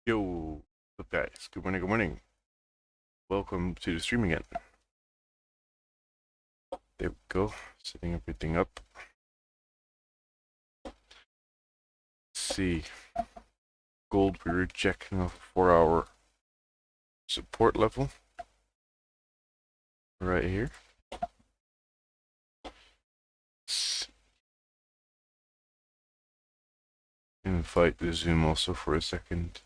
Yo, what's up guys? Good morning, good morning. Welcome to the stream again. There we go, setting everything up. Let's see, gold, we were checking off a 4-hour support level right here. Invite the zoom also for a second.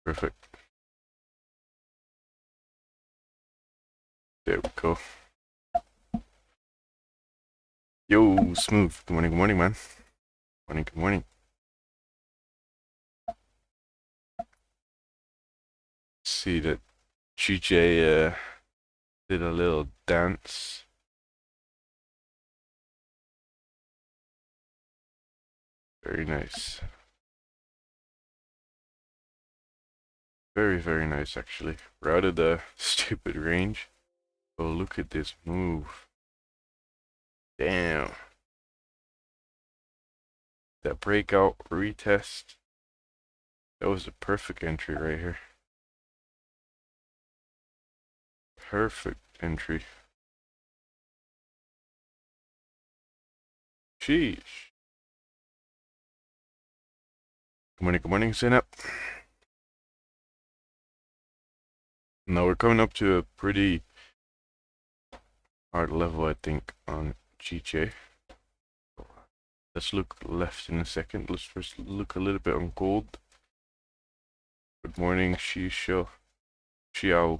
Perfect. There we go. Yo, smooth. Good morning, man. Good morning. See that GJ did a little dance. Very nice. Very, very nice actually. We're out of the stupid range. Oh, look at this move. Damn. That breakout retest. That was a perfect entry right here. Perfect entry. Sheesh. Good morning, Synap. Now we're coming up to a pretty hard level, I think, on GJ. Let's look left in a second. Let's first look a little bit on gold. Good morning, Xiao. So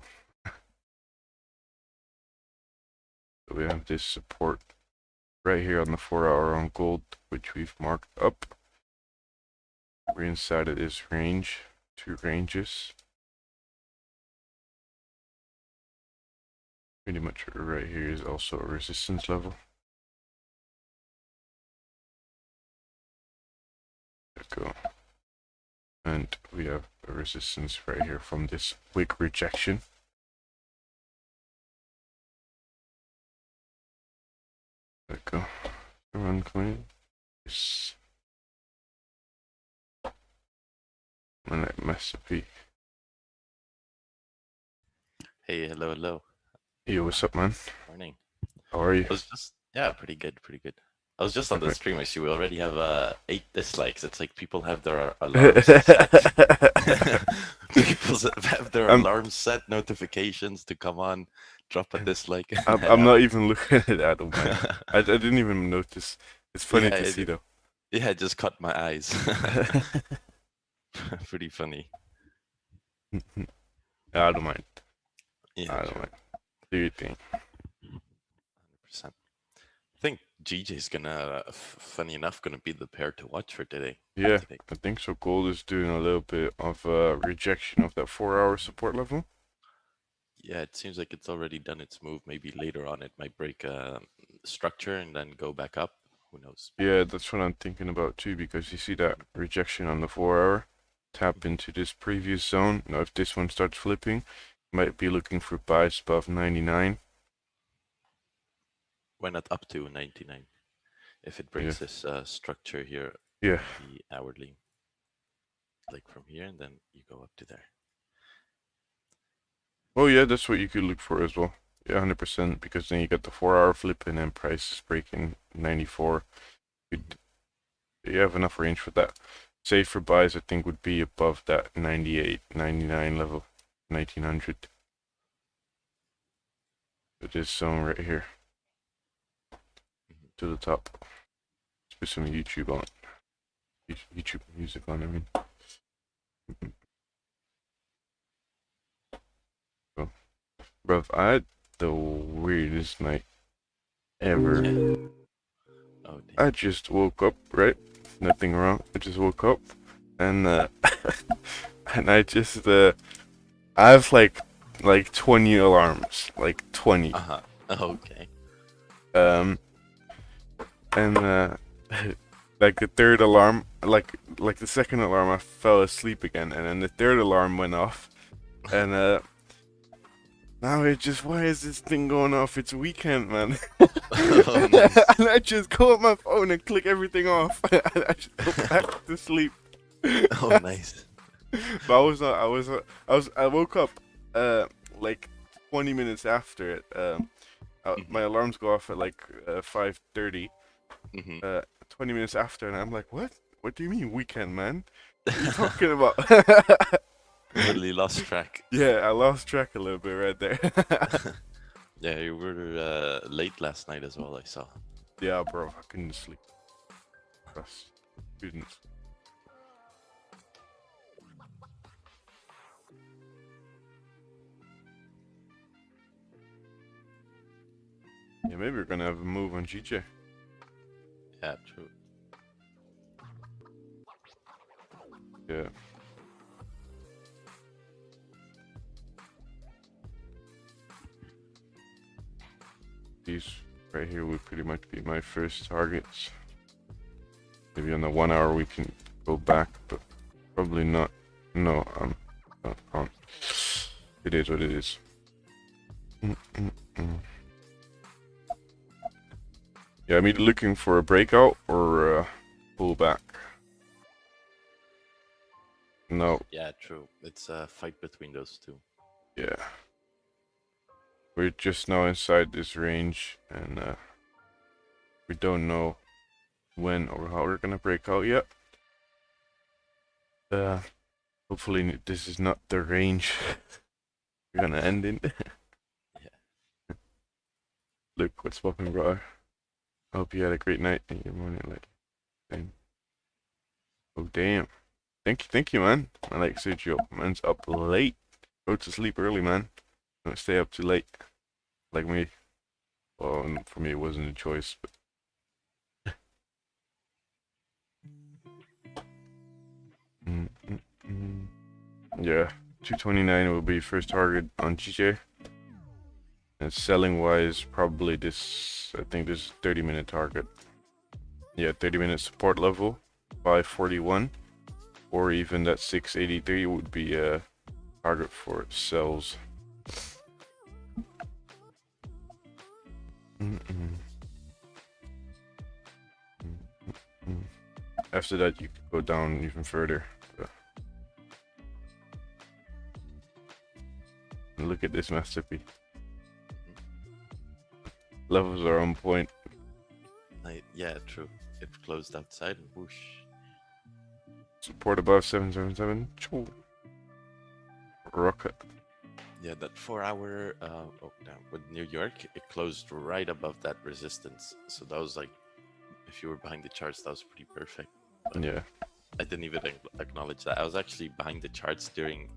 we have this support right here on the 4-hour on gold, which we've marked up. We're inside of this range, 2 ranges. Pretty much right here is also a resistance level. There we go. And we have a resistance right here from this wick rejection. There we go. Run coin. Yes. And that masterpiece. Hey, hello. Yo, what's up, man? Morning. How are you? I was just, yeah, pretty good. I was just on the stream. I see we already have 8 dislikes. It's like people have their alarms set. People have their alarms set, notifications to come on, drop a dislike. I'm not even looking at it, I don't mind. I didn't even notice. It's funny Yeah, to see though. Yeah, it just caught my eyes. Pretty funny. I don't mind. Yeah, I don't mind. Do your thing. 100%. I think GJ's gonna, funny enough, gonna be the pair to watch for today. Yeah, I think so. Gold is doing a little bit of rejection of that 4-hour support level. Yeah, it seems like it's already done its move. Maybe later on it might break structure and then go back up. Who knows? Yeah, that's what I'm thinking about too, because you see that rejection on the 4-hour. Tap into this previous zone. Now, if this one starts flipping, you might be looking for buys above 99. Why not up to 99? If it breaks this structure here, Yeah, the hourly, like from here, and then you go up to there. oh yeah, that's what you could look for as well. Yeah, 100%, because then you got the 4-hour flip and then price is breaking 94. You have enough range for that. Safe for buys, I think, would be above that 98, 99 level, 1900. So this zone right here, to the top. Let's put some YouTube on. YouTube music on, I mean. Oh. Bro, I had the weirdest night ever. Yeah. Oh, I just woke up, right? Nothing wrong. I just woke up, and and I just I have like 20 alarms, like 20. Okay. And like the third alarm, like the second alarm, I fell asleep again, and then the third alarm went off, and Now it just, why is this thing going off? It's weekend, man. Oh, nice. And I just go on my phone and click everything off. And I just go back to sleep. Oh, nice. But I woke up like 20 minutes after it. My Hmm. alarms go off at like 5:30. Hmm. 20 minutes after, and I'm like, what? What do you mean weekend, man? What are you talking about? Totally lost track. Yeah, I lost track a little bit right there. Yeah, you were late last night as well, I saw. Yeah, bro, I couldn't sleep. Trust. Couldn't. Yeah, maybe we're gonna have a move on GJ. Yeah, true. Yeah. These right here would pretty much be my first targets. Maybe on the 1 hour we can go back, but probably not. No, no, can't. It is what it is. Yeah, I'm either looking for a breakout or a pullback. No, Yeah, true. It's a fight between those two. yeah. We're just now inside this range, and we don't know when or how we're gonna break out yet. Hopefully this is not the range we're gonna end in. Yeah. Look, what's popping, bro? I hope you had a great night and your morning, like, damn. Oh, damn. Thank you, man. I like Sergio. Man's up late. Go to sleep early, man. Don't stay up too late. Like me. Well, for me, it wasn't a choice, but. Yeah, 229 will be first target on GJ. And selling wise, probably this, I think this is 30-minute target. Yeah, 30-minute support level, 541. Or even that 683 would be a target for sells. After that, you could go down even further. Look at this masterpiece. Levels are on point. Yeah, true. It closed outside and whoosh. Support above 777. Choo. Rocket. Yeah, that 4 hour, oh, down with New York, it closed right above that resistance. So that was like, if you were behind the charts, that was pretty perfect. But Yeah. I didn't even acknowledge that. I was actually behind the charts during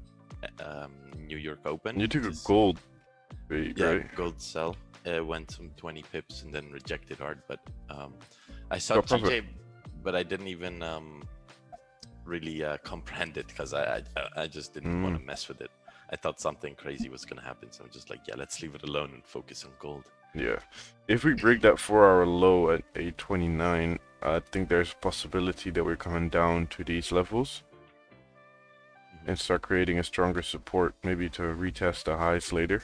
New York Open. You took a gold bait, Yeah, right? gold sell. Went some 20 pips and then rejected hard. But I saw Got profit. GJ, but I didn't even really comprehend it because I just didn't want to mess with it. I thought something crazy was gonna happen, so I'm just like, yeah, let's leave it alone and focus on gold. Yeah. If we break that 4 hour low at 829, I think there's a possibility that we're coming down to these levels and start creating a stronger support, maybe to retest the highs later.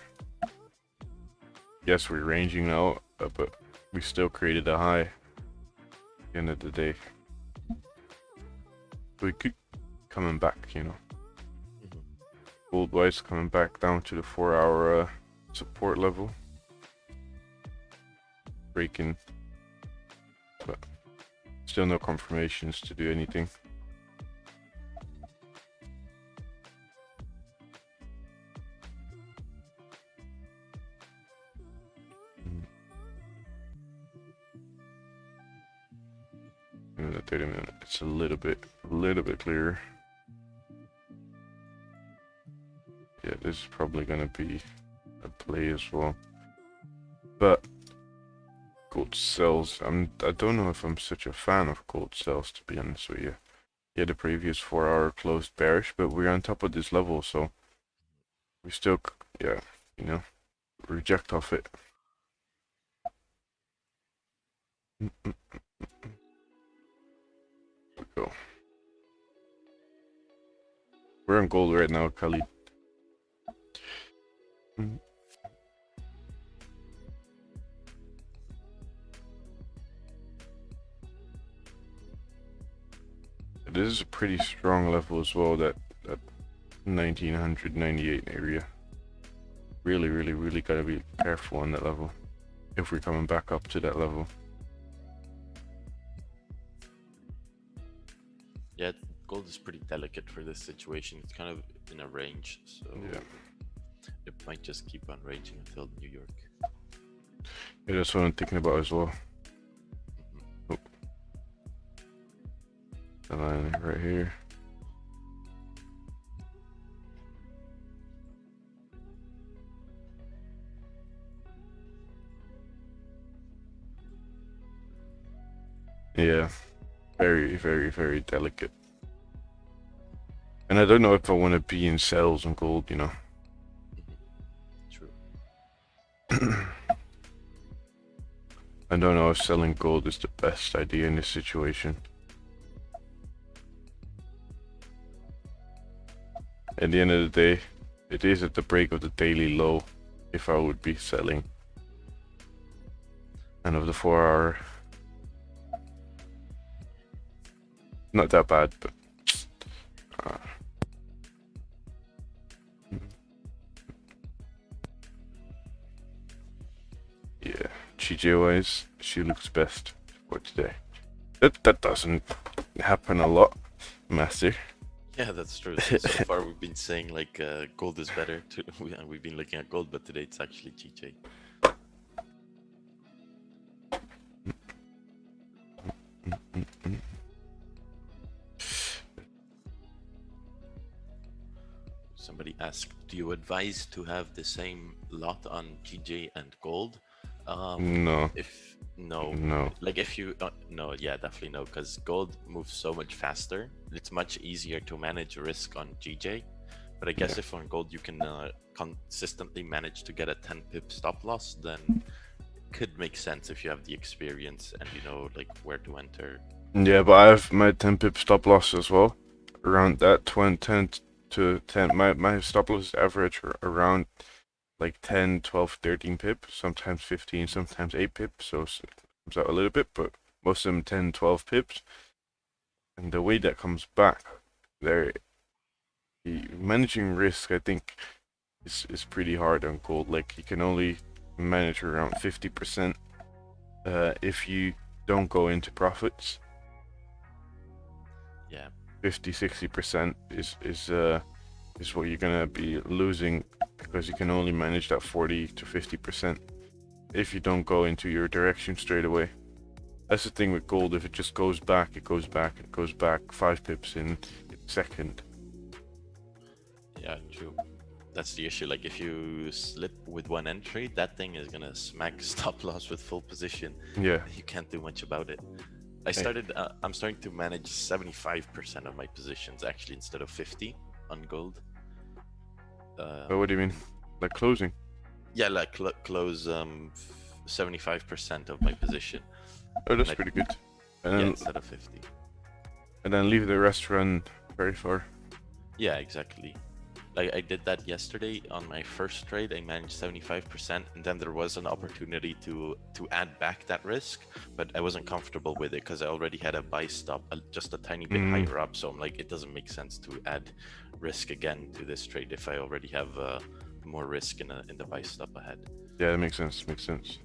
Yes, we're ranging now, but we still created a high at the end of the day. We could coming back, you know. Gold wise, coming back down to the 4 hour support level. Breaking, but still no confirmations to do anything. In the 30 minute, it's a little bit clearer. Yeah, this is probably gonna be a play as well. But gold sells. I don't know if I'm such a fan of gold sells, to be honest with you. Yeah, the previous 4 hour closed bearish, but we're on top of this level, so we still, yeah, you know, reject off it. Here we go. We're on gold right now, Khalid. this is a pretty strong level as well, that 1998 area. Really gotta be careful on that level if we're coming back up to that level. Yeah, gold is pretty delicate for this situation. It's kind of in a range, so Yeah, it might just keep on ranging until New York. yeah, that's what I'm thinking about as well. Oh. The line right here. Yeah, very delicate. And I don't know if I want to be in sales on gold, you know. True. I don't know if selling gold is the best idea in this situation. At the end of the day, it is at the break of the daily low if I would be selling. And of the 4 hour, not that bad, but yeah, GJ wise, she looks best for today. That doesn't happen a lot, Master. Yeah, that's true. So far we've been saying like gold is better. We've been looking at gold, but today it's actually GJ. Somebody asked, do you advise to have the same lot on GJ and gold? No. No, like if you no, yeah, definitely no, because gold moves so much faster. It's much easier to manage risk on GJ, but I guess if on gold you can consistently manage to get a 10 pip stop loss, then it could make sense if you have the experience and you know like where to enter. Yeah, but I have my 10 pip stop loss as well, around that 10 to 10. My stop loss average around like 10, 12, 13 pip, sometimes 15, sometimes 8 pips, so it comes out a little bit, but most of them 10, 12 pips. And the way that comes back, there, managing risk, I think, is pretty hard on gold. Like, you can only manage around 50% if you don't go into profits. Yeah. 50-60% is what you're gonna be losing, because you can only manage that 40 to 50% if you don't go into your direction straight away. That's the thing with gold. If it just goes back, it goes back, it goes back 5 pips in a second. Yeah, true. That's the issue. Like if you slip with one entry, that thing is gonna smack stop loss with full position. Yeah. You can't do much about it. I'm starting to manage 75% of my positions actually instead of 50 on gold. But what do you mean? Like closing? Yeah, like close 75% of my position. Oh, that's pretty good. And then, instead of 50. And then leave the rest run very far. Yeah, exactly. Like I did that yesterday on my first trade. I managed 75%, and then there was an opportunity to add back that risk, but I wasn't comfortable with it because I already had a buy stop just a tiny bit higher up. So I'm like, it doesn't make sense to add risk again to this trade if I already have more risk in the buy stop ahead. Yeah, that makes sense. Makes sense.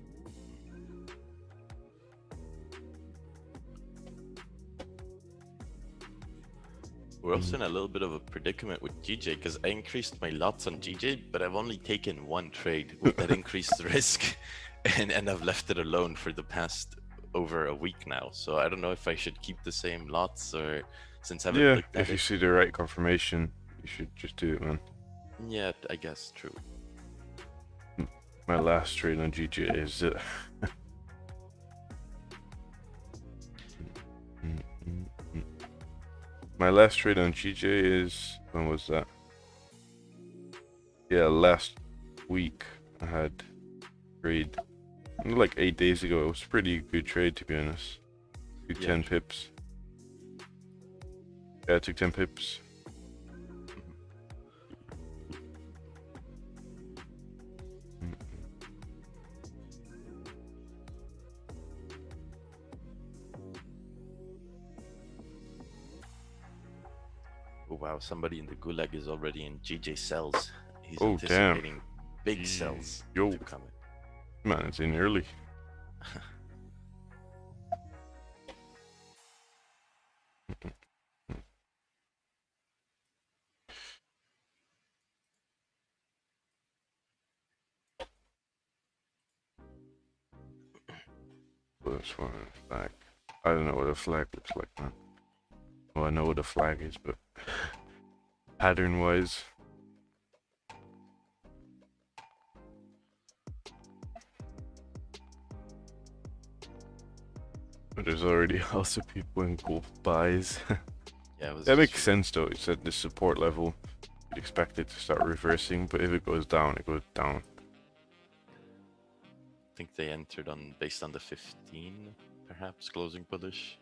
We're also in a little bit of a predicament with GJ because I increased my lots on GJ, but I've only taken one trade with that increased risk, and I've left it alone for the past over a week now. So I don't know if I should keep the same lots or since I haven't looked at if you see the right confirmation, you should just do it, man. Yeah, I guess true. My last trade on GJ is my last trade on GJ is, when was that? Yeah, last week I had trade like 8 days ago. It was a pretty good trade, to be honest. Took 10 pips. Yeah, I took 10 pips. wow, somebody in the gulag is already in GJ sells. He's Oh, damn. anticipating big sells Yo, to come in. man, it's in early. Plus one flag. I don't know what a flag looks like, man. Well, I know what a flag is, but pattern-wise, but there's already also people in gold buys. Yeah, it was That makes sense though. It's at the support level. You'd expect it to start reversing, but if it goes down, it goes down. I think they entered on based on the 15, perhaps closing bullish.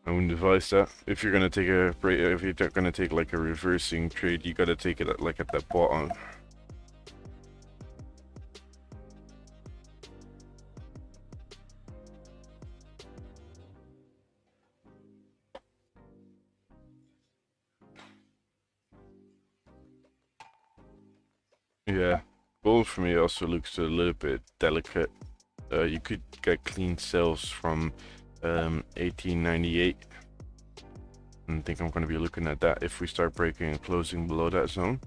I wouldn't advise that. If you're gonna take a break, if you're gonna take like a reversing trade, you gotta take it at, like at the bottom. Yeah, gold for me also looks a little bit delicate. You could get clean sells from 1898. I think I'm going to be looking at that if we start breaking and closing below that zone.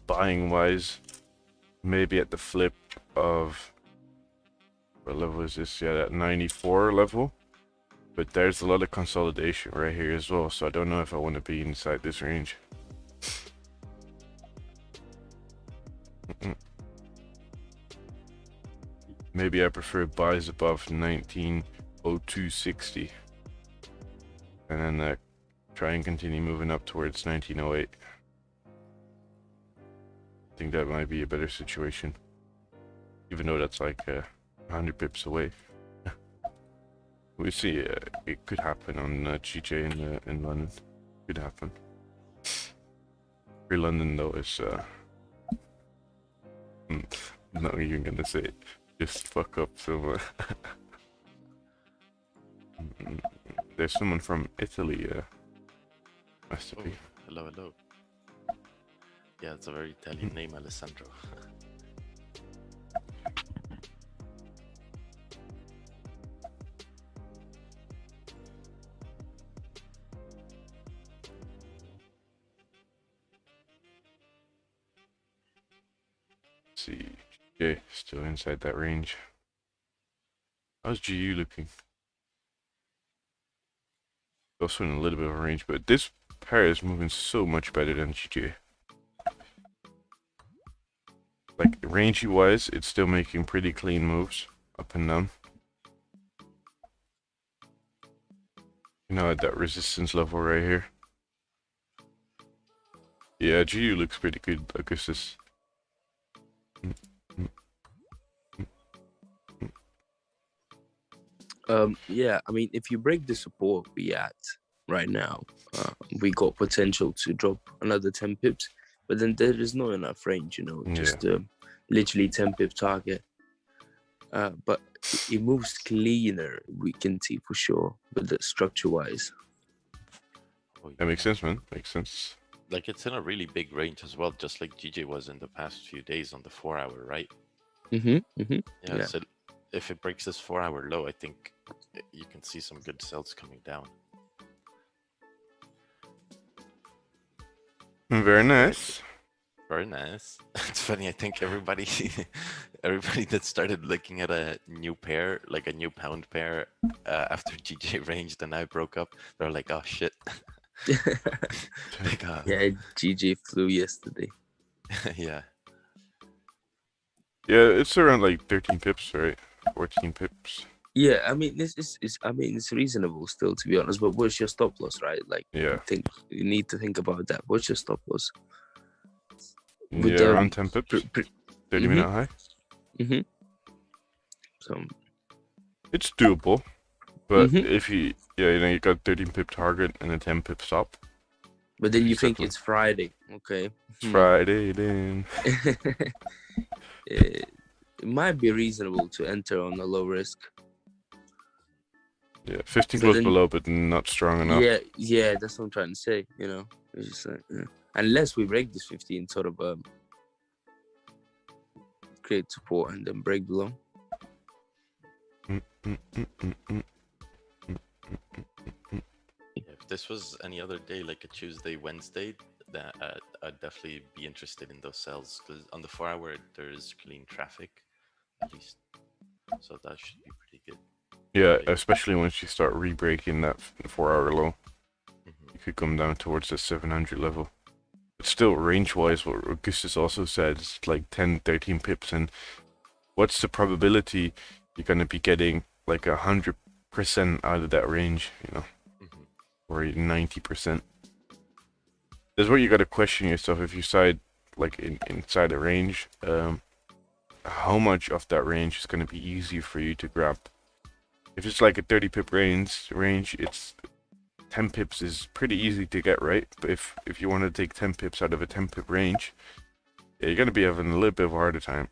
Buying wise, maybe at the flip of, what level is this? Yeah, that 94 level. But there's a lot of consolidation right here as well, so I don't know if I want to be inside this range. Maybe I prefer buys above 190260, and then try and continue moving up towards 1908. I think that might be a better situation, even though that's like 100 pips away. We see it could happen on GJ in London. Could happen. For London though is not even gonna say it. Just fuck up somewhere. There's someone from Italy. Must Oh, be. hello, hello. Yeah, it's a very Italian name, Alessandro. Let's see, yeah, still inside that range. How's GU looking? Also in a little bit of a range, but this pair is moving so much better than GJ. Like rangey wise, it's still making pretty clean moves up and down. You know, at that resistance level right here. Yeah, GU looks pretty good, Augustus. Yeah, I mean, if you break the support we at right now, we got potential to drop another 10 pips, but then there is not enough range, you know, just literally 10 pip target. But it moves cleaner, we can see for sure, but the structure-wise. Oh, That makes sense, man. Makes sense. Like it's in a really big range as well, just like GJ was in the past few days on the 4-hour, right? Yeah, so if it breaks this 4-hour low, I think you can see some good sells coming down. Very nice. Very nice. It's funny, I think everybody that started looking at a new pair, like a new pound pair, after GJ ranged and I broke up, they're like, oh shit. Like, yeah, GJ flew yesterday. Yeah. Yeah, it's around like 13 pips, right? 14 pips. Yeah, I mean, it's reasonable still, to be honest. But what's your stop loss, right? Like, Yeah. you need to think about that. What's your stop loss? Yeah, around 10 pips. 30-minute high. So It's doable, but if you you got 13 pip target and a 10 pip stop. But then you think it's Friday, okay? It's Friday then. It might be reasonable to enter on a low risk. Yeah, 15 So close then, below, but not strong enough. yeah, that's what I'm trying to say. You know, it's just like, unless we break this 15, sort of create support and then break below. If this was any other day, like a Tuesday, Wednesday, that I'd definitely be interested in those sells because on the 4-hour there's clean traffic, at least, so that should be pretty good. Yeah, especially once you start re-breaking that 4-hour low, you could come down towards the 700 level. But still, range-wise, what Augustus also said is like 10, 13 pips, and what's the probability you're going to be getting like 100% out of that range, you know, or 90%? That's where you got to question yourself if you side like inside a range. How much of that range is going to be easy for you to grab? If it's like a 30 pip range, it's 10 pips is pretty easy to get, right? But if you want to take 10 pips out of a 10 pip range, yeah, you're going to be having a little bit of a harder time.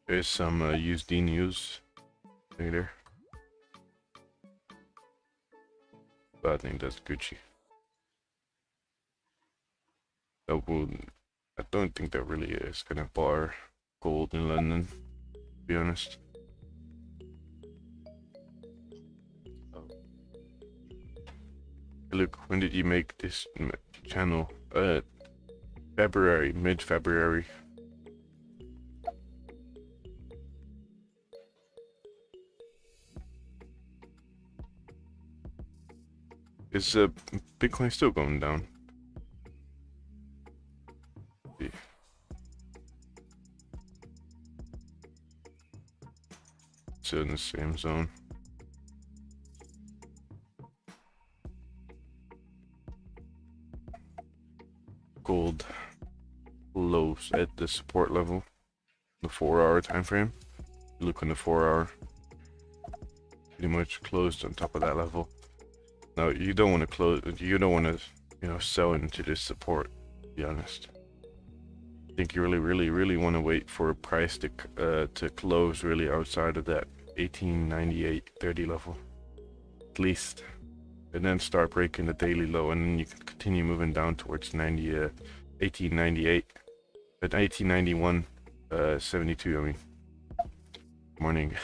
There's some USD news later. But I think that's Gucci. I don't think that really is gonna bar gold in London, to be honest. Look, when did you make this channel? February, mid-February. Is Bitcoin still going down? Still in the same zone. Gold lows at the support level, the 4-hour time frame. Look on the 4-hour, pretty much closed on top of that level. Now you don't want to close. You don't want to, you know, sell into this support. To be honest, I think you really want to wait for a price to close really outside of that 1898.30 level, at least, and then start breaking the daily low, and then you can continue moving down towards 1898, but 1891.72. I mean, morning.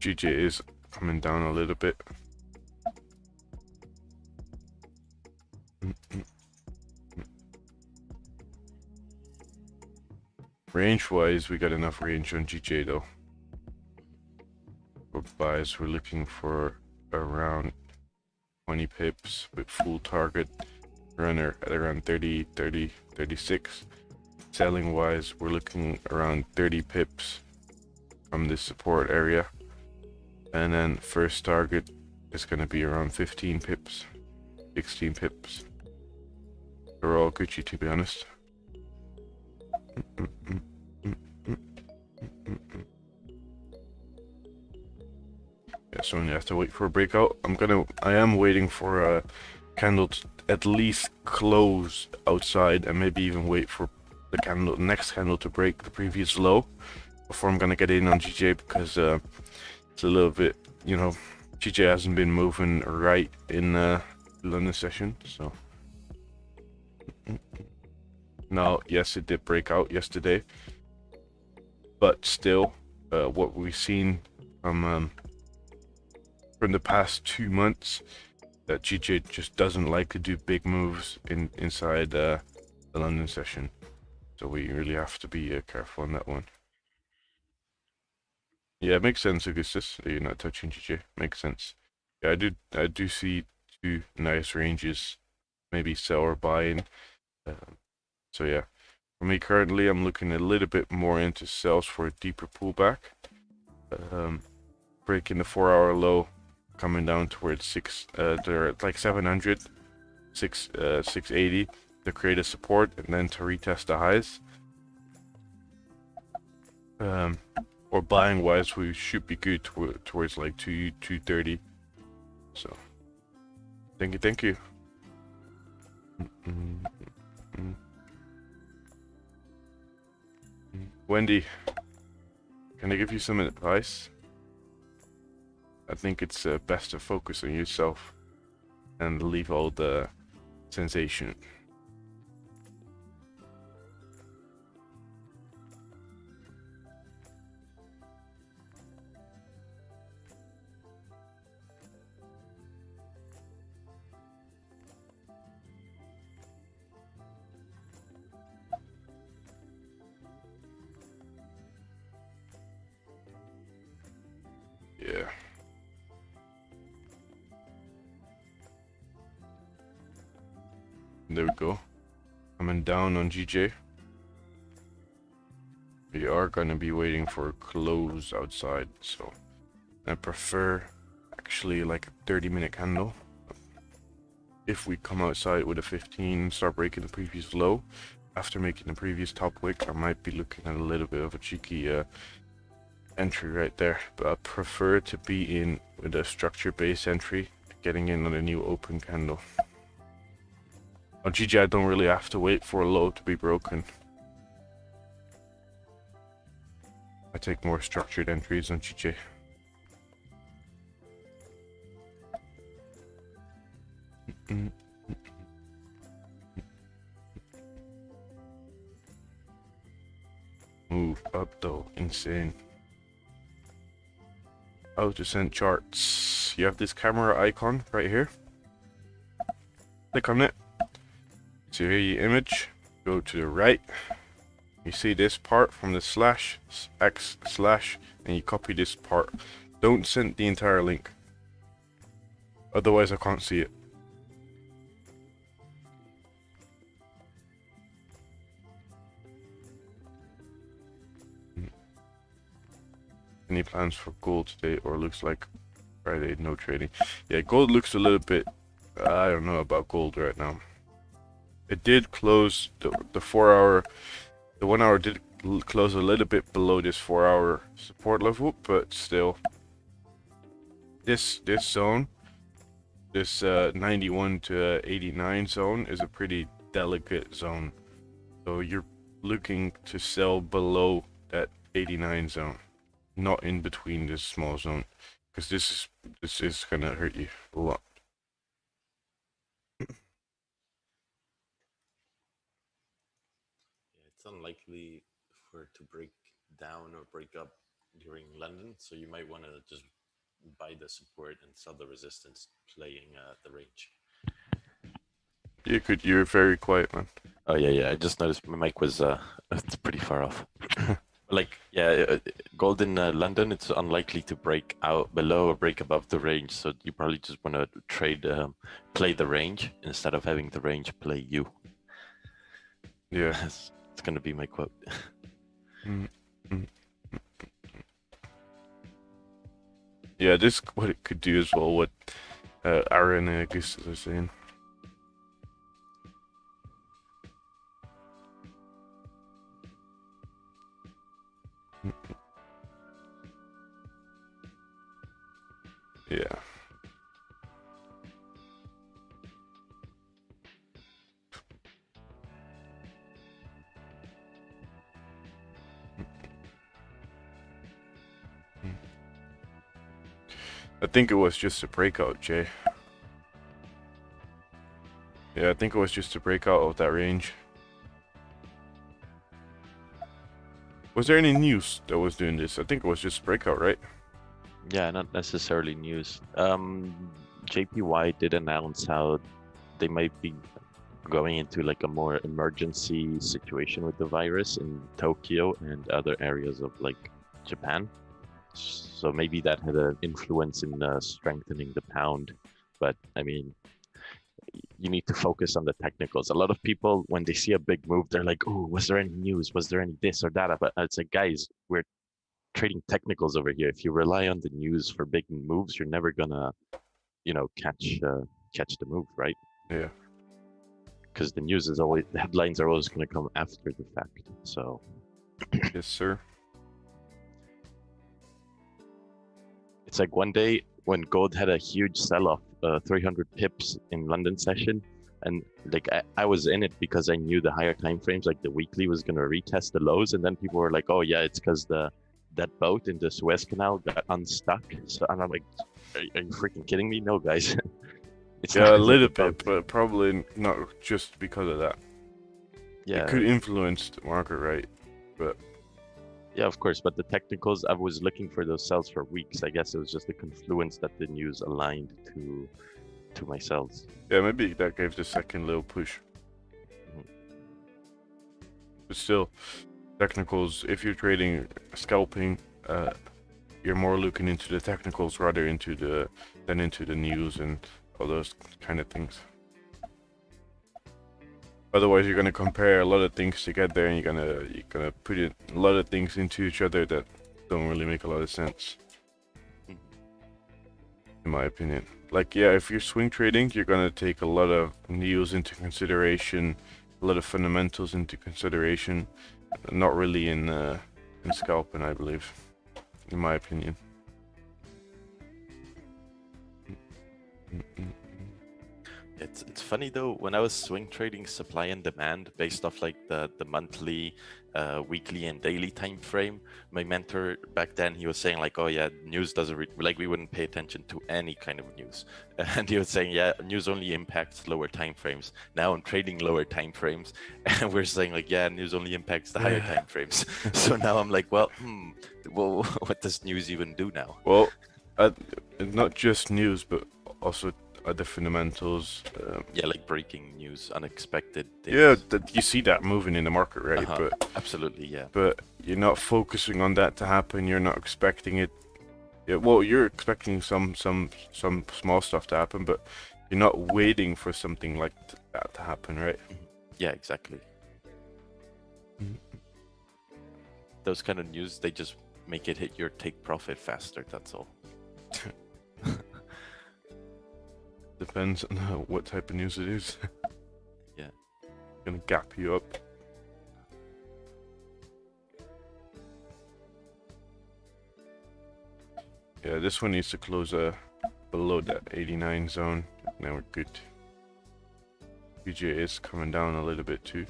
GJ is coming down a little bit. Range-wise, we got enough range on GJ though. For buys, we're looking for around 20 pips with full target runner at around 30, 36. Selling-wise, we're looking around 30 pips from this support area. And then first target is going to be around 15 pips, 16 pips. They're all Gucci, to be honest. Yeah, so you have to wait for a breakout. I am waiting for a candle to at least close outside, and maybe even wait for the next candle to break the previous low before I'm gonna get in on GJ, because it's a little bit, you know, GJ hasn't been moving right in London session. So now, yes, it did break out yesterday, but still, what we've seen from the past 2 months, that GJ just doesn't like to do big moves inside the London session. So we really have to be careful on that one. Yeah, it makes sense, Augustus, that you're not touching GJ. Makes sense. Yeah, I do see two nice ranges, maybe sell or buy in. So yeah, for me currently, I'm looking a little bit more into sells for a deeper pullback. Breaking the 4-hour low, coming down towards they're at like 700, 680 to create a support, and then to retest the highs. Or buying wise, we should be good towards like 230. So, thank you. Wendy, can I give you some advice? I think it's best to focus on yourself and leave all the sensation. Yeah. There we go. Coming down on GJ. We are gonna be waiting for a close outside, so I prefer actually like a 30-minute candle. If we come outside with a 15, start breaking the previous low, after making the previous top wick, I might be looking at a little bit of a cheeky entry right there. But I prefer to be in with a structure-based entry, getting in on a new open candle. On GJ, I don't really have to wait for a low to be broken. I take more structured entries on GJ. Move up though, insane. How to send charts. You have this camera icon right here. Click on it. So here you image, go to the right. You see this part from the slash, x slash, and you copy this part. Don't send the entire link. Otherwise I can't see it. Any plans for gold today, or looks like Friday, no trading? Yeah, gold looks a little bit, I don't know about gold right now. It did close the 4 hour, the 1 hour did close a little bit below this 4 hour support level, but still, this zone, this 91 to 89 zone is a pretty delicate zone. So you're looking to sell below that 89 zone, not in between this small zone, because this is gonna hurt you a lot. It's unlikely for it to break down or break up during London, so you might want to just buy the support and sell the resistance, playing the range. You could. You're very quiet, man. Oh yeah. I just noticed my mic was it's pretty far off. Like, yeah, gold in London, it's unlikely to break out below or break above the range, so you probably just want to trade, play the range instead of having the range play you. Yeah. It's gonna be my quote. Yeah, this what it could do as well. What Aaron and Augustus are saying. Yeah. I think it was just a breakout, Jay. Yeah, I think it was just a breakout of that range. Was there any news that was doing this? I think it was just a breakout, right? Yeah, not necessarily news. JPY did announce how they might be going into like a more emergency situation with the virus in Tokyo and other areas of like Japan. So maybe that had an influence in strengthening the pound. But I mean, you need to focus on the technicals. A lot of people, when they see a big move, they're like, "Oh, was there any news? Was there any this or that?" But it's like, guys, we're trading technicals over here. If you rely on the news for big moves, you're never gonna, catch the move, right? Yeah. Because the news is always, the headlines are always gonna come after the fact. So. Yes, sir. It's like one day when gold had a huge sell-off, 300 pips in London session, and like I was in it because I knew the higher time frames, like the weekly, was gonna retest the lows, and then people were like, "Oh yeah, it's because that boat in the Suez Canal got unstuck." So and I'm like, "Are you freaking kidding me? No, guys." It's Yeah, not a 'cause of little the boat. bit, but probably not just because of that. Yeah, It could influence the market, right? But yeah, of course. But the technicals, I was looking for those sells for weeks. I guess it was just the confluence that the news aligned to my sells. yeah, maybe that gave the second little push. But still, technicals, if you're trading scalping, you're more looking into the technicals rather than into the news and all those kind of things. Otherwise, you're gonna compare a lot of things together, and you're gonna put a lot of things into each other that don't really make a lot of sense, in my opinion. Like, yeah, if you're swing trading, you're gonna take a lot of news into consideration, a lot of fundamentals into consideration, not really in scalping, I believe, in my opinion. It's funny though, when I was swing trading supply and demand based off like the monthly, weekly and daily time frame, my mentor back then, he was saying like, oh yeah, news doesn't like we wouldn't pay attention to any kind of news. And he was saying, yeah, news only impacts lower time frames. Now I'm trading lower time frames and we're saying like, yeah, news only impacts the higher time frames. So now I'm like, well, what does news even do now? Well, not just news, but also other fundamentals. Yeah, like breaking news, unexpected things. Yeah, you see that moving in the market, right? But absolutely, yeah. But you're not focusing on that to happen. You're not expecting it. Yeah, well, you're expecting some small stuff to happen, but you're not waiting for something like that to happen, right? Yeah, exactly. Those kind of news, they just make it hit your take profit faster. That's all. Depends on what type of news it is. Yeah. Gonna gap you up. Yeah, this one needs to close below that 89 zone. Now we're good. BJ is coming down a little bit too,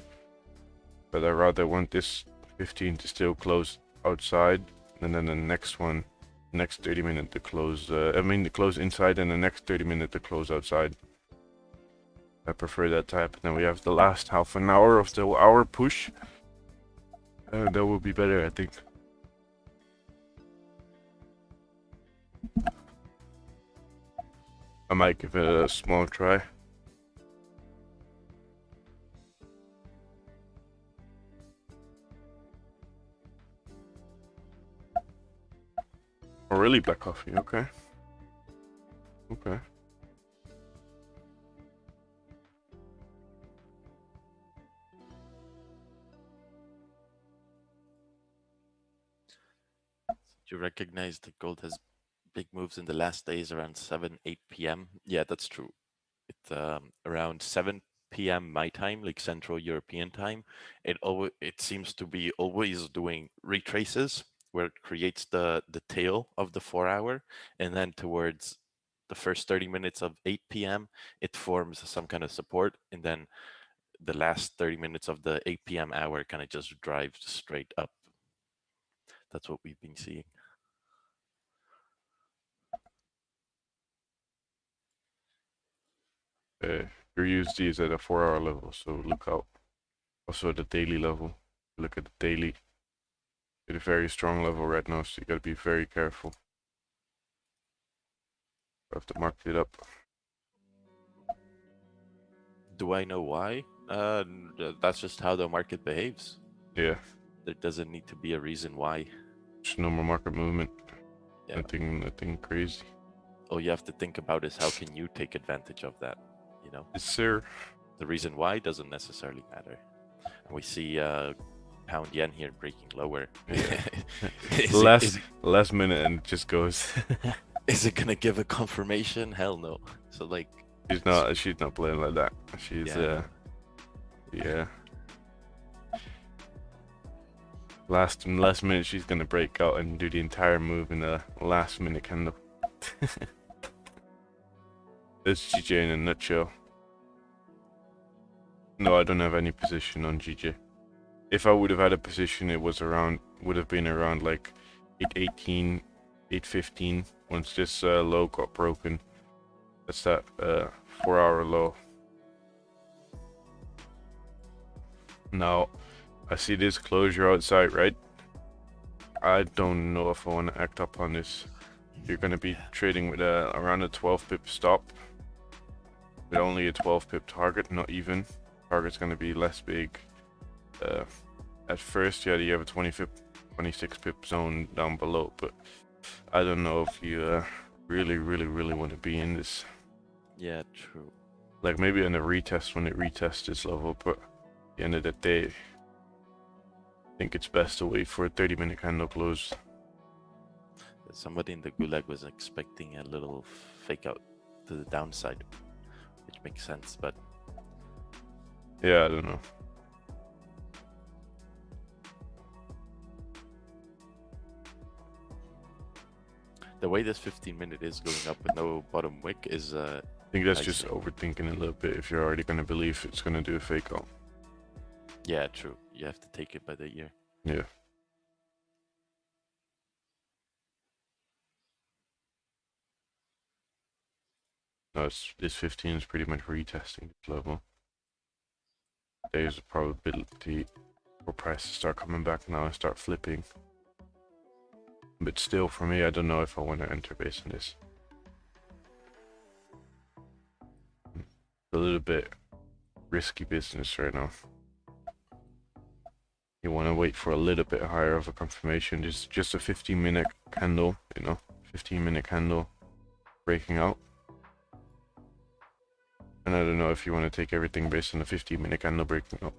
but I rather want this 15 to still close outside, and then the next one, next 30 minute to close. To close inside, and the next 30 minute to close outside. I prefer that type. Then we have the last half an hour of the hour push. That will be better, I think. I might give it a small try. Oh, really? Black coffee? Okay. Okay. Do you recognize that gold has big moves in the last days around 8 p.m.? Yeah, that's true. It's around 7 p.m. my time, like Central European time. It seems to be always doing retraces where it creates the tail of the 4 hour, and then towards the first 30 minutes of 8 p.m. it forms some kind of support, and then the last 30 minutes of the 8 p.m. hour kind of just drives straight up. That's what we've been seeing. Your USD is at a 4 hour level, so look out. Also at the daily level. Look at the daily. At a very strong level right now, so you gotta be very careful. I have to mark it up. Do I know why? That's just how the market behaves. Yeah. There doesn't need to be a reason why. Just normal market movement. Yeah. Nothing crazy. All you have to think about is how can you take advantage of that, you know? Yes, sir. The reason why doesn't necessarily matter. And we see pound yen here breaking lower. Yeah. last minute and it just goes. Is it gonna give a confirmation? Hell no. So like she's not playing like that. She's yeah. Last minute she's gonna break out and do the entire move in the last minute candle. That's GJ in a nutshell. No, I don't have any position on GJ. If I would have had a position, it would have been around like 818, 815 once this low got broken. That's that 4-hour low. Now, I see this closure outside, right? I don't know if I want to act up on this. You're going to be trading with around a 12 pip stop. With only a 12 pip target, not even. Target's going to be less big. At first, yeah, you have a 26 pip zone down below, but I don't know if you really want to be in this. Yeah, true. Like maybe in a retest when it retests this level, but at the end of the day, I think it's best to wait for a 30-minute candle close. Somebody in the gulag was expecting a little fake out to the downside, which makes sense, but yeah, I don't know. the way this 15-minute is going up with no bottom wick is I think that's just overthinking a little bit if you're already going to believe it's going to do a fake out. yeah, true. You have to take it by the ear. Yeah. No, this 15 is pretty much retesting this level. There's a probability for price to start coming back now and start flipping. But still, for me, I don't know if I want to enter based on this. A little bit risky business right now. You want to wait for a little bit higher of a confirmation. Just a 15-minute candle, you know, 15-minute candle breaking out. And I don't know if you want to take everything based on a 15-minute candle breaking out.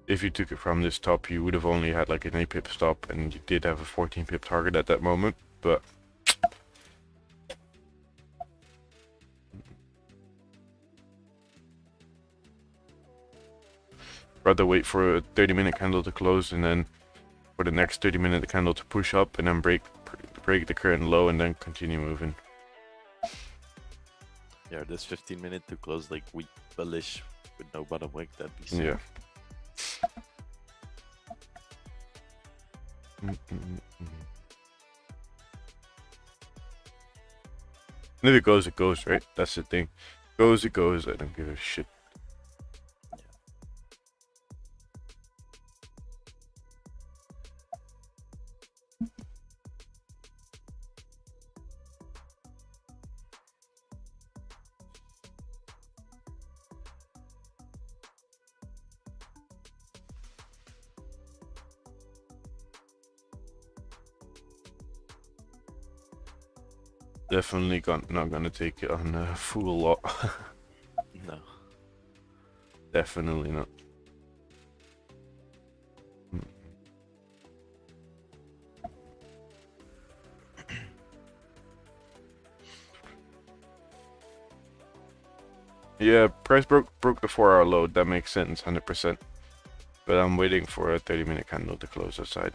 If you took it from this top, you would have only had like an 8 pip stop, and you did have a 14 pip target at that moment, but rather wait for a 30-minute candle to close and then for the next 30-minute candle to push up and then break the current low and then continue moving. Yeah, this 15-minute to close like weak bullish with no bottom wick, that'd be sick. Yeah. And if it goes, right? That's the thing. It goes. I don't give a shit. Definitely not gonna take it on a full lot. No. Definitely not. Yeah, price broke the 4-hour low. That makes sense, 100%. But I'm waiting for a 30-minute candle to close aside.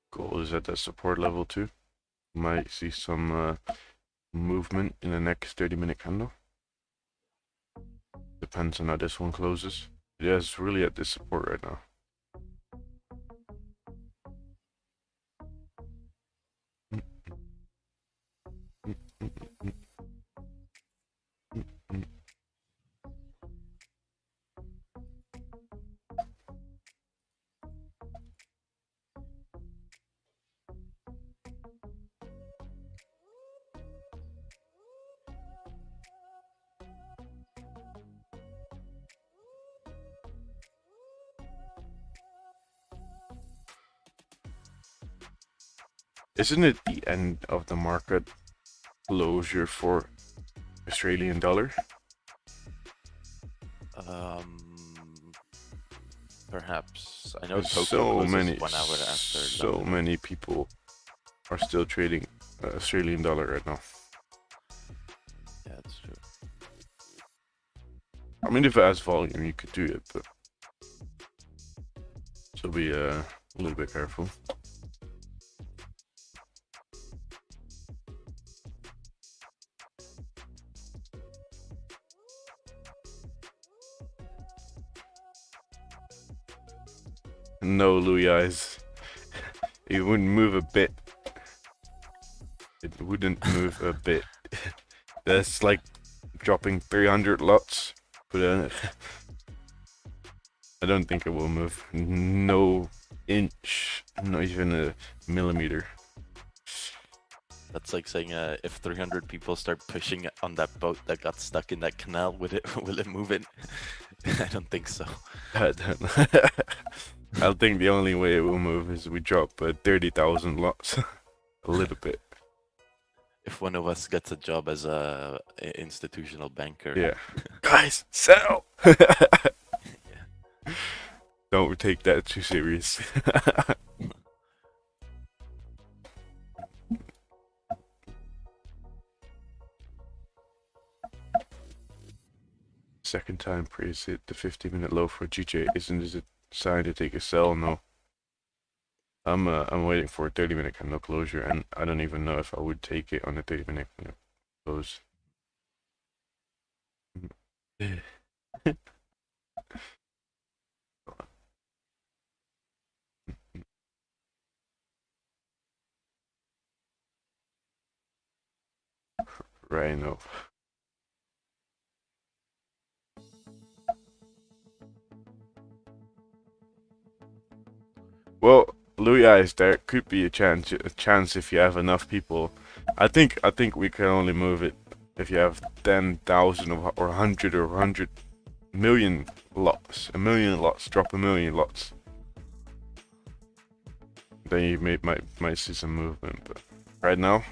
Gold is at that support level too. Might see some movement in the next 30-minute candle. Depends on how this one closes. Yeah, it's really at this support right now. Isn't it the end of the market closure for Australian dollar? Perhaps. close. I know There's Tokyo so closes many, 1 hour after so London. many people are still trading Australian dollar right now. Yeah, that's true. I mean, if it has volume, you could do it, but so be a little bit careful. No, Louis eyes. It wouldn't move a bit. It wouldn't move a bit. That's like dropping 300 lots. But I don't think it will move. No inch, not even a millimeter. That's like saying if 300 people start pushing on that boat that got stuck in that canal, will it move it? I don't think so. I think the only way it will move is we drop 30,000 lots. A little bit. If one of us gets a job as a institutional banker. Yeah. Guys, sell! Don't take that too serious. Second time praise hit the 50-minute low for GJ. Isn't it a sign to take a sell? No. I'm waiting for a 30-minute candle closure, and I don't even know if I would take it on a 30-minute close. Rhino. Well, Louis eyes, there could be a chance if you have enough people. I think we can only move it if you have 10,000 or 100 or 100 million lots. A million lots, drop a million lots. Then you might see some movement, but right now,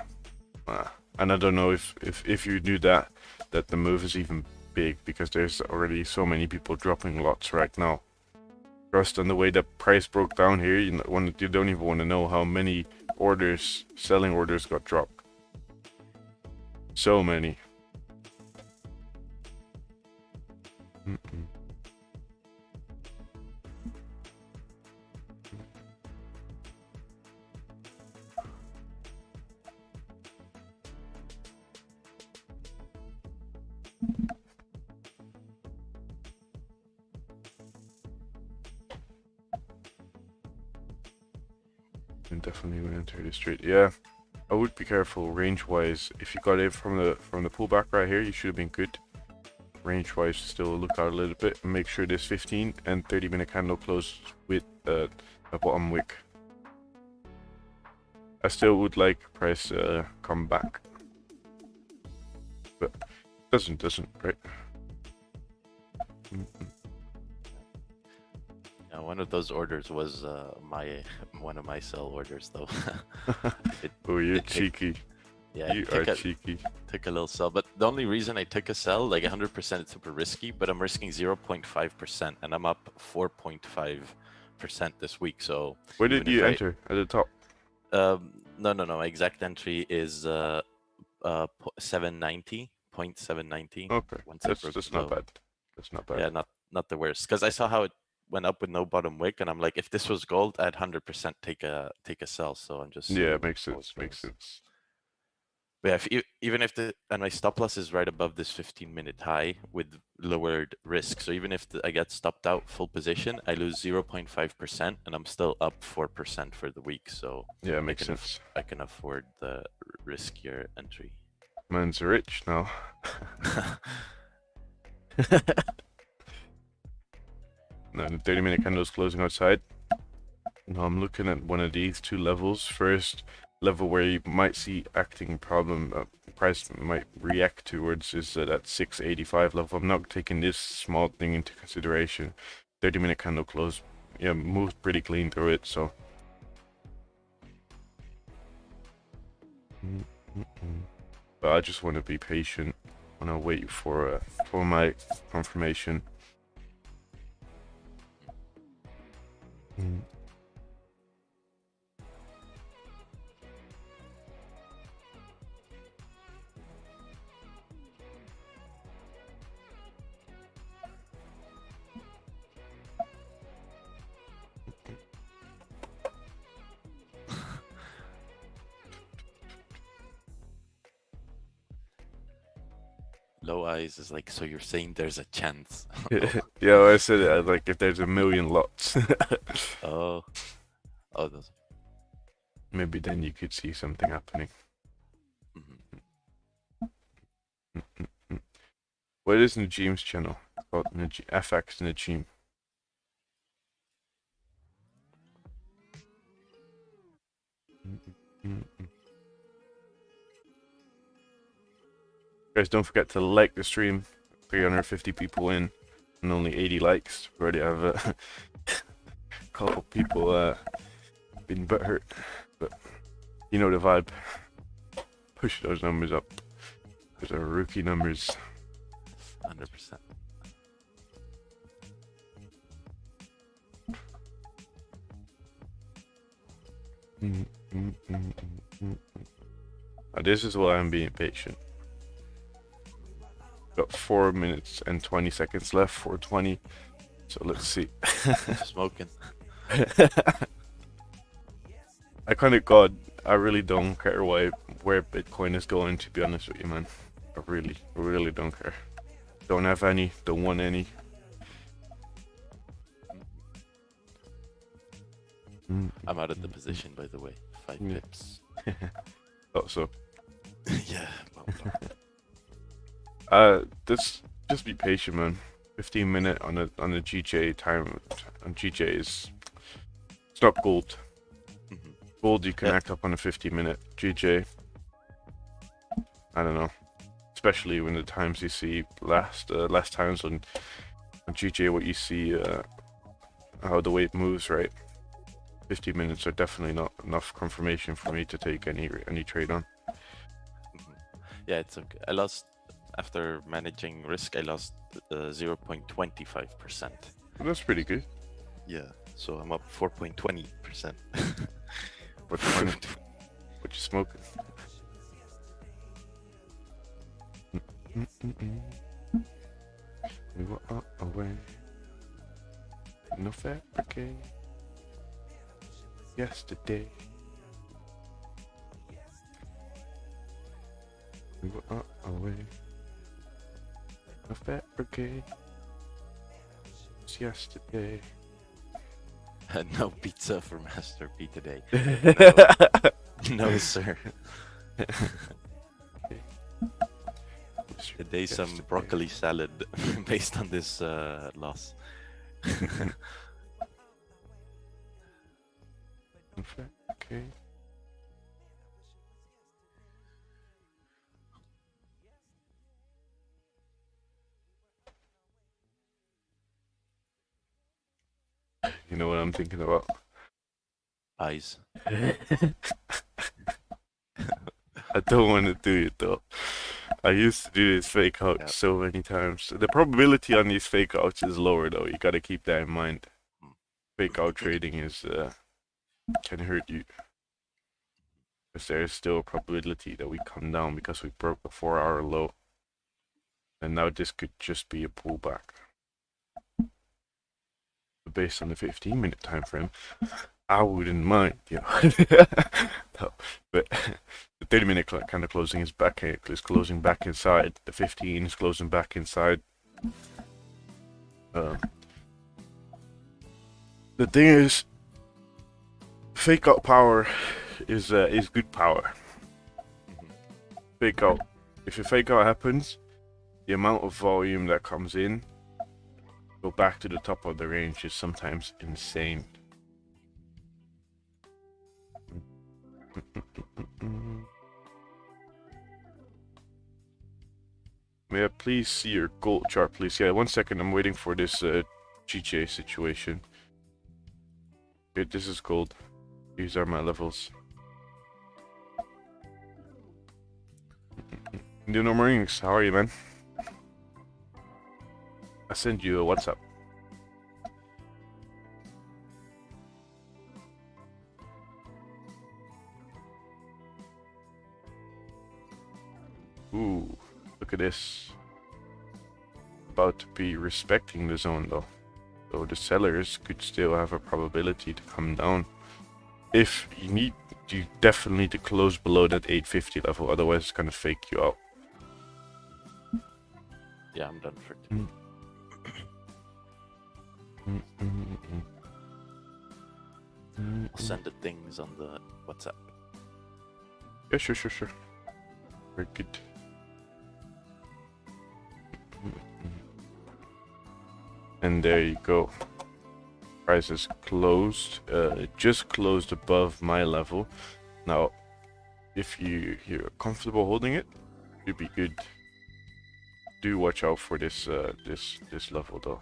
and I don't know if you do that the move is even big, because there's already so many people dropping lots right now. Trust on the way the price broke down here, you don't even want to know how many selling orders got dropped. So many. And definitely will enter this trade. Yeah, I would be careful range-wise. If you got it from the pullback right here, you should have been good. Range-wise, still look out a little bit and make sure this 15 and 30-minute candle close with a bottom wick. I still would like price come back, but doesn't right? One of those orders was one of my sell orders, though. Oh, you're cheeky. Yeah, you are cheeky. Took a little sell, but the only reason I took a sell, like 100%, it's super risky, but I'm risking 0.5%, and I'm up 4.5% this week. So where did you enter? At the top? No. My exact entry is 790, 0.790. Okay, that's not bad. That's not bad. Yeah, not the worst, because I saw how it went up with no bottom wick, and I'm like, if this was gold, I'd 100% take a sell. So I'm just makes sense. Makes sense. But yeah, even if my stop loss is right above this 15-minute high with lowered risk, so even if I get stopped out full position, I lose 0.5%, and I'm still up 4% for the week. So yeah, makes sense. I can afford the riskier entry. Man's rich now. Now the 30-minute candle is closing outside. Now I'm looking at one of these two levels. First level where you might see acting problem, price might react towards, is that 685 level. I'm not taking this small thing into consideration. 30-minute candle close, yeah, moved pretty clean through it, so. But I just want to be patient when I wait for my confirmation. Mm. Low eyes is like, so you're saying there's a chance. Yeah, I said it as like if there's a million lots, Oh, oh, those. maybe then you could see something happening. Mhm. What is Najim's channel? It's called FX Najim. Guys, don't forget to like the stream. 350 people in and only 80 likes. We already have a couple people been butthurt, but you know the vibe. Push those numbers up. Those are rookie numbers. 100%. This is why I'm being patient. Got 4 minutes and 20 seconds left, 4:20. So let's see. Smoking. I really don't care where Bitcoin is going, to be honest with you, man. I really don't care. Don't have any, don't want any. I'm out of the position, by the way. 5 pips. Thought so. Yeah. Well, Just be patient, man. 15-minute on a GJ time on GJ is, it's not gold. mhm. Gold you can Yeah. act up on a 50-minute. GJ, I don't know. Especially when the times you see last times on GJ, what you see how the weight moves, right? 50 minutes are definitely not enough confirmation for me to take any trade on. Yeah, it's okay. I lost, after managing risk, I lost 0.25%. That's pretty good. Yeah, so I'm up 4.20%. What you smoking? We were away. No fabricate. Yesterday. We were away. No fabricate. Yesterday. No pizza for Master P today. No, sir. Today some broccoli salad based on this loss. Okay. You know what I'm thinking about? Eyes. I don't want to do it though. I used to do this fake out so many times. The probability on these fake outs is lower though. You gotta keep that in mind. Fake out trading is can hurt you. Because there is still a probability that we come down because we broke the 4-hour low. And now this could just be a pullback. But based on the 15-minute time frame, I wouldn't mind, you know. No, but the 30-minute kind of closing is closing back inside. The 15 is closing back inside. The thing is, fake out power is good power. Fake out. If a fake out happens, the amount of volume that comes in go back to the top of the range is sometimes insane. May I please see your gold chart, please? Yeah, 1 second. I'm waiting for this GJ situation. Okay, this is gold. These are my levels. No mornings. How are you, man? I send you a WhatsApp. Ooh, look at this. About to be respecting the zone though. So the sellers could still have a probability to come down. If you definitely need to close below that 850 level, otherwise it's gonna fake you out. Yeah, I'm done for today. I'll send the things on the WhatsApp. Yeah, sure. Very good. And there you go. Price is closed. Just closed above my level. Now, if you're comfortable holding it, you'd be good. Do watch out for this this level though.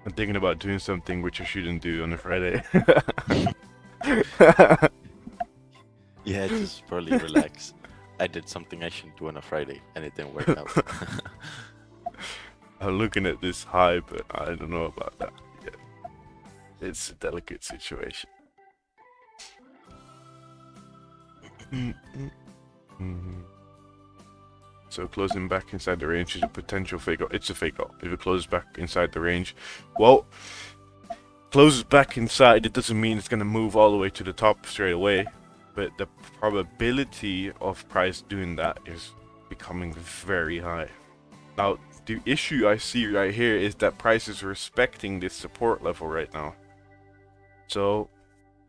I'm thinking about doing something which I shouldn't do on a Friday. Yeah, just probably relax. I did something I shouldn't do on a Friday, and it didn't work out. I'm looking at this high, but I don't know about that yet. It's a delicate situation. So closing back inside the range is a potential fake out. It's a fake out. If it closes back inside the range, well, closes back inside, it doesn't mean it's gonna move all the way to the top straight away, but the probability of price doing that is becoming very high. Now, the issue I see right here is that price is respecting this support level right now. So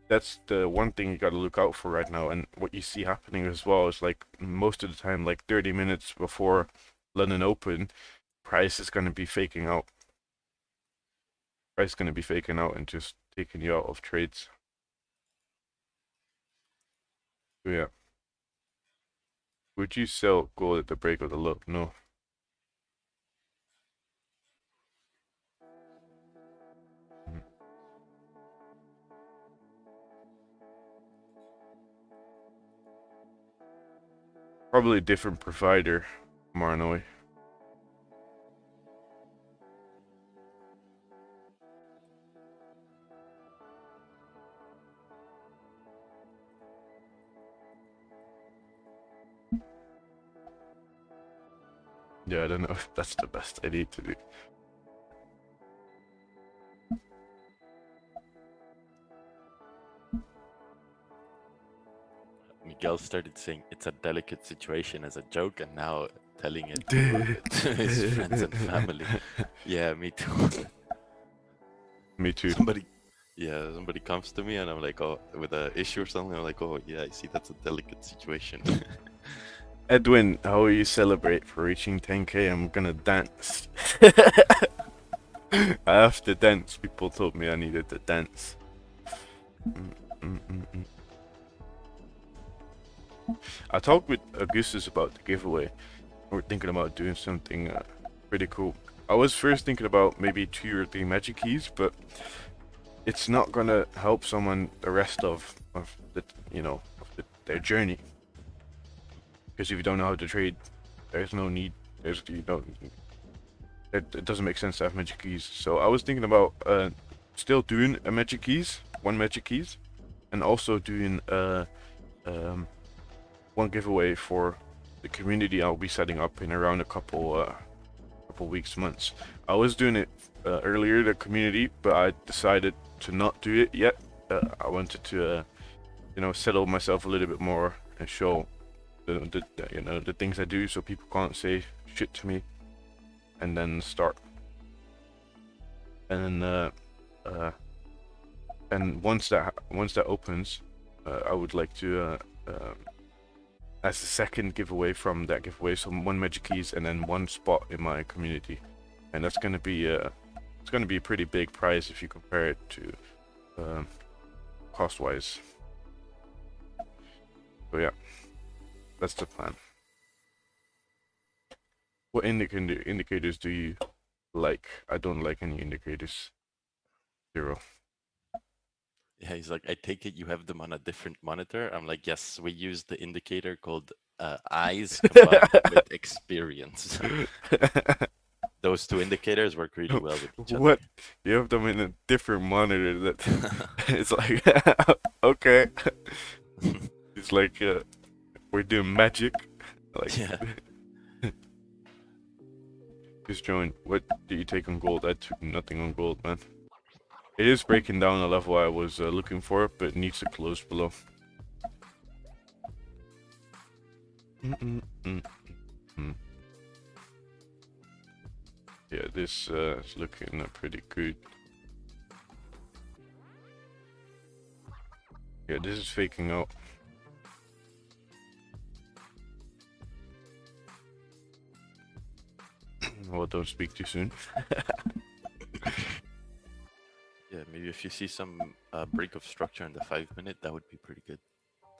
that's the one thing you gotta look out for right now. And what you see happening as well is, like, most of the time, like 30 minutes before London Open, price is gonna be faking out. Price is gonna be faking out and just taking you out of trades. So yeah. Would you sell gold at the break of the low? No. Probably a different provider, Marnoy. Yeah, I don't know if that's the best idea to do. Miguel started saying it's a delicate situation as a joke, and now telling it to his friends and family. Yeah, me too. Me too. Somebody comes to me and I'm like, oh, with an issue or something, I'm like, oh yeah, I see that's a delicate situation. Edwin, how will you celebrate for reaching 10k? I'm gonna dance. I have to dance. People told me I needed to dance. I talked with Augustus about the giveaway. We're thinking about doing something pretty cool. I was first thinking about maybe 2 or 3 magic keys, but it's not gonna help someone the rest of the their journey. Because if you don't know how to trade, there's no need. It doesn't make sense to have magic keys. So I was thinking about still doing a magic keys, 1 magic keys, and also doing one giveaway for the community I'll be setting up in around a couple weeks, months. I was doing it earlier, the community, but I decided to not do it yet. I wanted to settle myself a little bit more and show the things I do, so people can't say shit to me, and then start. And then and once that opens, I would like to as a second giveaway from that giveaway, so 1 magic keys and then 1 spot in my community, and that's gonna be it's gonna be a pretty big prize if you compare it to cost wise. So yeah, that's the plan. What indicators do you like? I don't like any indicators. 0. Yeah, he's like, I take it you have them on a different monitor. I'm like, yes, we use the indicator called eyes combined with experience. Those two indicators work really well with each What? You have them in a different monitor. That it's like, okay. It's like we're doing magic. Like, Yeah. just join. What do you take on gold? I took nothing on gold, man. It is breaking down the level I was looking for, but it needs to close below. Yeah, this is looking pretty good. Yeah, this is faking out. Well, don't speak too soon. Yeah, maybe if you see some break of structure in the 5-minute, that would be pretty good.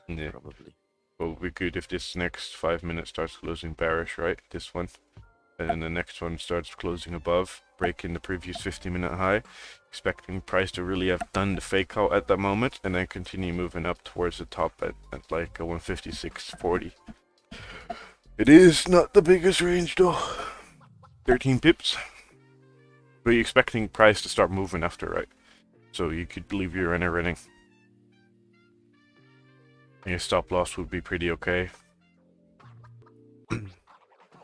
Yeah. Probably. Well, we could if this next 5 minutes starts closing bearish, right? This one. And then the next one starts closing above, breaking the previous 50-minute high. Expecting price to really have done the fake out at that moment, and then continue moving up towards the top at like a 156.40. It is not the biggest range though. 13 pips. But you're expecting price to start moving after, right? So you could leave your inner running. And your stop loss would be pretty okay.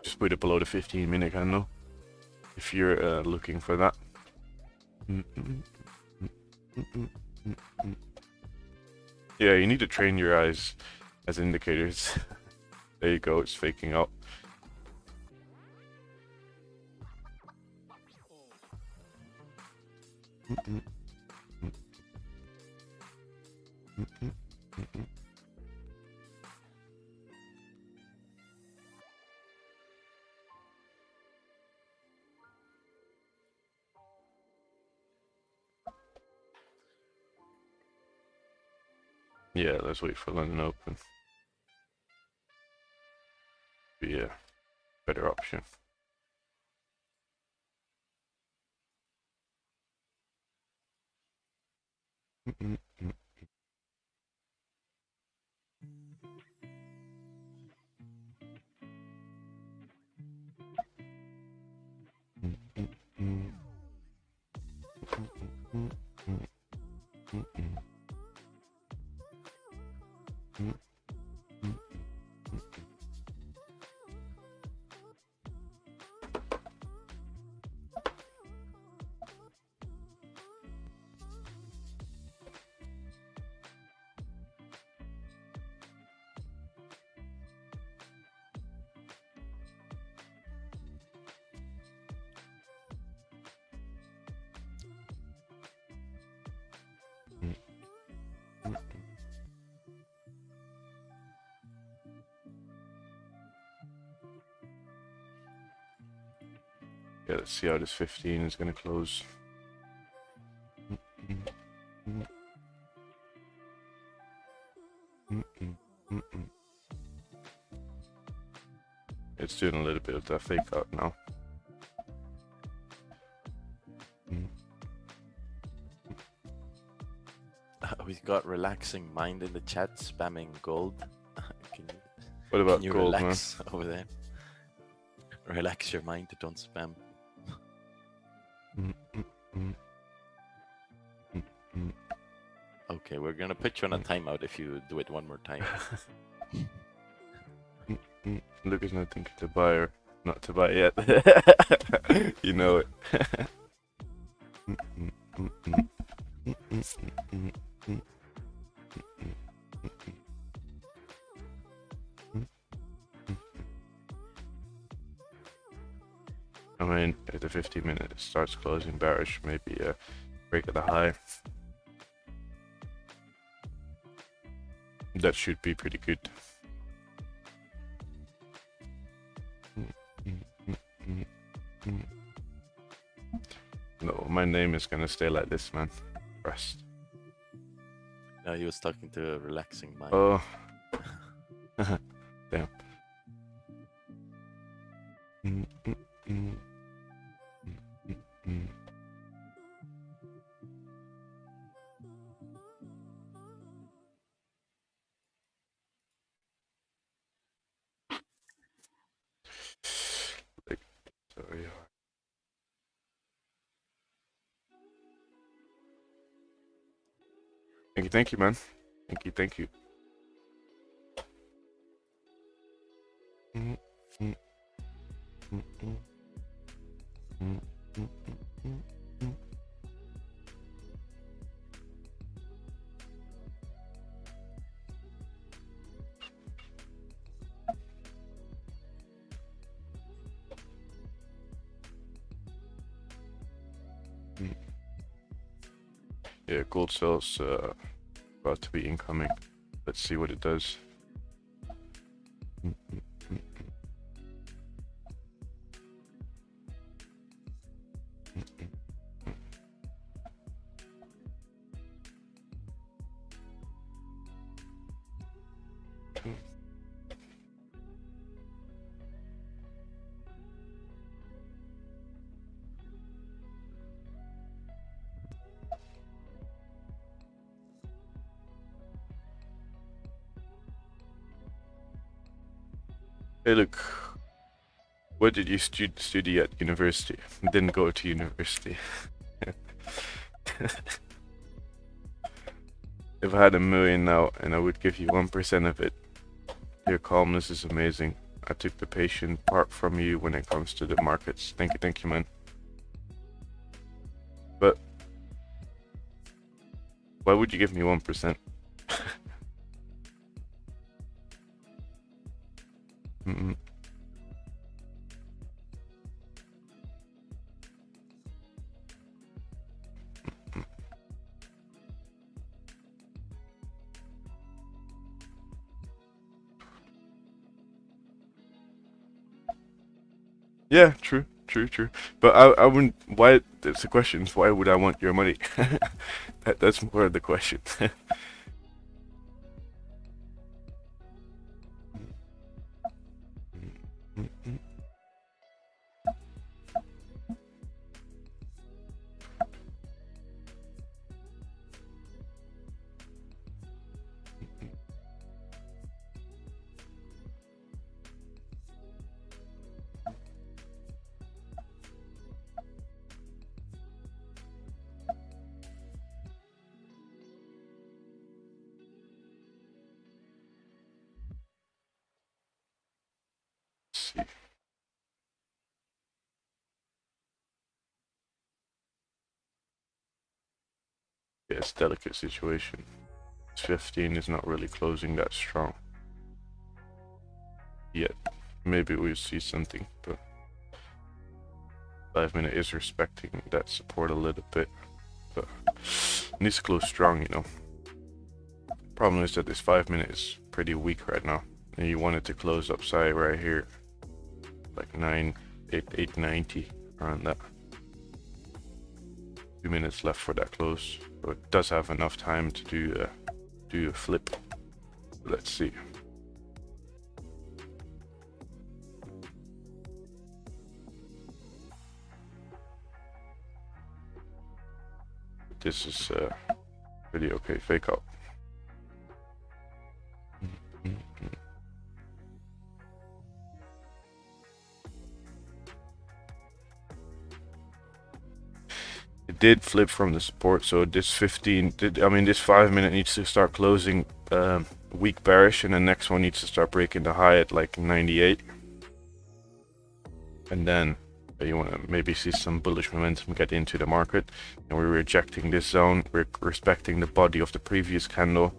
Just put it below the 15-minute candle if you're looking for that. Yeah, you need to train your eyes as indicators. There you go, it's faking out. Yeah, let's wait for London Open. Be a better option. Yeah, let's see how this 15 is gonna close. It's doing a little bit of that fake out now. We've got relaxing mind in the chat, spamming gold. What about can you gold, man? relax over there? Relax your mind, don't spam. Okay, we're gonna put you on a timeout if you do it one more time. Lucas not thinking to buy or not to buy yet. You know it. I mean, if the 15-minute starts closing bearish, maybe a break at the high. That should be pretty good. No, my name is gonna stay like this, man. Rest. No, he was talking to a relaxing mind. Oh. Damn. Mm, mm, mm, mm, mm. Like, so yeah. Thank you, man. Thank you. Mm, mm, mm, mm, mm, mm, mm, mm. Mm. Yeah, gold sells about to be incoming. Let's see what it does. Mm, mm, mm, mm, mm, mm. Hey, look. What did you study at university? Didn't go to university. If I had $1 million now and I would give you 1% of it, your calmness is amazing. I took the patient part from you when it comes to the markets. Thank you, man. But why would you give me 1%? Mm-mm. Yeah, true. But I wouldn't. Why? That's the question. Why would I want your money? That's more of the question. Let's see. Yeah, it's a delicate situation. 15 is not really closing that strong yet. Maybe we'll see something, but 5-minute is respecting that support a little bit, but needs to close strong, you know. Problem is that this 5-minute is pretty weak right now, and you want it to close upside right here, like 890 around that. 2 minutes left for that close, so it does have enough time to do a flip. Let's see. This is pretty okay fake out. It did flip from the support, so this 5-minute needs to start closing weak bearish, and the next one needs to start breaking the high at like 98, and then you want to maybe see some bullish momentum get into the market, and we're rejecting this zone. We're respecting the body of the previous candle.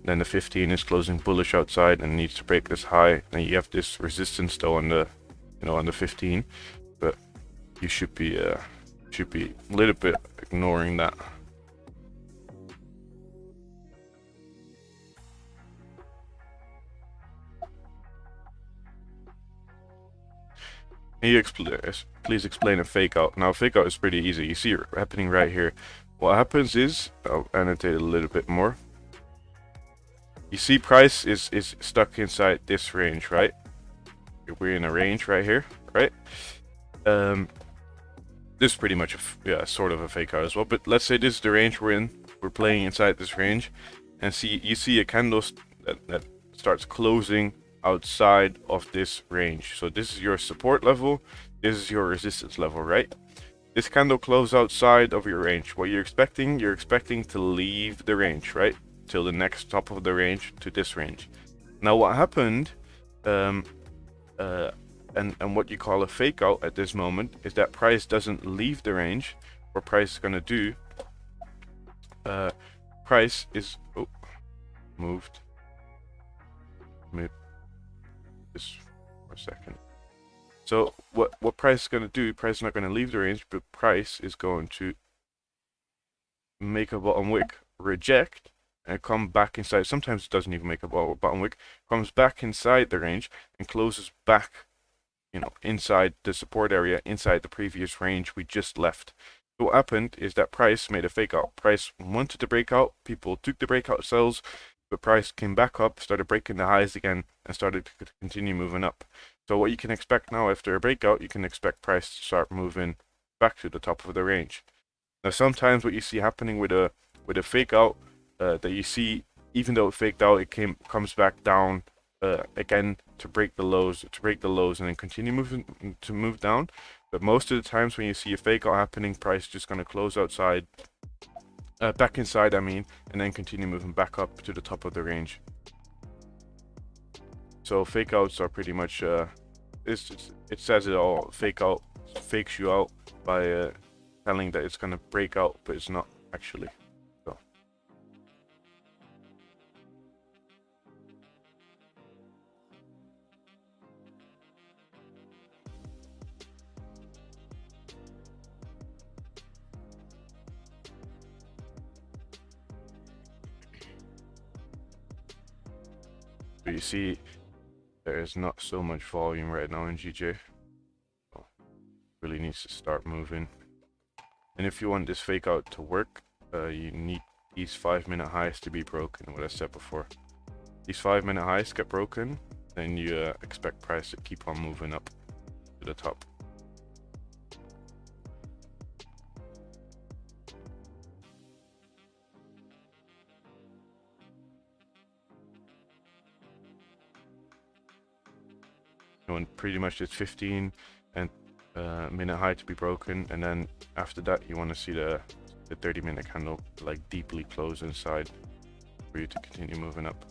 Then the 15 is closing bullish outside and needs to break this high, and you have this resistance though on the on the 15, but you should be a little bit ignoring that. Can you please explain a fake out? Now, fake out is pretty easy. You see it happening right here. What happens is, I'll annotate a little bit more. You see price is stuck inside this range, right? We're in a range right here. right? This is pretty much sort of a fake out as well. But let's say this is the range we're in. We're playing inside this range, and you see a candle that starts closing outside of this range. So this is your support level. This is your resistance level, right? This candle closed outside of your range. What you're expecting to leave the range, right? Till the next top of the range to this range. Now what happened, and what you call a fake out at this moment is that price doesn't leave the range. What price is gonna do, price is moved this for a second. So what price is gonna do, price is not gonna leave the range, but price is going to make a bottom wick, reject, and come back inside. Sometimes it doesn't even make a bottom wick, comes back inside the range and closes back, you know, inside the support area, inside the previous range we just left. So what happened is that price made a fake out. Price wanted to break out, people took the breakout sells, but price came back up, started breaking the highs again, and started to continue moving up. So what you can expect now after a breakout, you can expect price to start moving back to the top of the range. Now sometimes what you see happening with a fake out, that you see, even though it faked out, it comes back down again to break the lows, and then continue move down. But most of the times when you see a fake out happening, price just gonna close outside, back inside, I mean, and then continue moving back up to the top of the range. So fake outs are pretty much it says it all. Fake out fakes you out by telling that it's gonna break out, but it's not actually. So. But you see, there is not so much volume right now in GJ. So really needs to start moving. And if you want this fake out to work, you need these 5-minute highs to be broken. What I said before. These 5-minute highs get broken, then you expect price to keep on moving up to the top. You want pretty much this 15 and minute high to be broken, and then after that you want to see the 30-minute candle like deeply close inside for you to continue moving up.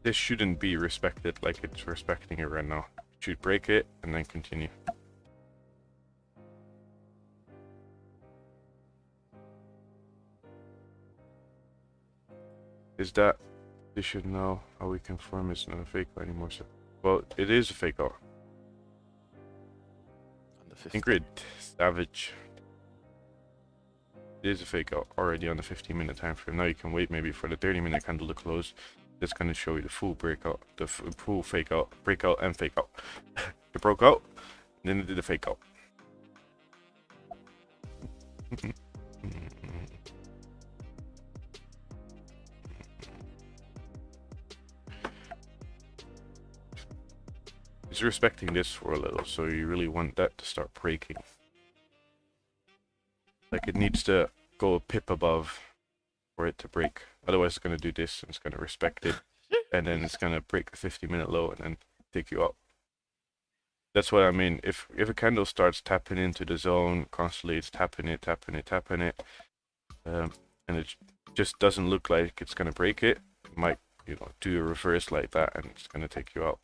This shouldn't be respected like it's respecting it right now. It should break it and then continue. Is that this should know how we confirm it's not a fake out anymore? So, well, it is a fake out. Ingrid, savage. It is a fake out already on the 15-minute time frame. Now you can wait maybe for the 30-minute candle to close. That's going to show you the full breakout, the full fake out, breakout and fake out. It broke out, then it did a fake out. It's respecting this for a little, so you really want that to start breaking. Like it needs to go a pip above for it to break. Otherwise it's going to do this and it's going to respect it, and then it's going to break the 50-minute low and then take you up. That's what I mean. If a candle starts tapping into the zone constantly, it's tapping it, and it just doesn't look like it's going to break it, it might, you know, do a reverse like that and it's going to take you out.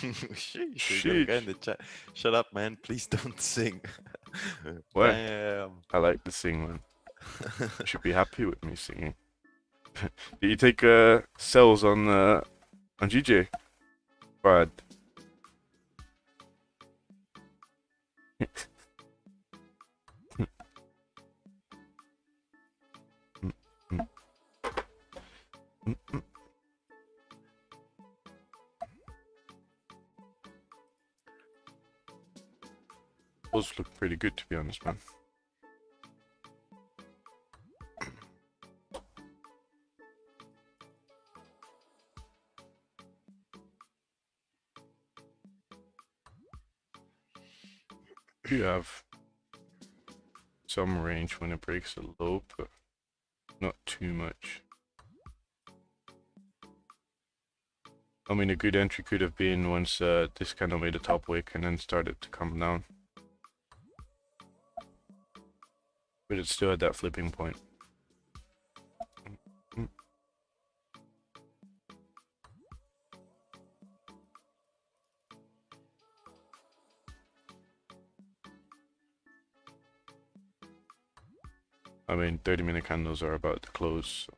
Sheesh. Guy in the chat. Shut up, man. Please don't sing. What? Damn. I like to sing, man. You should be happy with me singing. Did you take cells on GJ? Bad. Those look pretty good, to be honest, man. You have some range when it breaks a low, but not too much. I mean, a good entry could have been once this kind of made a top wick and then started to come down. But it still had that flipping point. I mean, 30-minute candles are about to close. So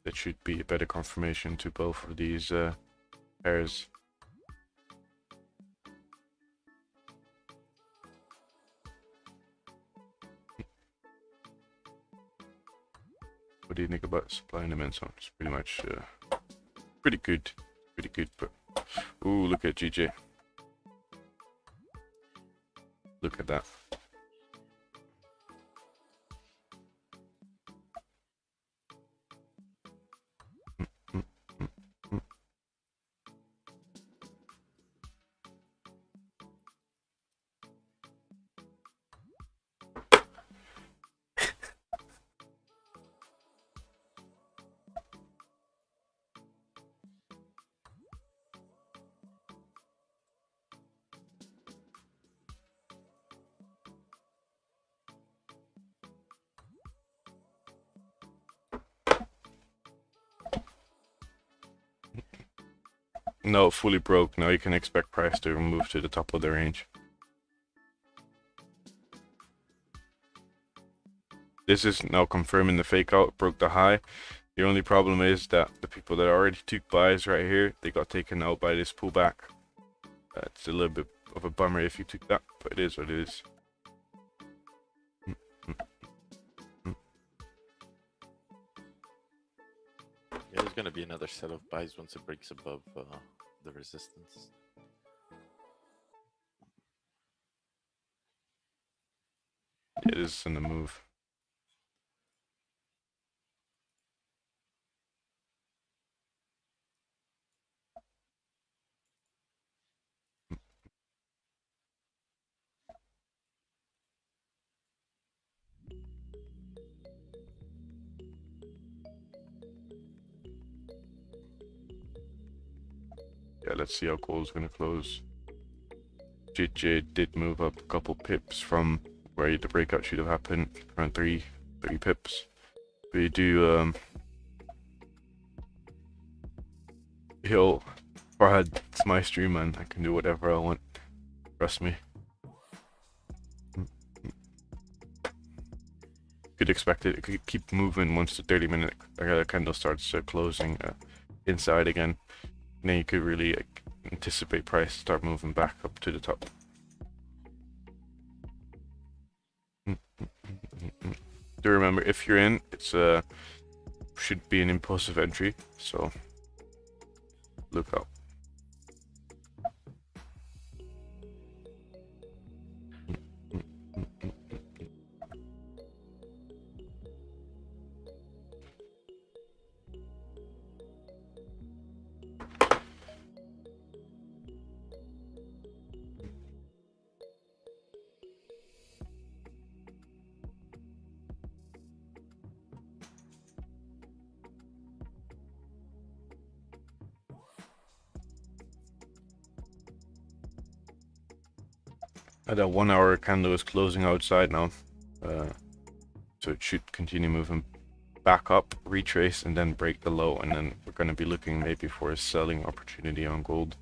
that should be a better confirmation to both of these pairs. What do you think about supply and demand? So it's pretty much pretty good, but ooh, look at GJ. Look at that. No, fully broke. Now you can expect price to move to the top of the range. This is now confirming the fake out, broke the high. The only problem is that the people that already took buys right here, they got taken out by this pullback. It's a little bit of a bummer if you took that, but it is what it is. Yeah, there's gonna be another set of buys once it breaks above the resistance. It is in the move. Yeah, let's see how gold's gonna close. JJ did move up a couple pips from where the breakout should have happened, around 3 pips. We do yo, Farhad, it's my stream, man. I can do whatever I want. Trust me. Could expect it. It could keep moving once the 30-minute candle starts closing inside again. And then you could really anticipate price start moving back up to the top. Do remember, if you're in, it's should be an impulsive entry, so look out. That 1 hour candle is closing outside now, so it should continue moving back up, retrace, and then break the low, and then we're going to be looking maybe for a selling opportunity on gold.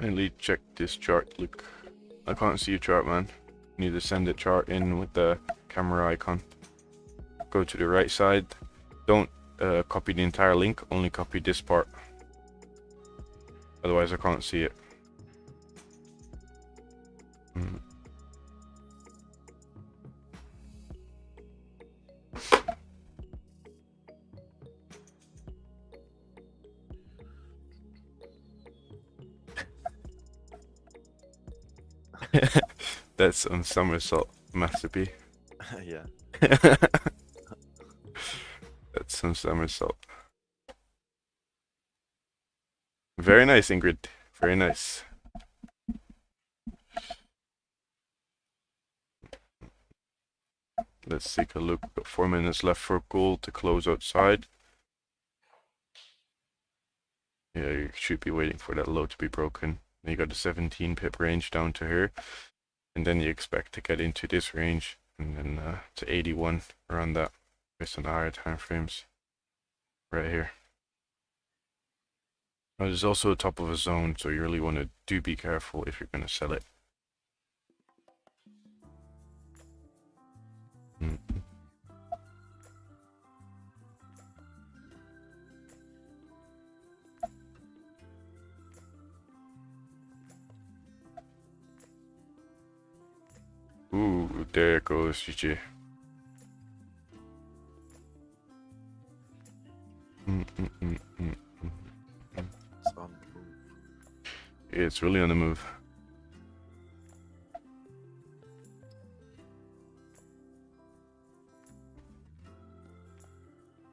Finally check this chart. Look, I can't see a chart, man. You need to send the chart in with the camera icon. Go to the right side. Don't copy the entire link, only copy this part. Otherwise I can't see it. That's on somersault, Master P. Yeah. That's some somersault. Very nice, Ingrid. Very nice. Let's take a look. Got 4 minutes left for gold to close outside. Yeah, you should be waiting for that low to be broken. Then you got the 17 pip range down to here. And then you expect to get into this range and then to 81 around that based on the higher time frames. Right here. Now, there's also a top of a zone, so you really want to be careful if you're going to sell it. Ooh, there goes GG. It's on the move. Yeah, it's really on the move.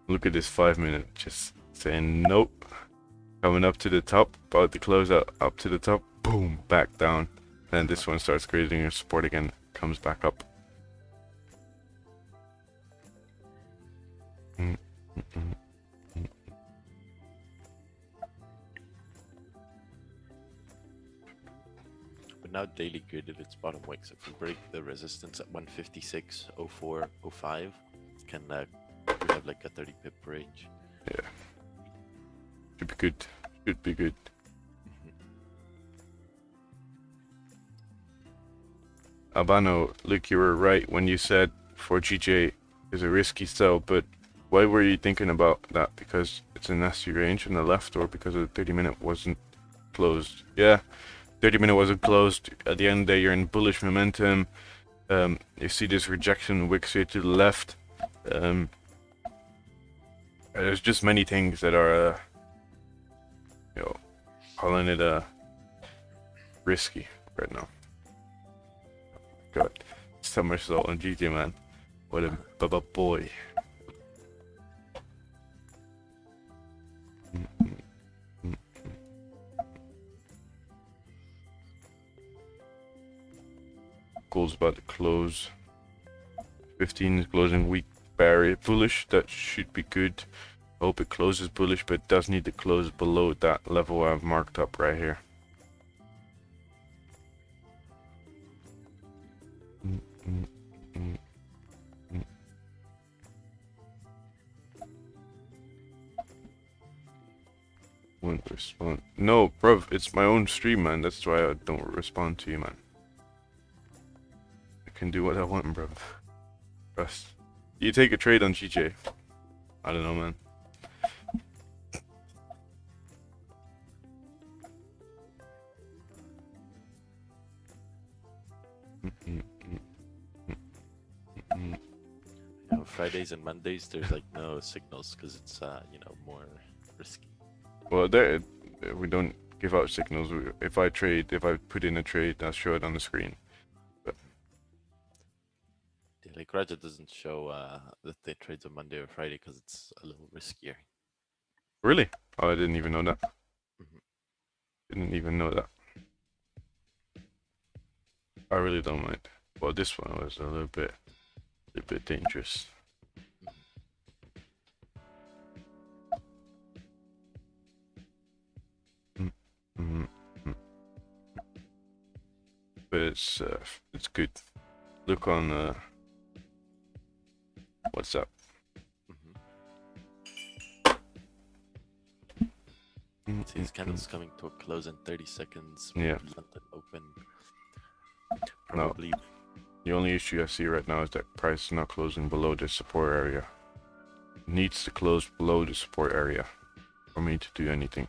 Look at this 5 minute, just saying nope. Coming up to the top, about to close out, up to the top, boom, back down. Then this one starts creating a support again, comes back up. But now daily good at its bottom wicks. If we break the resistance at 156.04.05, can we have like a 30 pip range? Yeah. Should be good. Should be good. Albano, look, you were right when you said for GJ is a risky sell, but why were you thinking about that? Because it's a nasty range on the left, or because the 30-minute wasn't closed? Yeah, 30-minute wasn't closed. At the end of the day, you're in bullish momentum. You see this rejection wick straight to the left. There's just many things that are, calling it risky right now. God, somersault on GJ, man. What a baba boy. Gold's about to close. 15 is closing weak barrier bullish. That should be good. Hope it closes bullish, but it does need to close below that level I've marked up right here. Won't respond. No, bruv, it's my own stream, man. That's why I don't respond to you, man. I can do what I want, bruv. Trust. You take a trade on GJ. I don't know, man. Fridays and Mondays, there's like no signals because it's more risky. Well, there we don't give out signals. If I put in a trade, I'll show it on the screen. But yeah, like Raja doesn't show that they trades on Monday or Friday because it's a little riskier. Really? Oh, I didn't even know that. Mm-hmm. Didn't even know that. I really don't mind. Well, this one was a little bit dangerous. But it's good. Look on WhatsApp. See, this candle's coming to a close in 30 seconds. Yeah. London open. No. Probably. The only issue I see right now is that price is not closing below the support area. It needs to close below the support area for me to do anything.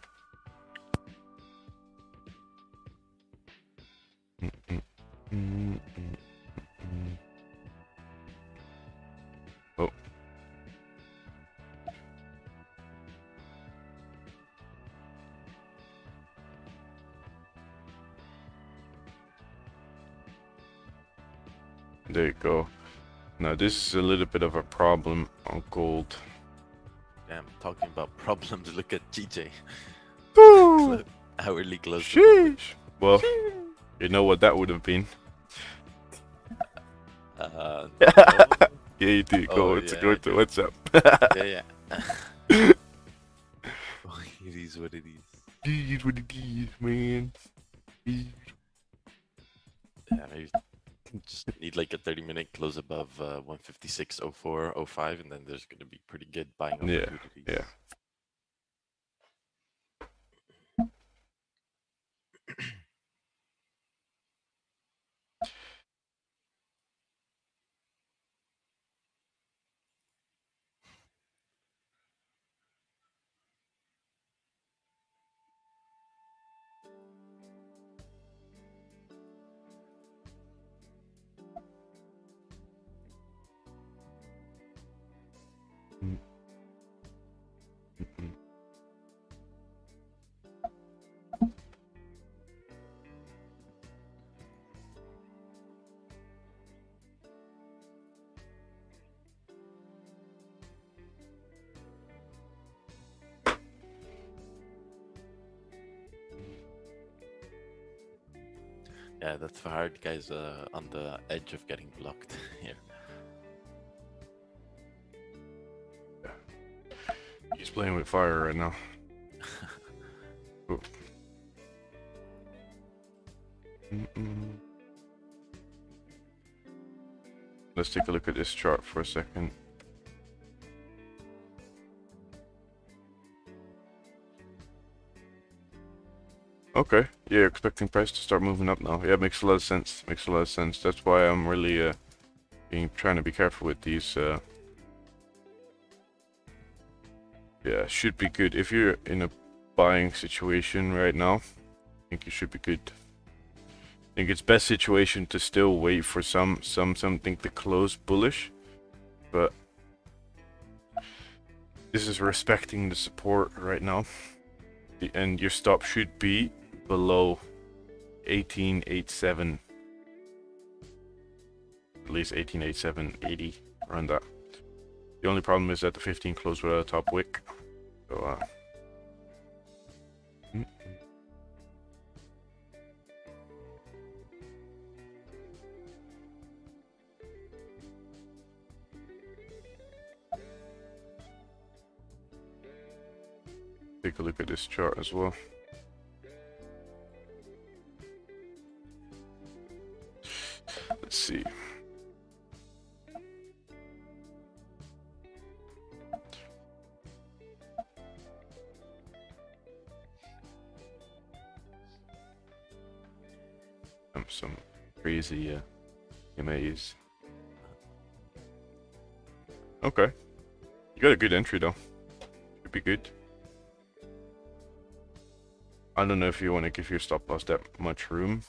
Oh. There you go. Now this is a little bit of a problem on gold. Damn, talking about problems, look at GJ. Ooh, Hourly close. sheesh. Well, you know what that would have been. No. Yeah, you do. Go, Oh, it's yeah, go to what's up. Yeah. It is what it is. It is what it is, man. Yeah, maybe just need like a 30-minute close above 156.04, 05, and then there's gonna be pretty good buying Yeah, opportunities. yeah. Yeah, that's for hard guys on the edge of getting blocked here. He's playing with fire right now. Ooh. Let's take a look at this chart for a second. Okay, yeah, expecting price to start moving up now. Yeah, makes a lot of sense. Makes a lot of sense. That's why I'm really trying to be careful with these. Yeah, should be good. If you're in a buying situation right now, I think you should be good. I think it's best situation to still wait for something to close bullish, but this is respecting the support right now, and your stop should be below 1887, at least 1887.80, around that. The only problem is that the 15 closed without a top wick, so take a look at this chart as well. Let's see. Some crazy MAs. Okay. You got a good entry though. Should be good. I don't know if you want to give your stop loss that much room,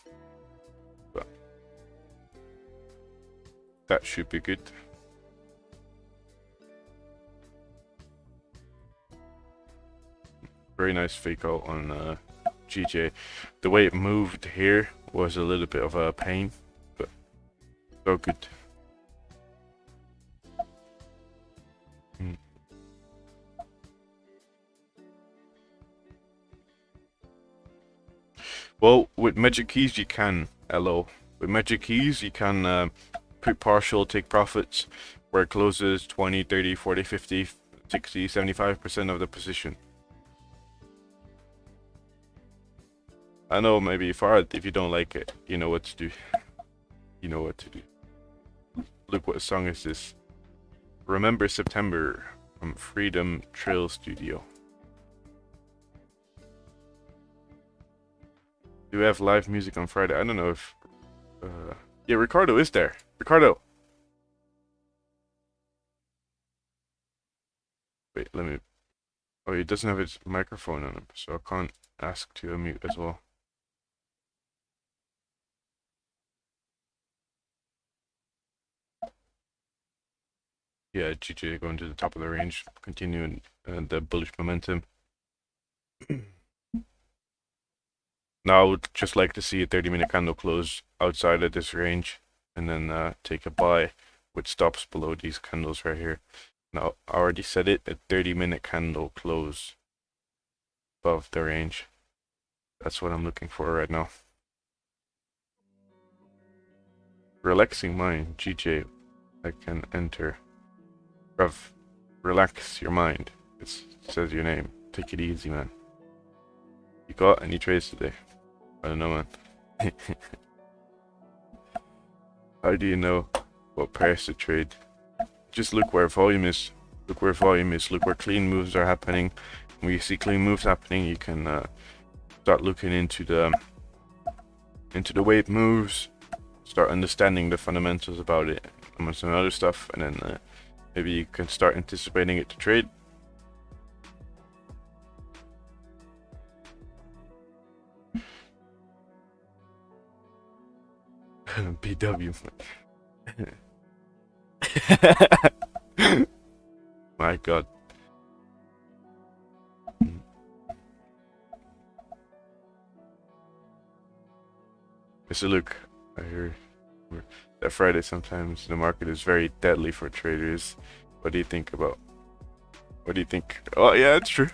but that should be good. Very nice fake out on GJ. The way it moved here was a little bit of a pain, but so good. Well, with magic keys you can, LO. With magic keys you can put partial, take profits, where it closes 20, 30, 40, 50, 60, 75% of the position. I know maybe hard if you don't like it, you know what to do. You know what to do. Look, what song is this? Remember September from Freedom Trail Studio. Do we have live music on Friday? I don't know if... yeah, Ricardo is there. Ricardo! Wait, let me... Oh, he doesn't have his microphone on him, so I can't ask to unmute as well. Yeah, GJ going to the top of the range, continuing the bullish momentum. Now I would just like to see a 30-minute candle close outside of this range, and then take a buy with stops below these candles right here. Now, I already said it, a 30-minute candle close above the range. That's what I'm looking for right now. Relaxing mind, GJ, I can enter. Bruv, relax your mind. It says your name. Take it easy, man. You got any trades today? I don't know, man. How do you know what pairs to trade? Just look where volume is. Look where volume is. Look where clean moves are happening. When you see clean moves happening, you can start looking into the wave moves. Start understanding the fundamentals about it, and some other stuff, and then maybe you can start anticipating it to trade. BW. My God. Mr. Luke, I hear that Friday sometimes the market is very deadly for traders. What do you think about? What do you think? Oh yeah, it's true.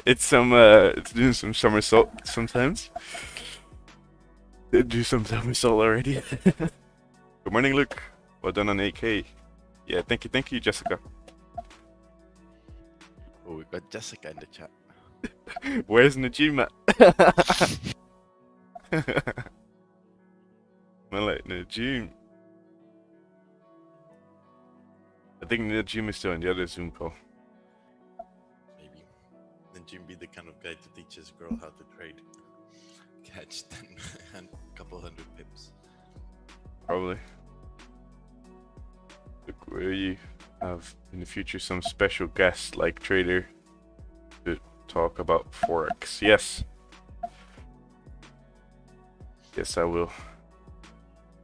It's doing some somersault sometimes. Did do some somersault already. Good morning, Luke. Well done on 8K. Yeah, thank you, Jessica. Oh, we got Jessica in the chat. Where's Najima? I like Najim. I think Najim is still in the other Zoom call. Maybe. Then Jim be the kind of guy to teach his girl how to trade. Catch 10 and a couple hundred pips. Probably. Look, where you have in the future some special guest like Trader to talk about Forex. Yes. Yes, I will.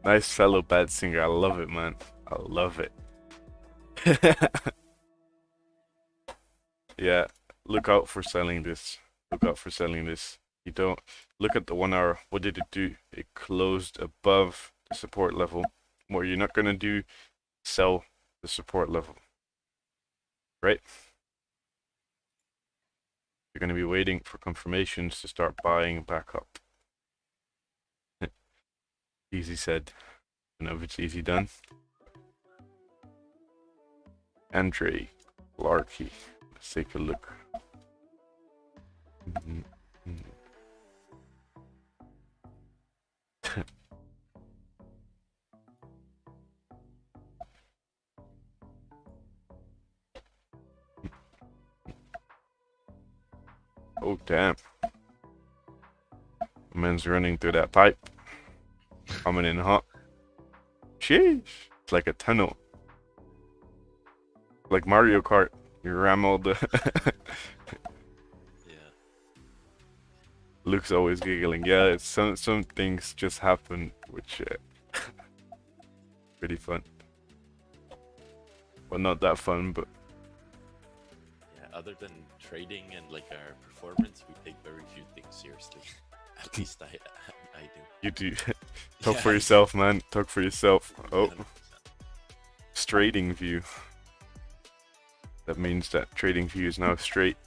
Nice fellow bad singer. I love it, man. I love it. Yeah, look out for selling this. Look out for selling this. You don't look at the 1 hour. What did it do? It closed above the support level. What you're not gonna do, sell the support level, right? You're gonna be waiting for confirmations to start buying back up. Easy said. I don't know if it's easy done. Andre Larkey. Let's take a look. Oh damn. Man's running through that pipe. Coming in hot. Sheesh. It's like a tunnel. Like Mario Kart. You ram all the... Yeah. Luke's always giggling. Yeah, it's some things just happen, which pretty fun. Well, not that fun, but Yeah, other than trading and like our performance, we take very few things seriously. At least I do. you do. Talk for yourself, man. Talk for yourself. Oh, 100%. Tradingview. That means that Tradingview is now straight.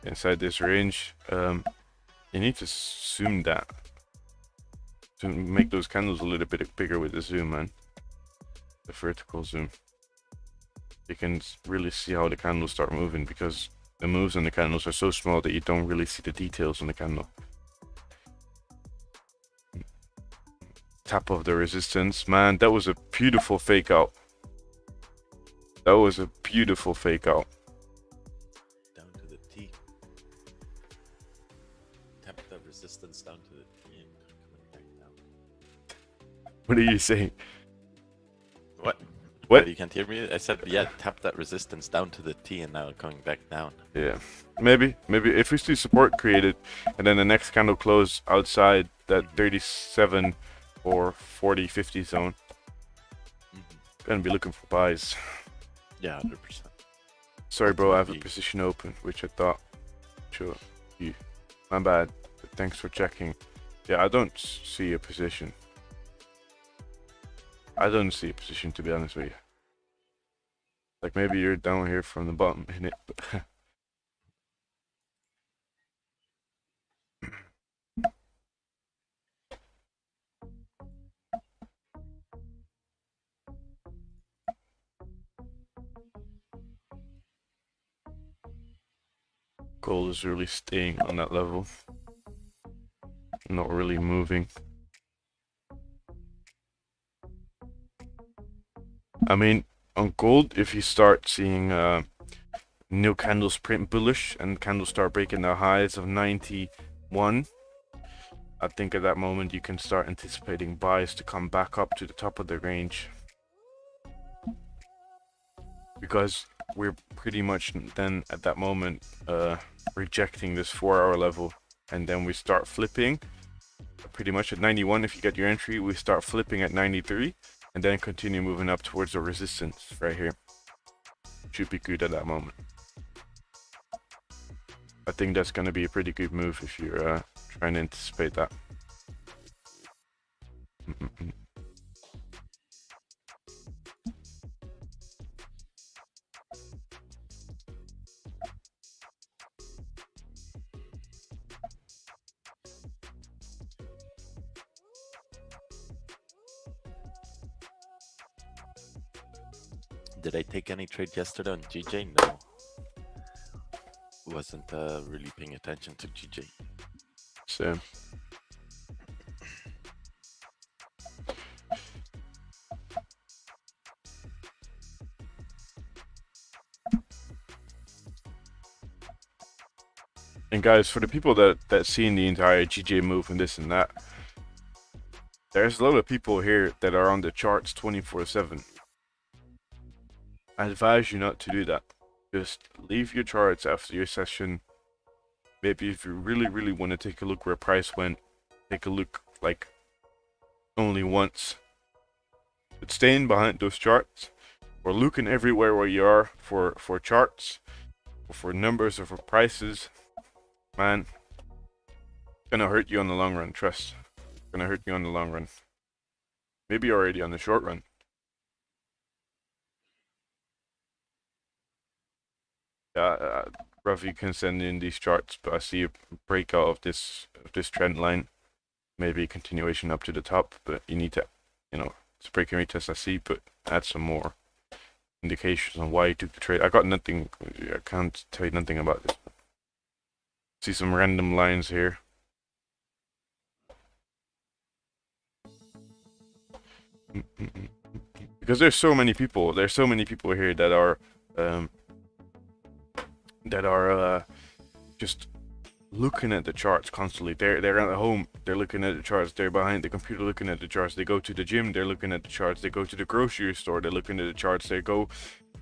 Inside this range, you need to zoom that to make those candles a little bit bigger with the zoom, man. The vertical zoom. You can really see how the candles start moving because the moves on the candles are so small that you don't really see the details on the candle. Tap of the resistance, man. That was a beautiful fake out. That was a beautiful fake out. What are you saying? What? What? You can't hear me? I said, yeah, tap that resistance down to the T and now coming back down. Yeah, maybe if we see support created, and then the next candle close outside that 37 or 40, 50 zone, gonna be looking for buys. Yeah, 100%. Sorry, bro, I have a Ultimately- position open, which I thought. Sure, you. My bad. But thanks for checking. Yeah, I don't see a position. I don't see a position, to be honest with you. Like maybe you're down here from the bottom in it, but gold is really staying on that level, not really moving. I mean, on gold, if you start seeing new candles print bullish and candles start breaking the highs of 91, I think at that moment you can start anticipating buys to come back up to the top of the range, because we're pretty much then at that moment rejecting this 4-hour level, and then we start flipping pretty much at 91. If you get your entry, we start flipping at 93 and then continue moving up towards the resistance right here. Should be good at that moment. I think that's going to be a pretty good move if you're trying to anticipate that. Did I take any trade yesterday on GJ? No. Wasn't really paying attention to GJ. Same. And guys, for the people that seen the entire GJ move and this and that, there's a lot of people here that are on the charts 24/7. I advise you not to do that. Just leave your charts after your session. Maybe if you really want to take a look where price went, take a look like only once. But staying behind those charts or looking everywhere where you are for charts or for numbers or for prices, man, it's gonna hurt you on the long run. Trust, it's gonna hurt you on the long run. Maybe already on the short run. Ruffy can send in these charts, but I see a breakout of this trend line, maybe a continuation up to the top, but you need to, it's a break and retest I see, but add some more indications on why you took the trade. I got nothing, I can't tell you nothing about this. See some random lines here. Because there's so many people here that are just looking at the charts constantly. They're at home, they're looking at the charts. They're behind the computer looking at the charts. They go to the gym, they're looking at the charts. They go to the grocery store, they're looking at the charts. They go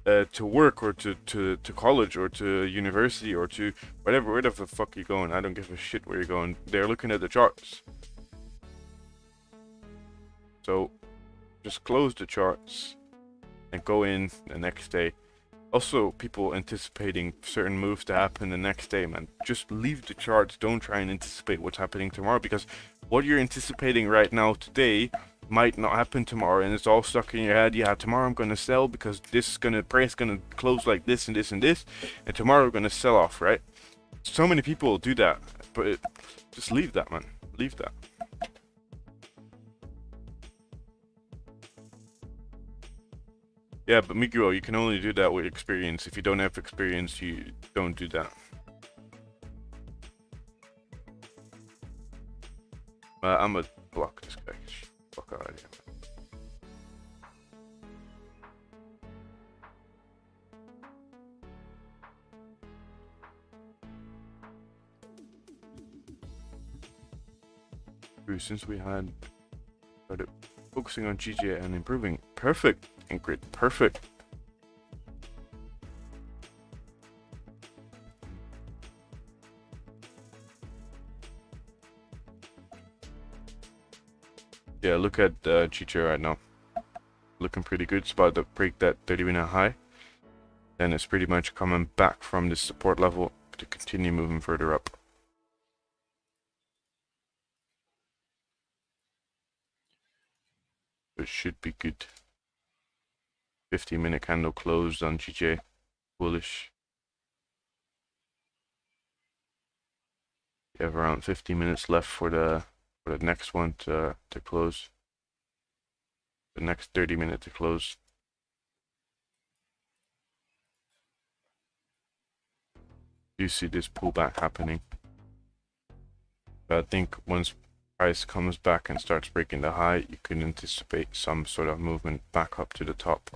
to work or to college or to university or to wherever the fuck you're going. I don't give a shit where you're going. They're looking at the charts. So just close the charts and go in the next day. Also, people anticipating certain moves to happen the next day, man. Just leave the charts. Don't try and anticipate what's happening tomorrow, because what you're anticipating right now today might not happen tomorrow, and it's all stuck in your head. Yeah, tomorrow I'm gonna sell because price gonna close like this and this and this, and tomorrow we're gonna sell off, right? So many people do that, but just leave that, man. Leave that. Yeah, but Miguel, you can only do that with experience. If you don't have experience, you don't do that. I'm gonna block this guy. Fuck out of here. Since we had started Focusing on GJ and improving. Perfect, Ingrid. Perfect. Yeah, look at GJ right now. Looking pretty good. It's about to break that 30-minute high. Then it's pretty much coming back from this support level to continue moving further up. It should be good. 15-minute candle closed on GJ. Bullish. You have around 15 minutes left for the next one to close. The next 30 minutes to close. You see this pullback happening. But I think once price comes back and starts breaking the high, you can anticipate some sort of movement back up to the top.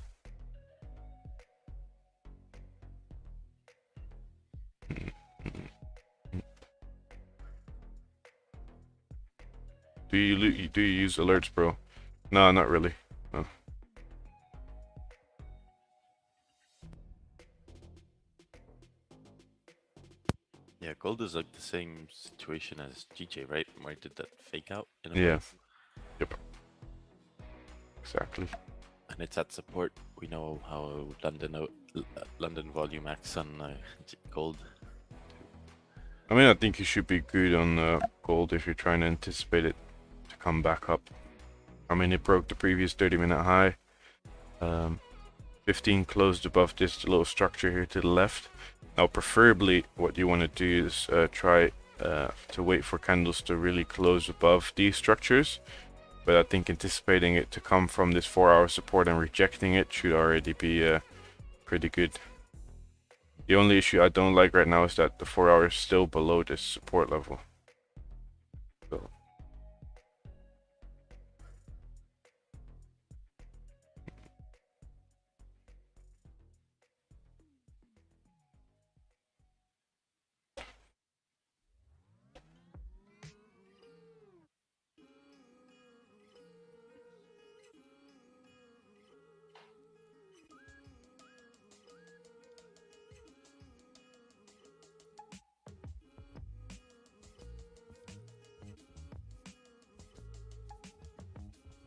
Do you use alerts, bro? No, not really. No. Yeah, gold is like the same situation as GJ, right? Where it did that fake out in a Yeah. month. Yep. Exactly. And it's at support. We know how London volume acts on gold. I mean, I think you should be good on gold if you're trying to anticipate it to come back up. I mean, it broke the previous 30-minute high. 15 closed above this little structure here to the left. Now, preferably, what you want to do is try to wait for candles to really close above these structures. But I think anticipating it to come from this 4-hour support and rejecting it should already be pretty good. The only issue I don't like right now is that the 4-hour is still below this support level. So.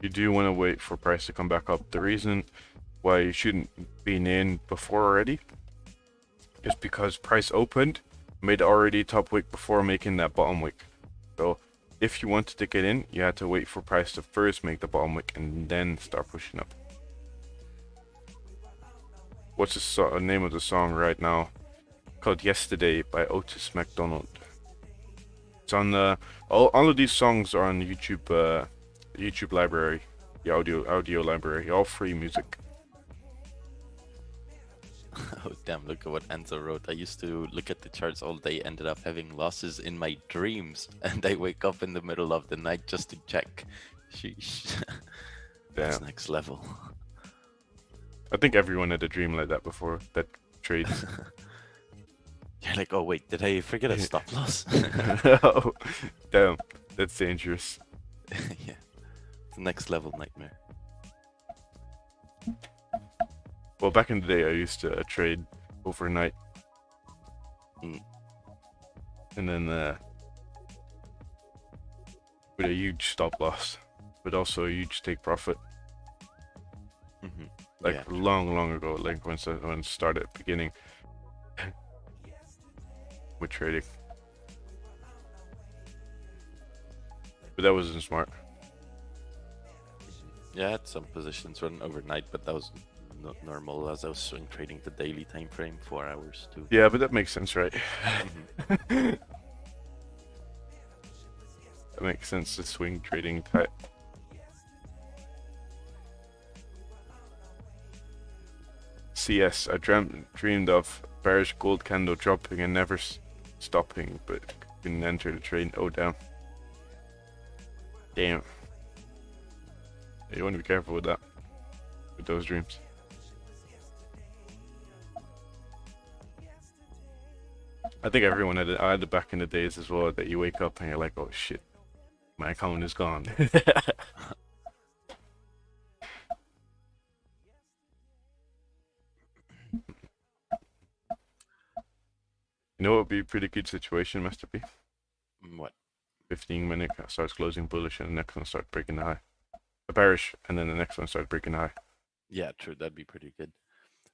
You do want to wait for price to come back up. The reason why you shouldn't be in before already is because price opened, made already top wick before making that bottom wick. So if you wanted to get in, you had to wait for price to first make the bottom wick and then start pushing up. What's the name of the song right now? Called Yesterday by Otis McDonald. It's on all of these songs are on YouTube. YouTube library, the audio library, all free music. Oh damn, look at what Enzo wrote. I used to look at the charts all day, ended up having losses in my dreams, and I wake up in the middle of the night just to check. Sheesh. That's next level. I think everyone had a dream like that before that trades. You're like, oh wait, did I forget a stop loss? Oh, damn, that's dangerous. Yeah. Next level nightmare. Well, back in the day, I used to trade overnight, and then with a huge stop loss, but also a huge take profit. Like yeah, long ago, like when it started at the beginning with trading, but that wasn't smart. Yeah, I had some positions run overnight, but that was not normal as I was swing trading the daily time frame, 4 hours too. Yeah, but that makes sense, right? That makes sense, the swing trading type. CS, I dreamed of bearish gold candle dropping and never stopping, but couldn't enter the trade. Oh, damn. Damn. You want to be careful with that, with those dreams. I think everyone had it. I had it back in the days as well, that you wake up and you're like, oh shit, my account is gone. You know what would be a pretty good situation, Master P? What? 15-minute starts closing bullish and the next one starts breaking the high. A bearish, and then the next one starts breaking the high. Yeah, true. That'd be pretty good.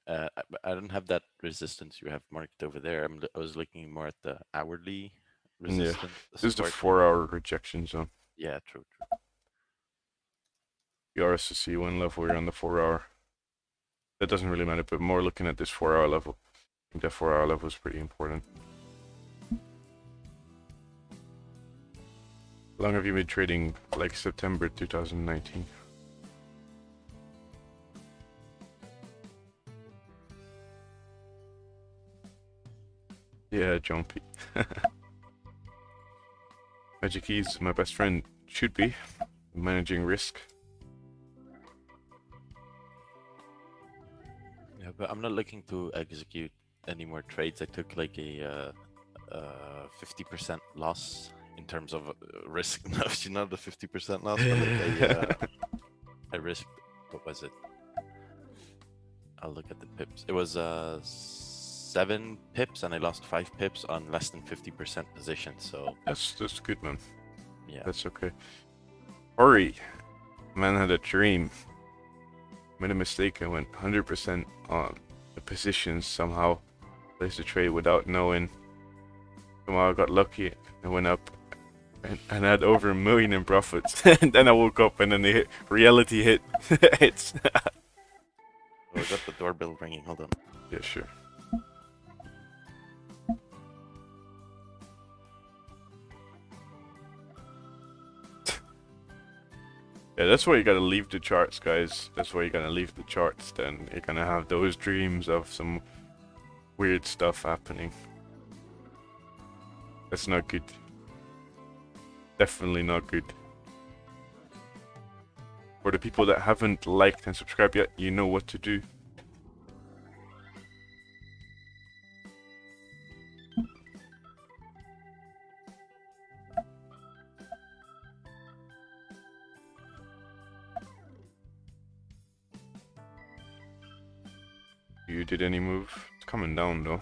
I don't have that resistance you have marked over there. I was looking more at the hourly resistance. This is the support. 4-hour rejection zone. Yeah, true. The RSSC one level, we're on the 4-hour. That doesn't really matter, but more looking at this 4-hour level. I think that 4-hour level is pretty important. How long have you been trading? Like September 2019. Yeah, Jumpy. Magic Keys, my best friend, should be managing risk. Yeah, but I'm not looking to execute any more trades. I took like a 50% loss in terms of risk. No, not the 50% loss, but like I risked. What was it? I'll look at the pips. It was 7 pips, and I lost 5 pips on less than 50% position. So That's good, man. yeah, That's okay. Ori, man had a dream. Made a mistake and went 100% on the positions somehow. Placed a trade without knowing. Somehow I got lucky and went up and had over $1 million in profits. And then I woke up and then reality hit. It's oh, I got the doorbell ringing. Hold on. yeah, sure. Yeah, that's why you gotta leave the charts, guys. That's why you gotta leave the charts. Then you're gonna have those dreams of some weird stuff happening. That's not good. Definitely not good. For the people that haven't liked and subscribed yet, you know what to do. You did any move? It's coming down though.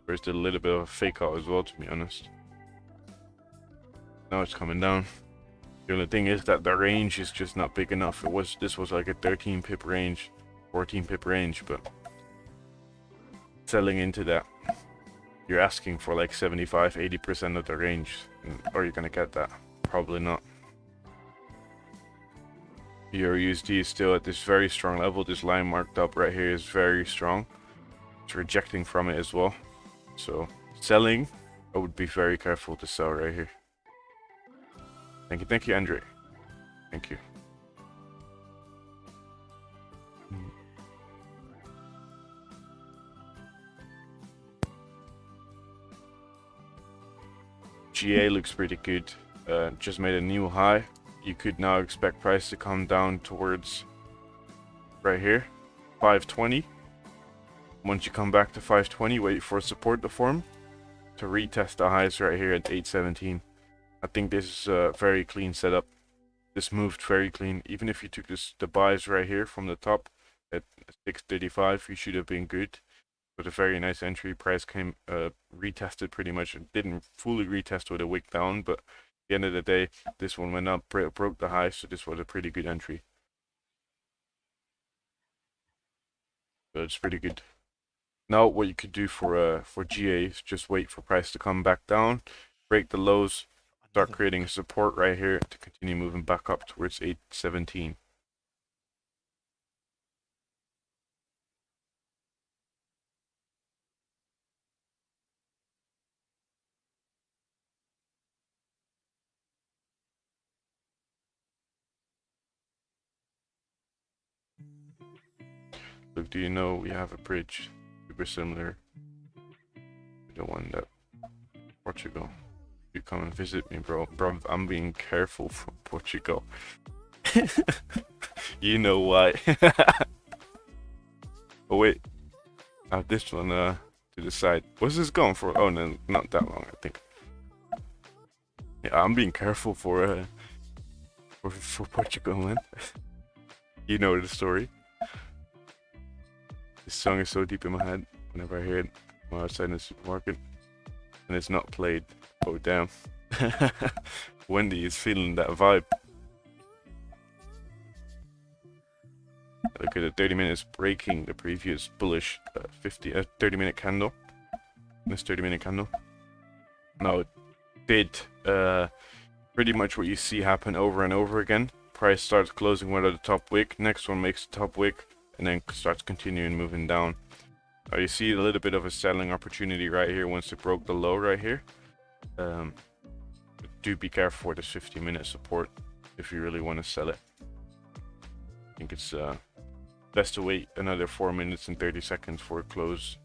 Where's did a little bit of a fake out as well, to be honest. Now it's coming down. The only thing is that the range is just not big enough. This was like a 13 pip range, 14 pip range, but selling into that, you're asking for like 75-80% of the range. Are you gonna get that? Probably not. Your USD is still at this very strong level. This line marked up right here is very strong. It's rejecting from it as well. So selling, I would be very careful to sell right here. Thank you, Andre. Thank you. GA looks pretty good. Just made a new high. You could now expect price to come down towards right here, 520. Once you come back to 520, wait for support to form to retest the highs right here at 817. I think this is a very clean setup. This moved very clean. Even if you took the buys right here from the top at 635, you should have been good. With a very nice entry. Price came retested pretty much. It didn't fully retest with a wick down, but at the end of the day, this one went up, broke the high, so this was a pretty good entry. So it's pretty good. Now what you could do for GA is just wait for price to come back down, break the lows, start creating a support right here to continue moving back up towards 817. Look, do you know we have a bridge super similar to the one that Portugal? You come and visit me, bro. Bro, I'm being careful for Portugal. You know why. Oh wait, I have this one to the side. What's this going for? Oh no, not that long, I think. Yeah, I'm being careful for Portugal, man. You know the story. This song is so deep in my head whenever I hear it when I'm outside in the supermarket and it's not played. Oh damn. Wendy is feeling that vibe. Look at the 30 minutes breaking the previous bullish 30-minute candle. This 30-minute candle. Now it did pretty much what you see happen over and over again. Price starts closing without a top wick, next one makes a top wick, and then starts continuing moving down. Now you see a little bit of a selling opportunity right here once it broke the low right here. Do be careful for this 15-minute support if you really want to sell it. I think it's best to wait another 4 minutes and 30 seconds for a close.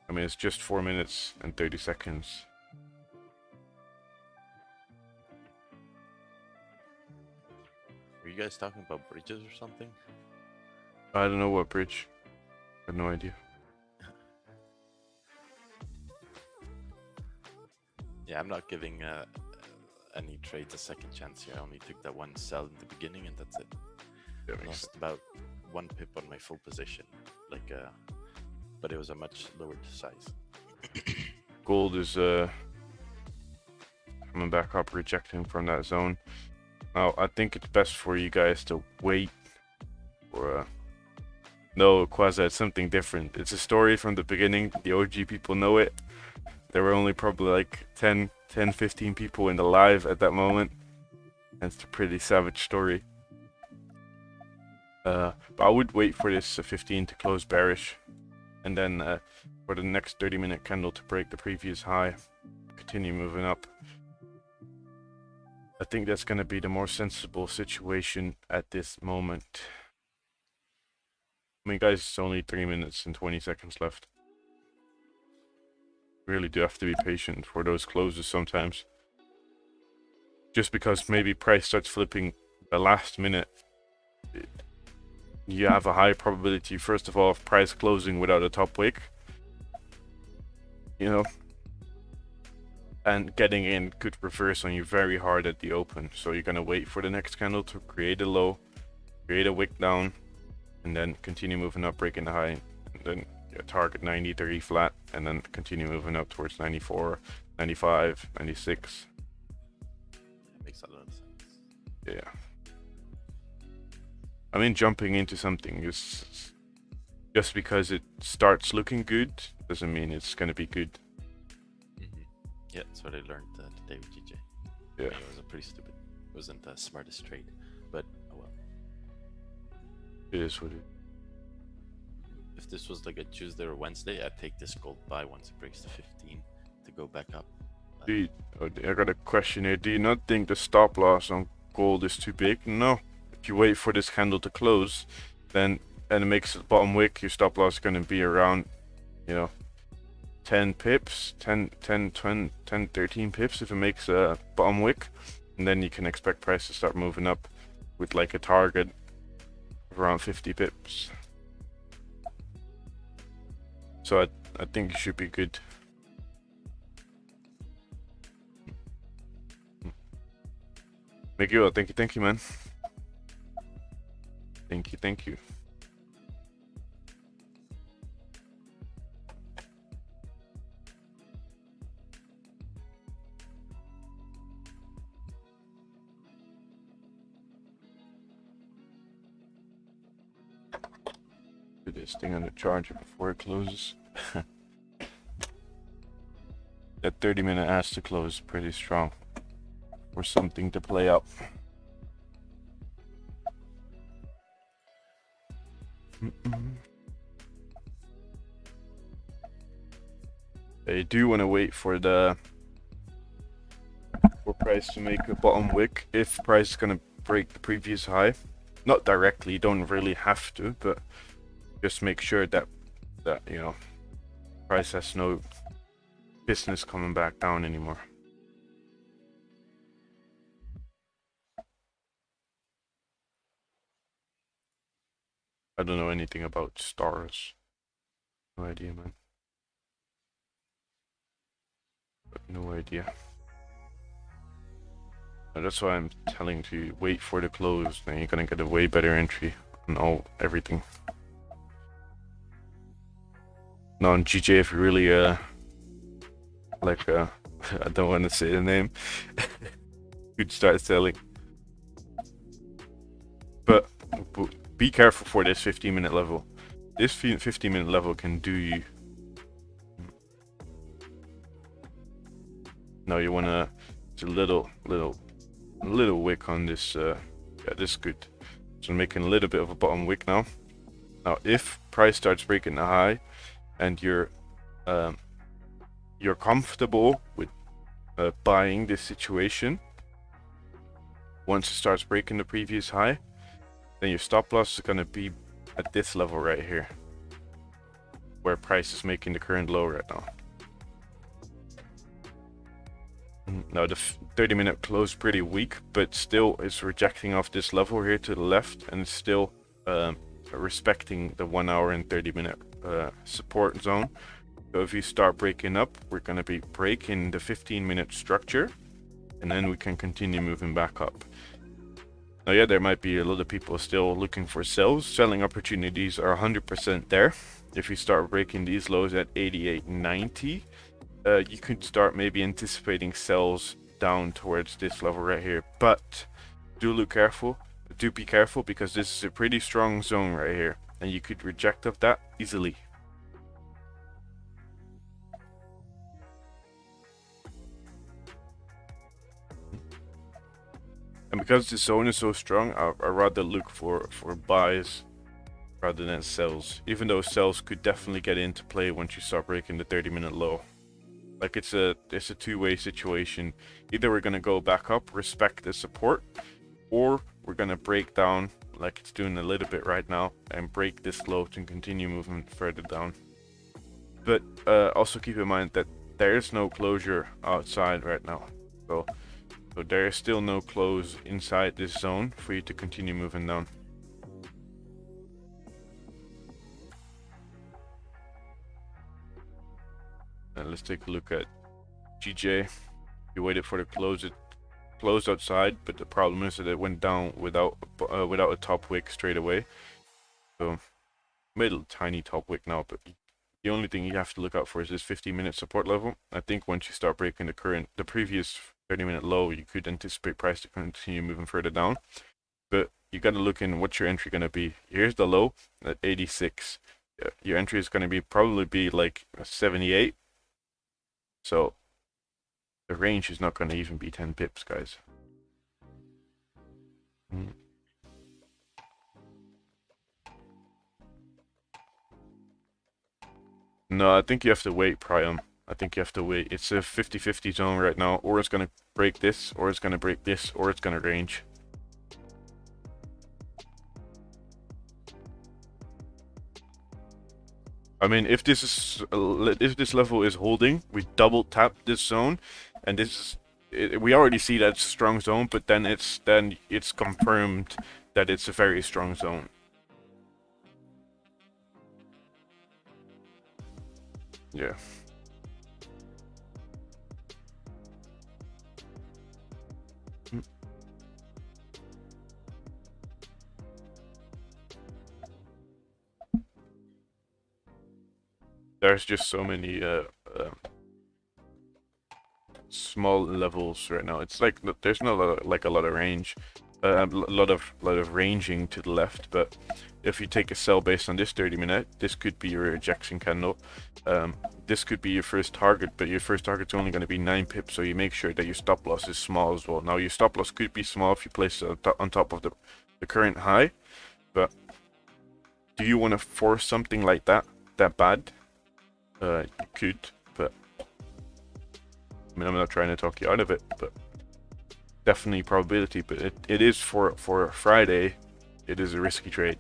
I mean, it's just 4 minutes and 30 seconds. Were you guys talking about bridges or something? I don't know what bridge. I have no idea. Yeah, I'm not giving any trades a second chance here. I only took that one sell in the beginning and that's it. That makes Lost sense. about 1 pip on my full position, like but it was a much lower size. Gold is coming back up, rejecting from that zone. Now I think it's best for you guys to wait for no, Quasi, it's something different. It's a story from the beginning. The OG people know it. There were only probably like 10, 15 people in the live at that moment. And it's a pretty savage story. But I would wait for this 15 to close bearish. And then for the next 30-minute candle to break the previous high. Continue moving up. I think that's going to be the more sensible situation at this moment. I mean, guys, it's only 3 minutes and 20 seconds left. Really do have to be patient for those closes sometimes. Just because maybe price starts flipping the last minute, you have a high probability, first of all, of price closing without a top wick. You know? And getting in could reverse on you very hard at the open. So you're going to wait for the next candle to create a low, create a wick down, and then continue moving up, breaking the high, and then target 90, 30 flat, and then continue moving up towards 94, 95, 96. That makes a lot of sense. Yeah. I mean, jumping into something is just because it starts looking good doesn't mean it's going to be good. Yeah, that's what I learned today with GJ. Yeah. I mean, it was a pretty stupid. It wasn't the smartest trade, but oh well. It is what it is. If this was like a Tuesday or Wednesday, I'd take this gold buy once it breaks to 15 to go back up. I got a question here. Do you not think the stop loss on gold is too big? No. If you wait for this candle to close, then and it makes a bottom wick, your stop loss is going to be around, 10 pips, 10, 20, 10, 13 pips if it makes a bottom wick. And then you can expect price to start moving up with like a target of around 50 pips. So I think you should be good. Miguel, thank you, man. Thank you. Do this thing on the charger before it closes. That 30-minute has to close pretty strong for something to play out. You do want to wait for price to make a bottom wick if price is going to break the previous high. Not directly, you don't really have to, but just make sure that price has no business coming back down anymore. I don't know anything about stars. No idea, man. No idea. And that's why I'm telling you, wait for the close, then you're gonna get a way better entry on everything. Now on GJ, if you really like I don't want to say the name, you'd start selling. But be careful for this 15-minute level. This 15-minute level can do you. Now you wanna do a little wick on this. Yeah, this is good. So I'm making a little bit of a bottom wick now. Now, if price starts breaking the high, and you're comfortable with buying this situation, once it starts breaking the previous high, then your stop loss is gonna be at this level right here, where price is making the current low right now. Now the 30-minute closed pretty weak, but still it's rejecting off this level here to the left, and it's still respecting the 1 hour and 30-minute support zone. So if you start breaking up, we're going to be breaking the 15-minute structure, and then we can continue moving back up. Now, yeah, there might be a lot of people still looking for sells. Selling opportunities are 100% there. If you start breaking these lows at 88.90, you could start maybe anticipating sells down towards this level right here. But do look careful. Do be careful, because this is a pretty strong zone right here, and you could reject off that easily. And because this zone is so strong, I'd rather look for buys rather than sells. Even though sells could definitely get into play once you start breaking the 30-minute low. Like it's a two-way situation. Either we're gonna go back up, respect the support, or we're gonna break down like it's doing a little bit right now and break this low to continue moving further down. But also keep in mind that there is no closure outside right now. So there is still no close inside this zone for you to continue moving down. Let's take a look at GJ. You waited for the close. It closed outside, but the problem is that it went down without a top wick straight away. So made a tiny top wick now, but the only thing you have to look out for is this 15-minute support level. I think once you start breaking the previous 30-minute low, you could anticipate price to continue moving further down. But you got to look in what's your entry going to be. Here's the low at 86. Your entry is going to probably be like 78. So the range is not going to even be 10 pips, guys. No, I think you have to wait, Priam. I think you have to wait. It's a 50-50 zone right now. Or it's going to break this, or it's going to break this, or it's going to range. I mean, if this level is holding, we double tap this zone, and we already see that it's a strong zone, but then it's confirmed that it's a very strong zone. Yeah. There's just so many small levels right now. It's like there's not a lot of range, a lot of ranging to the left. But if you take a sell based on this 30-minute, this could be your rejection candle. This could be your first target, but your first target's only going to be 9 pips, so you make sure that your stop loss is small as well. Now your stop loss could be small if you place it on top of the current high, but do you want to force something like that bad? You could, but I mean, I'm not trying to talk you out of it, but definitely probability. But it is for Friday, it is a risky trade.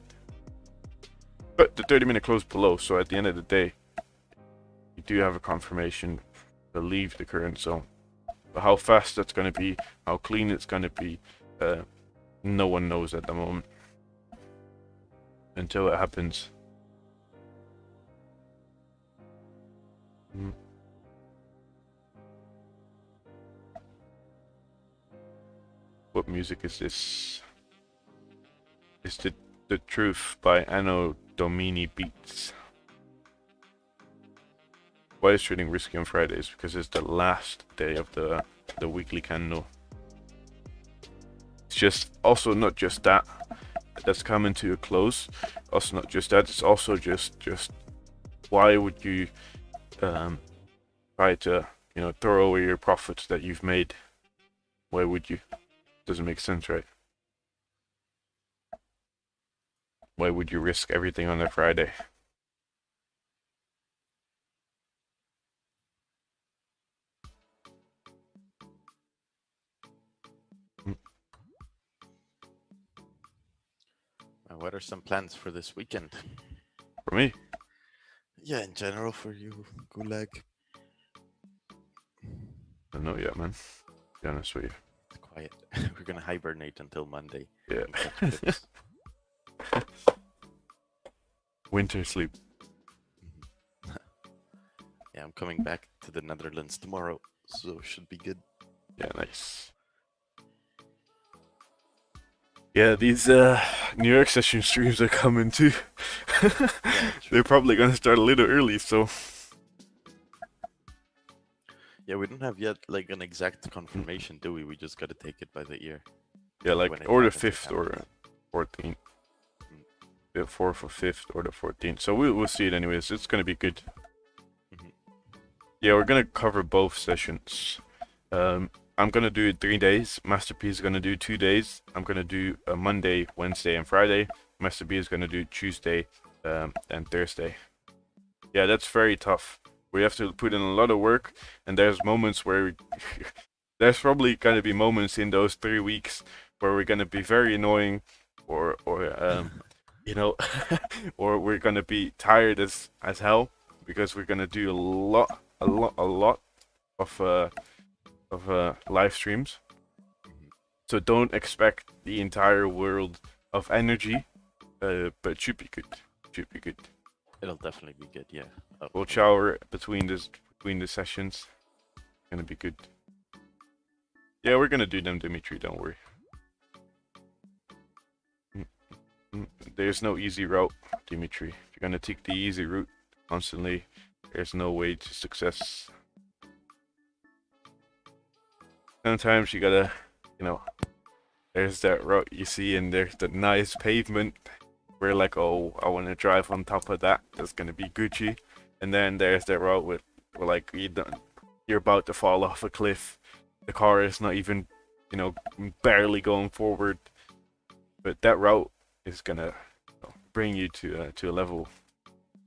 But the 30-minute closed below, so at the end of the day, you do have a confirmation to leave the current zone. But how fast that's going to be, how clean it's going to be, no one knows at the moment until it happens. What music is this? It's the Truth by Anno Domini Beats. Why is trading risky on Fridays? Because it's the last day of the weekly candle. It's just also not just that that's coming to a close. Also not just that. It's also just why would you try to throw away your profits that you've made? Why would you? Doesn't make sense, right? Why would you risk everything on a Friday? What are some plans for this weekend? For me? Yeah, in general for you, Gulag. I don't know yet, man. To be honest with you. It's quiet. We're gonna hibernate until Monday. Yeah. and catch pips. Winter sleep. Yeah, I'm coming back to the Netherlands tomorrow, so should be good. Yeah, nice. Yeah, these New York session streams are coming too. Yeah, They're probably gonna start a little early, so Yeah, we don't have yet like an exact confirmation, do we? We just gotta take it by the ear. yeah, like When it or the happens, it 5th or happens. 14th. The 4th or 5th or the 14th. So we'll see it anyways. It's gonna be good. Mhm. Yeah, we're gonna cover both sessions. I'm gonna do it 3 days. Master P is gonna do 2 days. I'm gonna do a Monday, Wednesday, and Friday. Master B is gonna do Tuesday and Thursday. Yeah, that's very tough. We have to put in a lot of work, and there's moments where there's probably gonna be moments in those 3 weeks where we're gonna be very annoying, or you know, or we're gonna be tired as hell because we're gonna do a lot of live streams. So don't expect the entire world of energy, but it should be good. Should be good. It'll definitely be good, yeah. We'll shower between the sessions. Gonna be good. Yeah, we're gonna do them, Dimitri. Don't worry. There's no easy route, Dimitri. If you're gonna take the easy route constantly, there's no way to success. Sometimes you gotta, there's that route you see, and there's the nice pavement. We're like, oh, I want to drive on top of that. That's gonna be Gucci. And then there's that route where like you're about to fall off a cliff. The car is not even, barely going forward. But that route is gonna bring you to a level,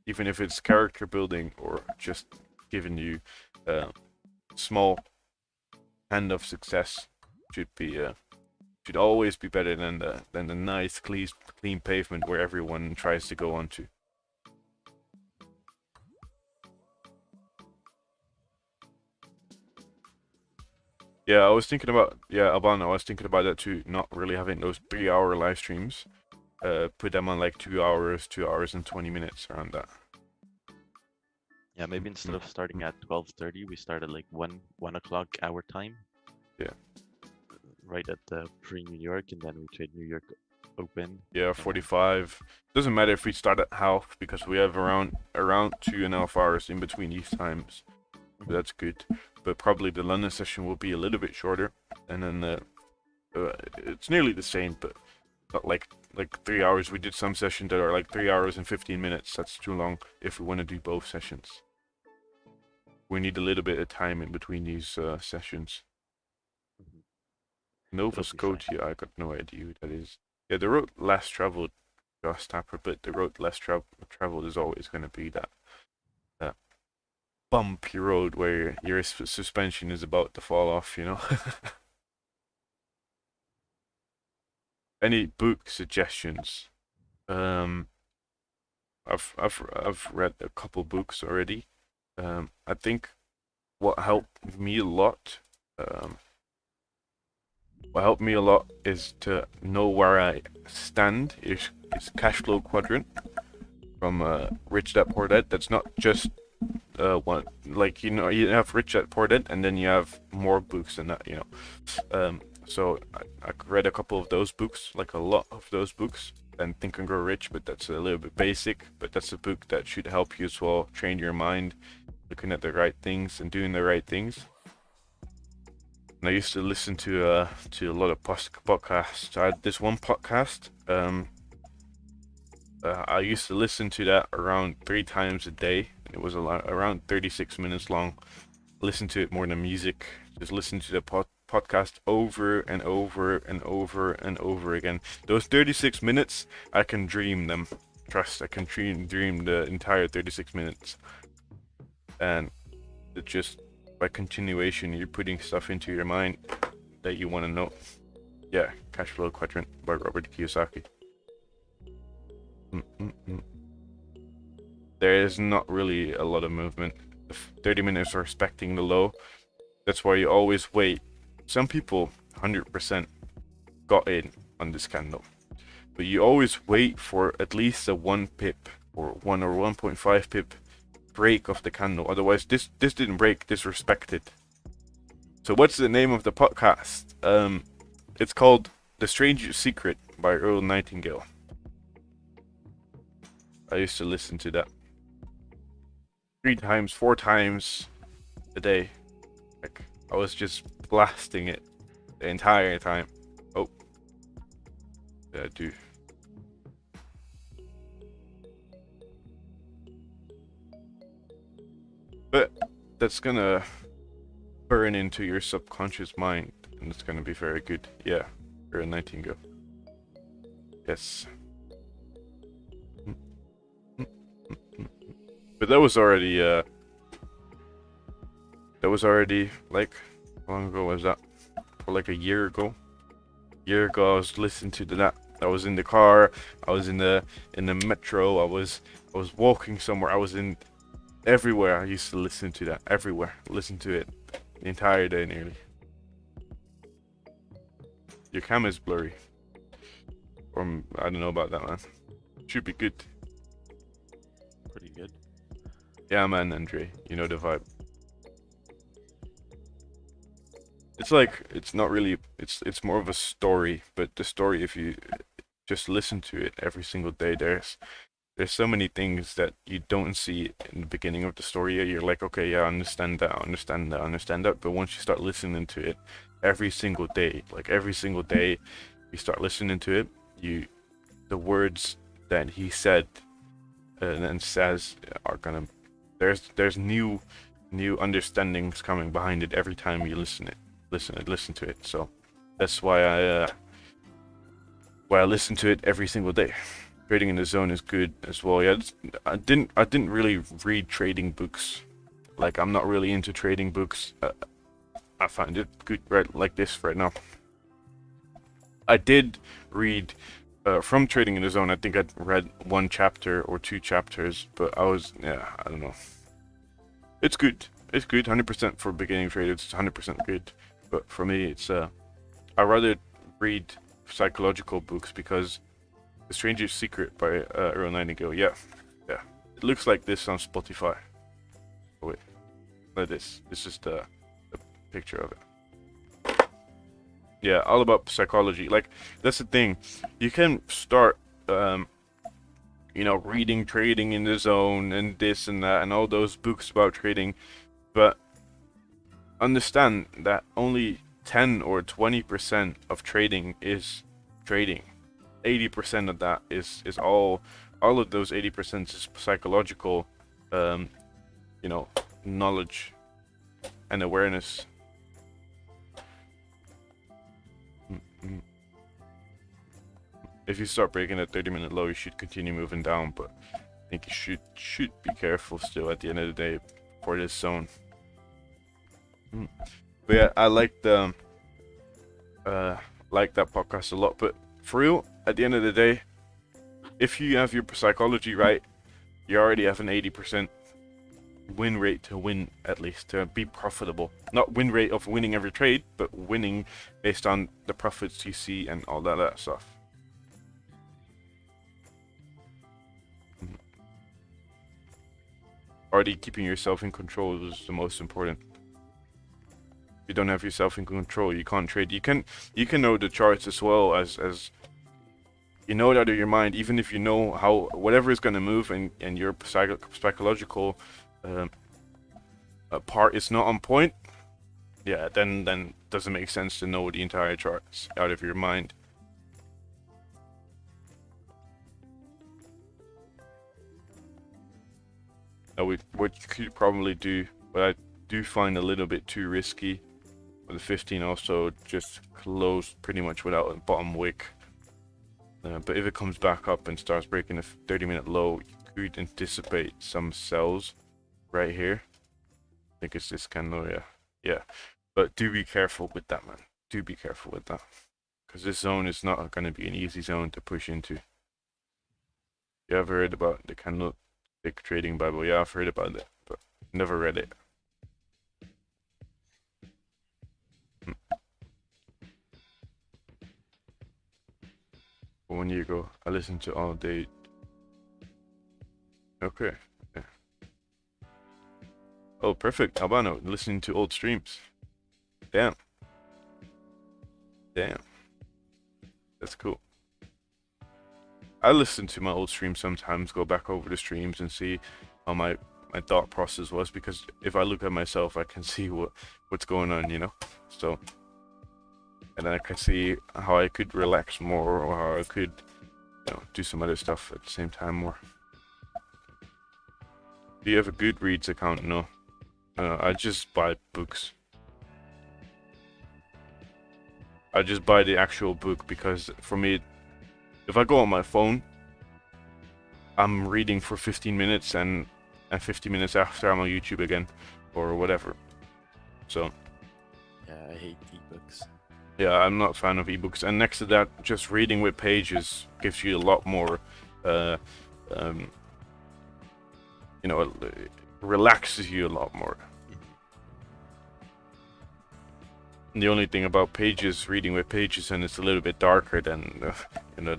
even if it's character building or just giving you small hand of success. Should always be better than the nice clean pavement where everyone tries to go onto. Yeah, I was thinking about Alban, I was thinking about that too, not really having those 3-hour live streams. Put them on like 2 hours and 20 minutes, around that. Yeah, maybe instead of starting at 12:30, we start at like 1 o'clock our time. Yeah. Right at the pre-New York, and then we trade New York open. Yeah, 45. Doesn't matter if we start at half, because we have around 2.5 hours in between these times. So that's good. But probably the London session will be a little bit shorter, and then it's nearly the same, but not like 3 hours. We did some sessions that are like 3 hours and 15 minutes. That's too long if we want to do both sessions. We need a little bit of time in between these sessions. Nova Scotia, I got no idea who that is. Yeah, the road less traveled, Josh Tapper, but the road less traveled is always going to be that bumpy road where your suspension is about to fall off, Any book suggestions? I've read a couple books already. I think what helped me a lot is to know where I stand. Is Cash Flow Quadrant from Rich Dad Poor Dad. That's not just one, like, you have Rich Dad Poor Dad, and then you have more books than that, So I read a couple of those books, like a lot of those books, and Think and Grow Rich, but that's a little bit basic. But that's a book that should help you as well, train your mind, looking at the right things and doing the right things. And I used to listen to a lot of podcasts. I had this one podcast. I used to listen to that around 3 times a day. It was around 36 minutes long. Listen to it more than music. Just listen to the podcast over and over and over and over again. Those 36 minutes, I can dream them. Trust, I can dream the entire 36 minutes. And it just, by continuation, you're putting stuff into your mind that you want to know. Yeah, Cash Flow Quadrant by Robert Kiyosaki. There is not really a lot of movement. 30 minutes are respecting the low. That's why you always wait. Some people 100% got in on this candle, but you always wait for at least a 1 pip or 1 or 1.5 pip break of the candle. Otherwise, this didn't break. This respected. So what's the name of the podcast? It's called The Strange Secret by Earl Nightingale. I used to listen to that 3 times, 4 times a day. Like, I was just blasting it the entire time. Oh, yeah, I do. But that's gonna burn into your subconscious mind, and it's gonna be very good. Yeah, Earl Nightingale. Yes. But that was already like, how long ago was that? For like a year ago. I was listening to that. I was in the car, I was in the metro, I was walking somewhere, I was in everywhere. I used to listen to that everywhere. Listen to it the entire day nearly. Your cam is blurry. Or I don't know about that, man. Should be good. Pretty good. Yeah, man, Andre. You know the vibe. It's like, it's not really, it's more of a story, but the story, if you just listen to it every single day, there's so many things that you don't see in the beginning of the story. You're like, okay, yeah, I understand that. But once you start listening to it every single day, you start listening to it, the words that he said and says are gonna, there's new understandings coming behind it every time you listen to it. So that's why I listen to it every single day. Trading in the Zone is good as well. Yeah, I didn't really read trading books. Like, I'm not really into trading books. I find it good right like this right now. I did read from Trading in the Zone. I think I read 1 chapter or 2 chapters, but I don't know. It's good. It's good. 100% for beginning traders. It's 100% good. But for me, it's I rather read psychological books, because The Stranger's Secret by Earl Nightingale. Yeah. It looks like this on Spotify. Oh, wait, like this. This is the picture of it. Yeah, all about psychology. Like, that's the thing. You can start, reading Trading in the Zone and this and that and all those books about trading, but understand that only 10 or 20% of trading is trading. 80% of that is all of those 80% is psychological, knowledge and awareness. If you start breaking that 30-minute low, you should continue moving down, but I think you should be careful still at the end of the day for this zone. But yeah, I like that podcast a lot. But for real, at the end of the day, if you have your psychology right, you already have an 80% win rate to win, at least to be profitable. Not win rate of winning every trade, but winning based on the profits you see and all that stuff. Already keeping yourself in control is the most important. If you don't have yourself in control, you can't trade. You can know the charts as well as you know it out of your mind, even if you know how whatever is going to move, and your psychological part is not on point, yeah, then doesn't make sense to know the entire charts out of your mind. Now, what you could probably do, but I do find a little bit too risky. With the 15 also just closed pretty much without a bottom wick. But if it comes back up and starts breaking a 30-minute low, you could anticipate some sells right here. I think it's this candle, yeah. But do be careful with that, man. Do be careful with that, because this zone is not going to be an easy zone to push into. You ever heard about the candlestick trading Bible? Yeah, I've heard about it, but never read it. 1 year ago, I listened to all day. Okay. Yeah. Oh, perfect. Albano, listening to old streams. Damn. That's cool. I listen to my old streams sometimes, go back over the streams and see how my thought process was, because if I look at myself, I can see what's going on, you know? So, and then I can see how I could relax more, or how I could, you know, do some other stuff at the same time more. Do you have a Goodreads account? No. I just buy books. I just buy the actual book, because for me, if I go on my phone, I'm reading for 15 minutes and 50 minutes after I'm on YouTube again, or whatever. So, Yeah, I hate ebooks. yeah, I'm not a fan of ebooks. And next to that, just reading with pages gives you a lot more, you know, it relaxes you a lot more. And the only thing about pages, reading with pages, and it's a little bit darker than, you know,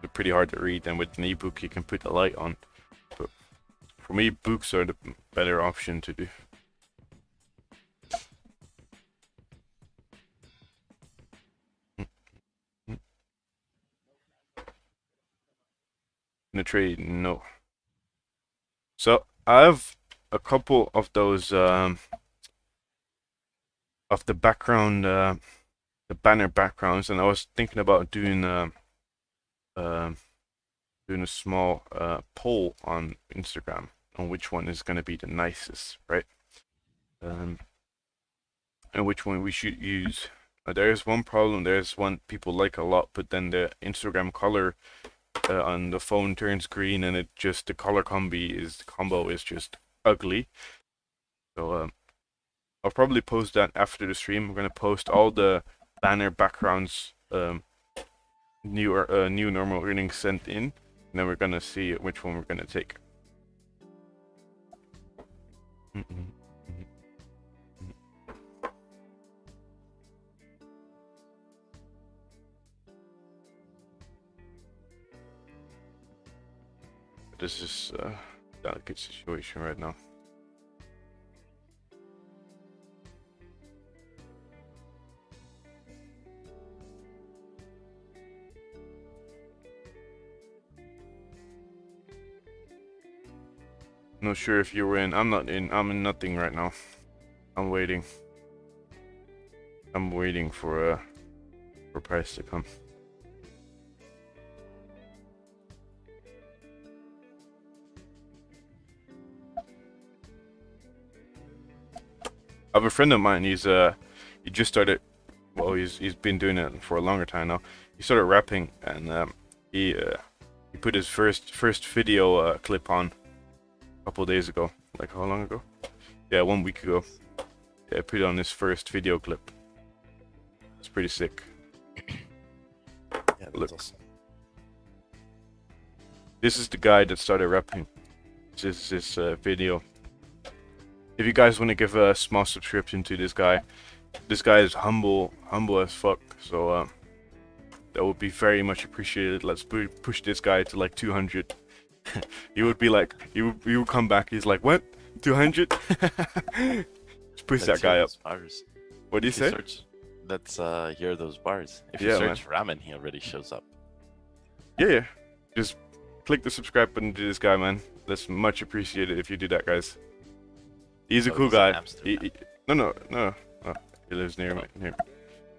they're pretty hard to read. And with an ebook, you can put the light on. But for me, books are the better option to do. In a trade, no. So I have a couple of those of the background, the banner backgrounds, and I was thinking about doing a small poll on Instagram on which one is going to be the nicest, right? And which one we should use. There's one problem. There's one people like a lot, but then the Instagram color on the phone turns green, and the color combo is just ugly. So I'll probably post that after the stream. I'm gonna post all the banner backgrounds, new normal earnings sent in, and then we're gonna see which one we're gonna take. This is a delicate situation right now. Not sure if you're in. I'm not in. I'm in nothing right now. I'm waiting. I'm waiting for price to come. I have a friend of mine. He just started. Well, he's been doing it for a longer time now. He started rapping, and he put his first video clip on a couple days ago. Like how long ago? Yeah, 1 week ago. Yeah, put on his first video clip. It's pretty sick. Yeah, Look. awesome. This is the guy that started rapping. This is his video. If you guys want to give a small subscription to this guy is humble as fuck. So that would be very much appreciated. Let's push this guy to like 200. He would be like, he would come back. He's like, what? 200? Let's push that guy up. Bars. What do you say? Let's hear those bars. If you Yeah, search ramen, he already shows up. Yeah. Just click the subscribe button to this guy, man. That's much appreciated if you do that, guys. He's a Oh, cool he's in guy. Amsterdam. No. He lives near me. Near me.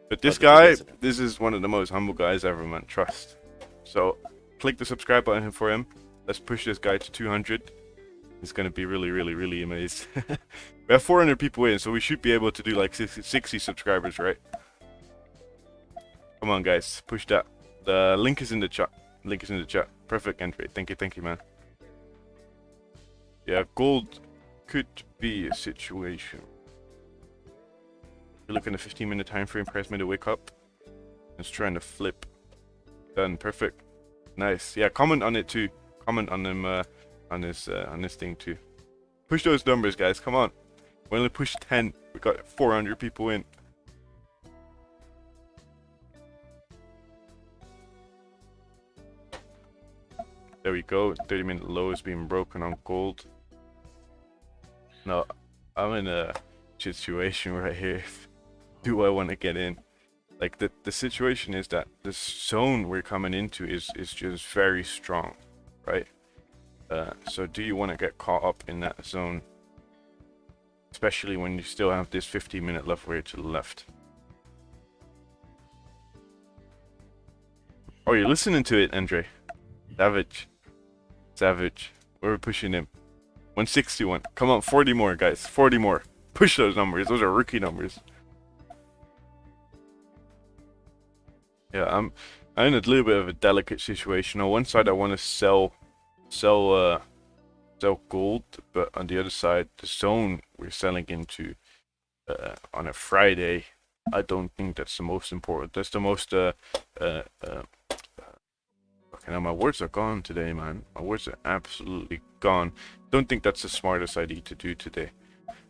But this did you guy, visit him? this is one of the most humble guys ever, man. Trust. So, click the subscribe button for him. Let's push this guy to 200. He's gonna be really amazed. We have 400 people in, so we should be able to do like 60 subscribers, right? Come on, guys, push that. The link is in the chat. Perfect entry. Thank you, man. Yeah, gold could be a situation. You're looking at a 15-minute time frame. Price made a wake up. It's trying to flip. Done. Perfect. Nice. Yeah, comment on it too. Comment on him on this thing too. Push those numbers, guys. Come on. We only pushed 10. We got 400 people in. There we go. 30-minute low is being broken on gold. No, I'm in a situation right here. Do I want to get in? Like the situation is that the zone we're coming into is just very strong, right? So do you want to get caught up in that zone? Especially when you still have this 15-minute left way to the left. Oh, you're listening to it, Andre. Savage. We're pushing him. 161. Come on, 40 more, guys. 40 more. Push those numbers. Those are rookie numbers. Yeah, I'm in a little bit of a delicate situation. On one side, I want to sell gold, but on the other side, the zone we're selling into on a Friday, I don't think that's the most important. That's the most okay, now my words are gone today, man. My words are absolutely gone. Don't think that's the smartest idea to do today.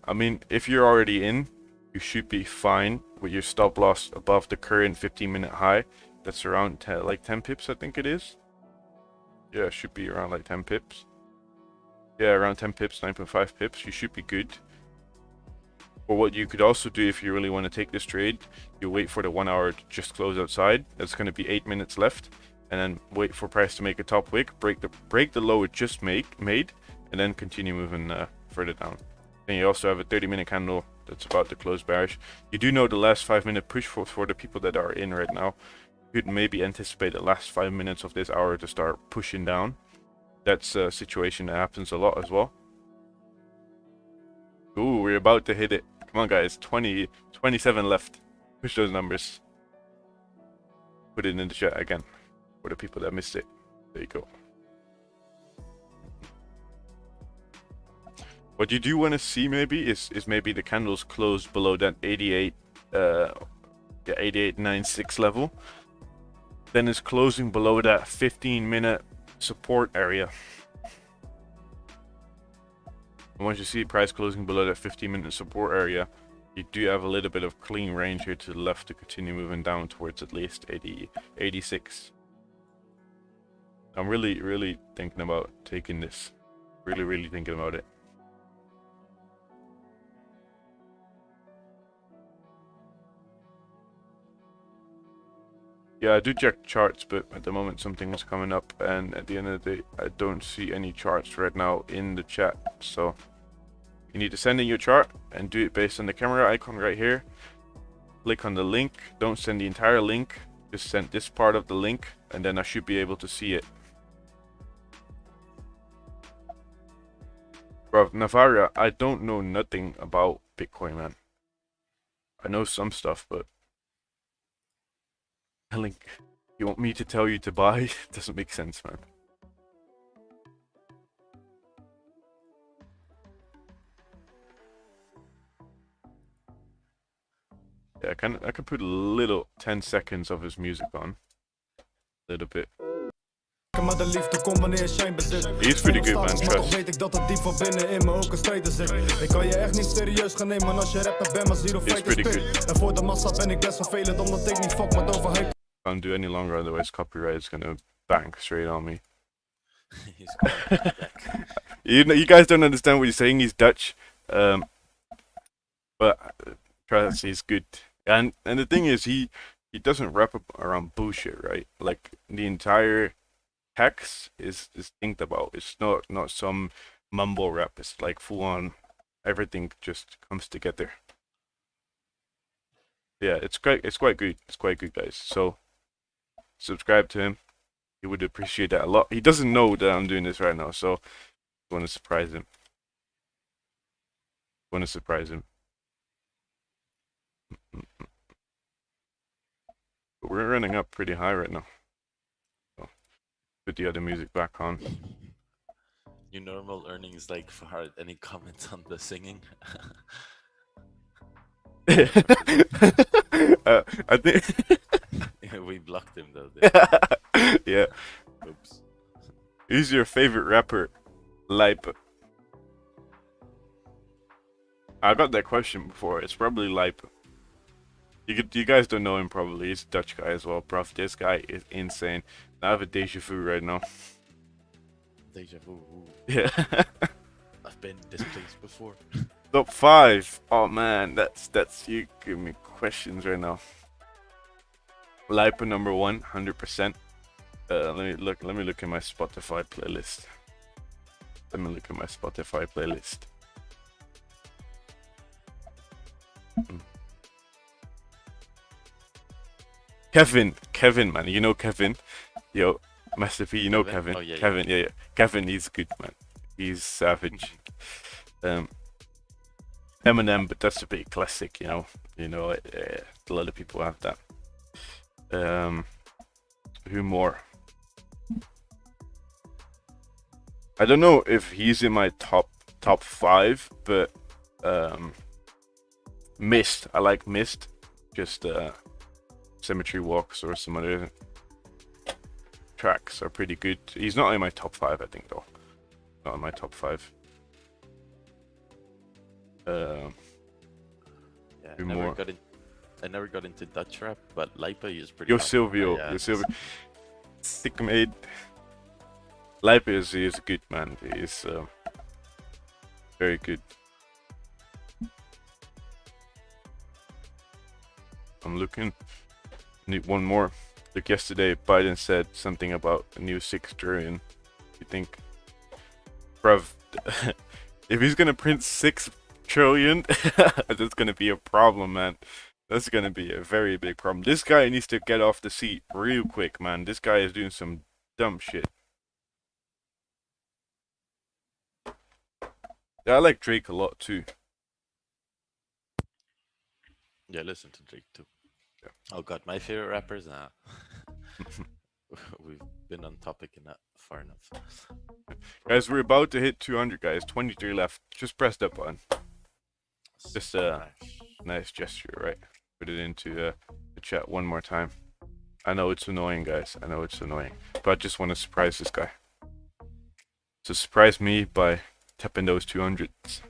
I mean, if you're already in, you should be fine with your stop loss above the current 15-minute high. That's around 10 pips, I think it is. Yeah, it should be around like 10 pips. Yeah, around 10 pips, 9.5 pips. You should be good. Or what you could also do if you really want to take this trade, you wait for the 1 hour to just close outside. That's going to be 8 minutes left. And then wait for price to make a top wick, break the low it just made, and then continue moving further down. Then you also have a 30-minute candle that's about to close bearish. You do know the last 5-minute push for the people that are in right now. You could maybe anticipate the last 5 minutes of this hour to start pushing down. That's a situation that happens a lot as well. Ooh, we're about to hit it. Come on, guys. 27 left. Push those numbers. Put it in the chat again for the people that missed it. There you go. What you do want to see maybe is maybe the candles close below that 88.96 level. Then it's closing below that 15-minute support area. And once you see price closing below that 15-minute support area, you do have a little bit of clean range here to the left to continue moving down towards at least 86. I'm really thinking about taking this. Really thinking about it. Yeah, I do check charts, but at the moment something is coming up, and at the end of the day, I don't see any charts right now in the chat. So you need to send in your chart and do it based on the camera icon right here. Click on the link. Don't send the entire link. Just send this part of the link, and then I should be able to see it. Bro, Navaria, I don't know nothing about Bitcoin, man. I know some stuff, but link, you want me to tell you to buy? Doesn't make sense, man. Yeah, I can put a little 10 seconds of his music on. A little bit. Maar de liefde komt wanneer shine bezit. He's pretty good, man, Maar trust. toch weet ik dat het diep van binnen in me ook een strijder zit. Ik kan je echt niet serieus gaan nemen als je rapper bent, maar zero feiten spit. En voor de massa ben ik best vervelend omdat ik niet fuck met overheid. Can't do any longer, otherwise copyright is gonna bank straight on me. He's going back. You guys don't understand what he's saying. He's Dutch, but trust, he's good. And the thing is, he doesn't rap around bullshit, right? Like the entire text is think about. It's not some mumble rap. It's like full on everything just comes together. Yeah, it's quite good. It's quite good, guys. So subscribe to him. He would appreciate that a lot. He doesn't know that I'm doing this right now, so I want to surprise him. But we're running up pretty high right now. So put the other music back on. Your normal earnings like Fahad. Any comments on the singing? I think We blocked him though. yeah. Oops. Who's your favorite rapper? Lipe. I got that question before. It's probably Lipe. You guys don't know him probably. He's a Dutch guy as well, bruv. This guy is insane. I have a deja vu right now. Deja vu. Ooh. Yeah. I've been this place before. Top 5. Oh man, that's you give me questions right now. Lipa number 1, 100%. Let me look at my Spotify playlist. Kevin, man, you know Kevin. Yo, Master P, you know Kevin. Oh, yeah, Kevin, yeah. Kevin, he's good, man. He's savage. Eminem, but that's a bit classic, you know. A lot of people have that. Who more? I don't know if he's in my top 5, but Mist. I like Mist. Just Cemetery Walks or some other tracks are pretty good. He's not in my top 5, I think, though. Not in my top 5. Yeah, Who more? I never got into Dutch rap, but Lipa is pretty. Yo hot. Silvio, Yeah, Yo Silvio, sick made. Lipa is good, man. He's very good. I'm looking. Need one more. Look, yesterday Biden said something about a new 6 trillion. You think, bruv, if he's gonna print 6 trillion, that's gonna be a problem, man. That's gonna be a very big problem. This guy needs to get off the seat real quick, man. This guy is doing some dumb shit. Yeah, I like Drake a lot too. Yeah, listen to Drake too. Yeah. Oh god, my favorite rappers now. We've been on topic enough, far enough. Guys, we're about to hit 200, guys. 23 left. Just press that button. Just a nice gesture, right? Put it into the chat one more time. I know it's annoying, guys. I know it's annoying. But I just want to surprise this guy. So surprise me by tapping those 200s.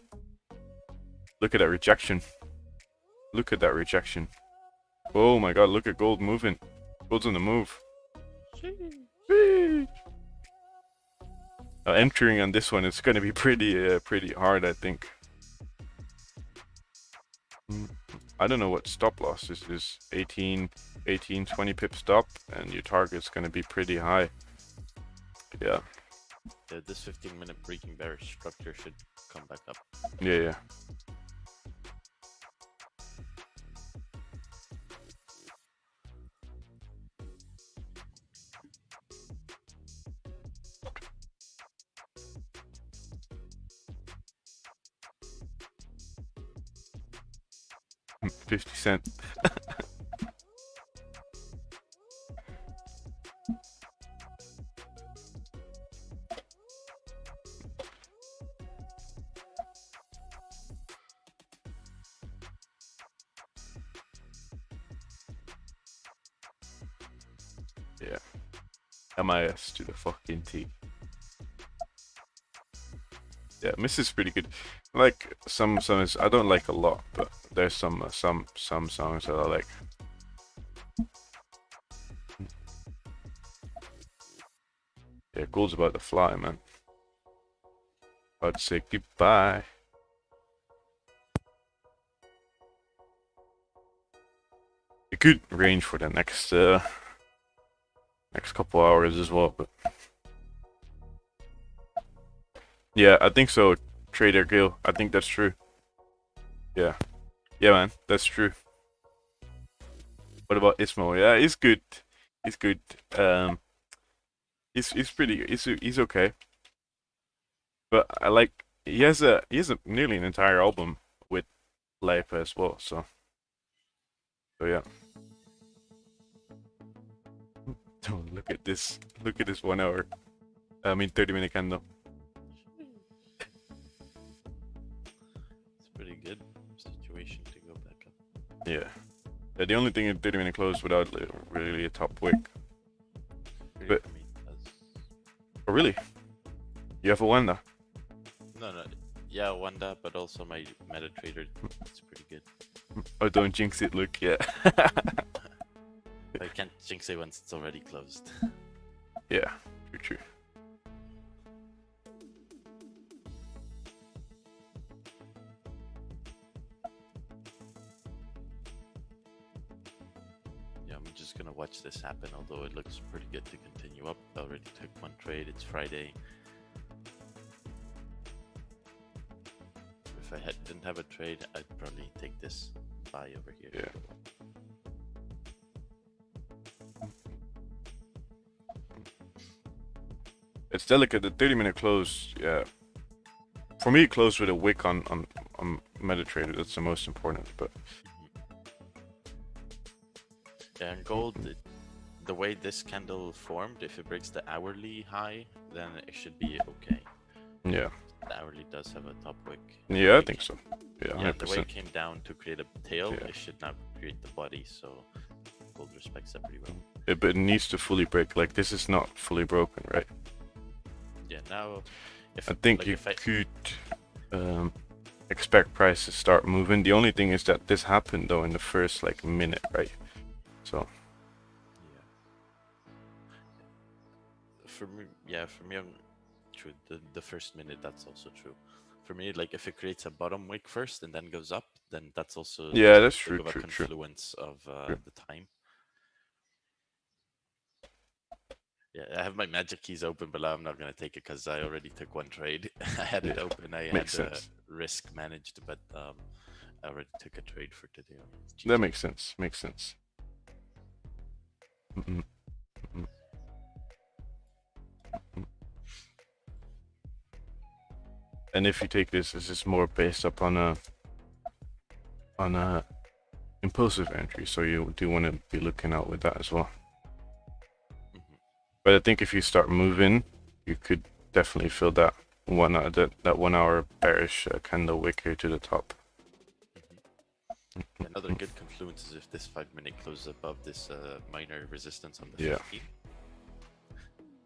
Look at that rejection. Look at that rejection. Oh my god, look at gold moving. Gold's on the move. Now entering on this one is going to be pretty hard, I think. I don't know what stop loss is. This 18, 20 pip stop, and your target's going to be pretty high. Yeah. Yeah, this 15-minute breaking bearish structure should come back up. Yeah. $0.50. Yeah. MIS to the fucking T. Yeah, Miss is pretty good. Like some songs I don't like a lot, but there's some songs that I like. Yeah, gold's about to fly, man. I'd say goodbye. A good range for the next couple hours as well, but yeah, I think so. Trader Gil, I think that's true. Yeah, man, that's true. What about Ismo? Yeah, he's good. He's good. He's pretty. He's okay. But I like he has a nearly an entire album with Life as well. So yeah. Oh, look at this. Look at this 1 hour. 30-minute candle. It's pretty good situation to go back up. Yeah. The only thing in 30-minute close without really a top wick. But For me, it does. oh really? You have a Wanda? No. Yeah, Wanda, but also my MetaTrader. It's pretty good. Oh, don't jinx it. Look, yeah. I can't jinx it once it's already closed. Yeah, true. Yeah, I'm just gonna watch this happen, although it looks pretty good to continue up. I already took one trade, it's Friday. If I didn't have a trade, I'd probably take this buy over here. Yeah. It's delicate. The 30-minute close, yeah. For me, close with a wick on MetaTrader. That's the most important. But Yeah, and gold, the way this candle formed, if it breaks the hourly high, then it should be okay. yeah, The hourly does have a top wick. yeah, I think so. Yeah, Yeah, the way 100%. it came down to create a tail, Yeah. it should now create the body, so gold respects that pretty well. But it needs to fully break. Like this is not fully broken, right? Yeah, now if I think like, you if I, could expect price to start moving. The only thing is that this happened though in the first like minute, right? So yeah. For me, I'm true. The first minute, that's also true. For me, like if it creates a bottom wick first and then goes up, then that's also yeah, just that's big true, of a true. confluence of True. the time. Yeah, I have my magic keys open, but I'm not gonna take it because I already took one trade. I had it Yeah, open. I makes had sense. risk managed, but I already took a trade for today. That makes sense. Makes sense. Mm-mm. Mm-mm. Mm-mm. And if you take this is more based upon a impulsive entry, so you do want to be looking out with that as well. But I think if you start moving, you could definitely feel that 1 hour, that 1 hour bearish candle wick here to the top. Another good confluence is if this 5-minute closes above this minor resistance on the Yeah. 50,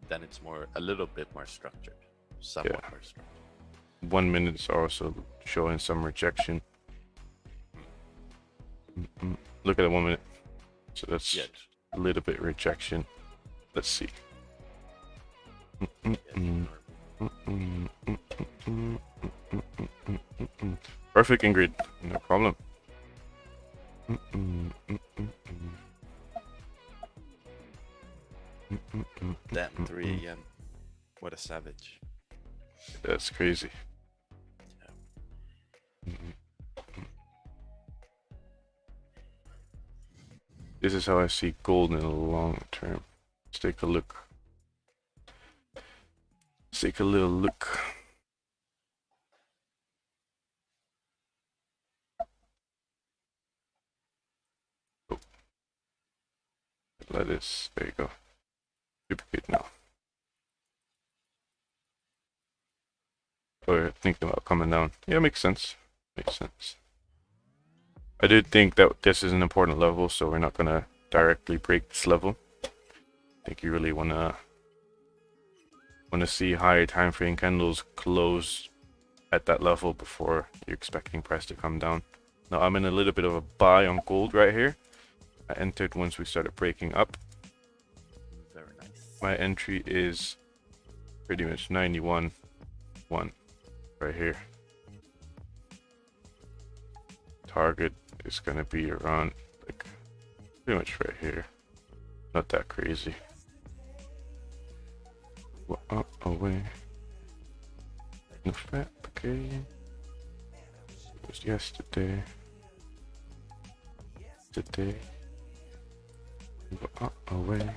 then it's a little bit more structured, somewhat Yeah. more structured. 1 minute is also showing some rejection. Look at the 1 minute. So that's Yeah, a little bit rejection. Let's see. Perfect ingrid, no problem. damn, 3 AM. What a savage. That's crazy. This is how I see gold in the long term. Let's take a look. Let's take a little look. Oh. Let this, there you go. Duplicate now. Or thinking about coming down. Yeah, makes sense. Makes sense. I did think that this is an important level, so we're not gonna directly break this level. I think you really wanna see higher time frame candles close at that level before you're expecting price to come down. Now I'm in a little bit of a buy on gold right here. I entered once we started breaking up. Very nice. My entry is pretty much 91.1 right here. Target is gonna be around like pretty much right here. Not that crazy. Up away. No fat, okay. was yesterday. Today. We were away.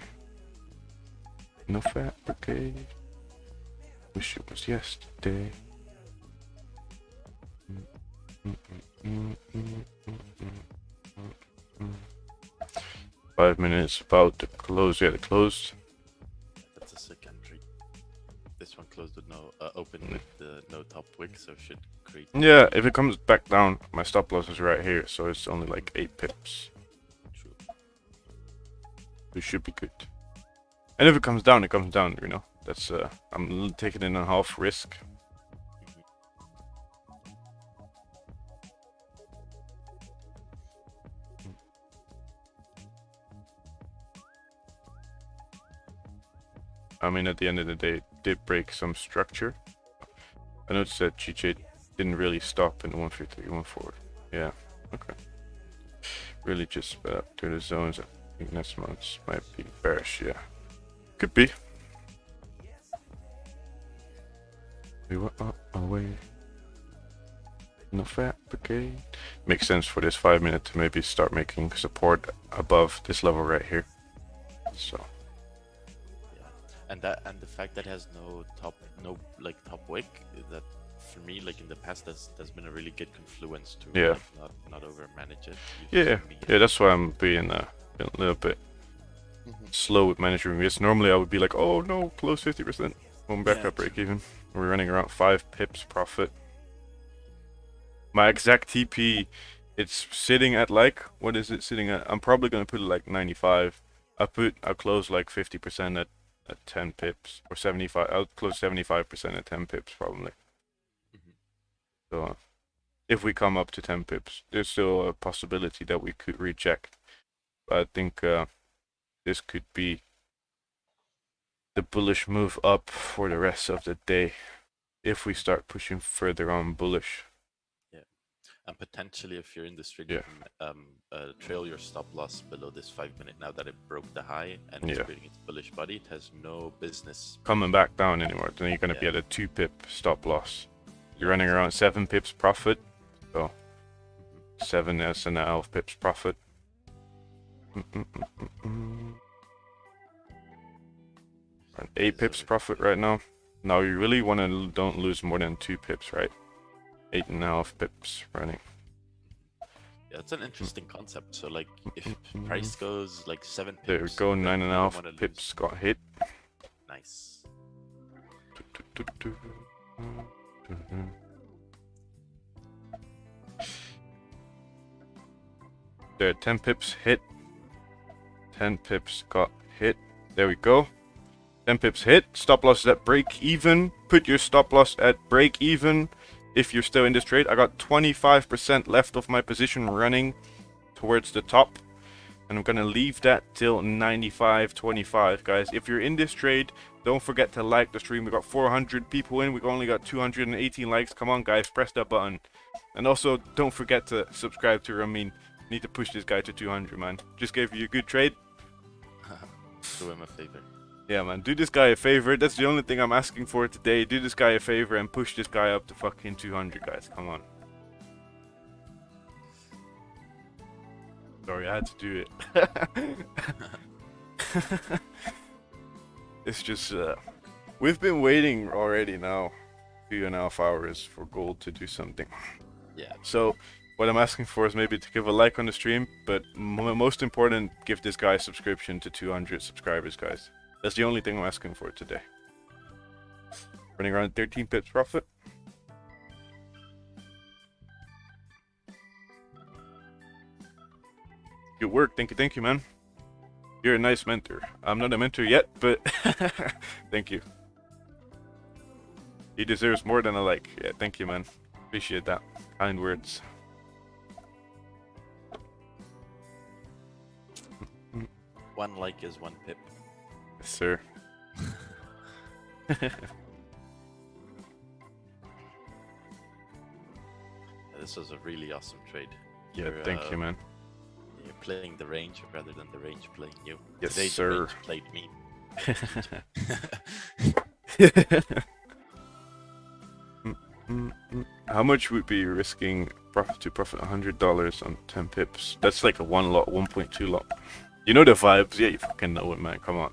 No fabricate. Wish it was yesterday. 5 minutes about to close. Yeah, closed. That's a sick entry. This one closed with no open with the no top wick, so should create. Yeah, if it comes back down, my stop loss is right here, so it's only like 8 pips. True. We should be good. And if it comes down, it comes down. You know, that's I'm taking in a half risk. I mean, at the end of the day, it did break some structure. I noticed that GJ didn't really stop in 153, 140. Yeah, okay. Really just sped up to the zones. I think next month might be bearish, yeah. Could be. We were away. No fabricate. Makes sense for this 5 minute to maybe start making support above this level right here. So. And the fact that it has no top wick, that for me, like in the past, that's been a really good confluence to like, not over manage it. Yeah, that's why I'm being a little bit slow with managing this. Normally I would be like, oh no, close 50%, going back up break even. We're running around 5 pips profit. My exact TP, it's sitting at like, what is it sitting at? I'm probably gonna put it like 95. I'll close like 50% at 10 pips or 75. I'll close 75% at 10 pips probably. So if we come up to 10 pips, there's still a possibility that we could reject. But I think this could be the bullish move up for the rest of the day if we start pushing further on bullish. And potentially, if you're in this trade, you can trail your stop loss below this 5 minute. Now that it broke the high and it's creating its bullish body, it has no business coming back down anymore. Then you're going to be at a 2 pip stop loss. You're running around 7 pips profit, so 7.5 pips profit. 8 pips profit right now. Now you really want to don't lose more than 2 pips, right? 8.5 pips running. Yeah, it's an interesting concept. So like if price goes like 7 pips, there we go, 9.5 pips got hit. Nice. There, 10 pips hit. 10 pips got hit. There we go. 10 pips hit. Stop loss is at break even. Put your stop loss at break even. If you're still in this trade, I got 25% left of my position running towards the top. And I'm going to leave that till 95.25, guys. If you're in this trade, don't forget to like the stream. We got 400 people in. We've only got 218 likes. Come on, guys. Press that button. And also, don't forget to subscribe to Ramin. Need to push this guy to 200, man. Just gave you a good trade. Do him a favor. Yeah, man, do this guy a favor. That's the only thing I'm asking for today. Do this guy a favor and push this guy up to fucking 200, guys. Come on. Sorry, I had to do it. It's just, we've been waiting already now 2.5 hours for gold to do something. Yeah. So, what I'm asking for is maybe to give a like on the stream, but most important, give this guy a subscription to 200 subscribers, guys. That's the only thing I'm asking for today. Running around 13 pips profit. Good work. Thank you, man. You're a nice mentor. I'm not a mentor yet, but thank you. He deserves more than a like. Yeah, thank you, man. Appreciate that. Kind words. One like is 1 pip. Yes, sir. This was a really awesome trade. Yeah, thank you, man. You're playing the range rather than the range playing you. Yes, Today sir. the range played me. How much would be risking profit $100 on 10 pips. That's like a 1 lot, 1.2 lot. You know the vibes. Yeah, you fucking know it, man. Come on.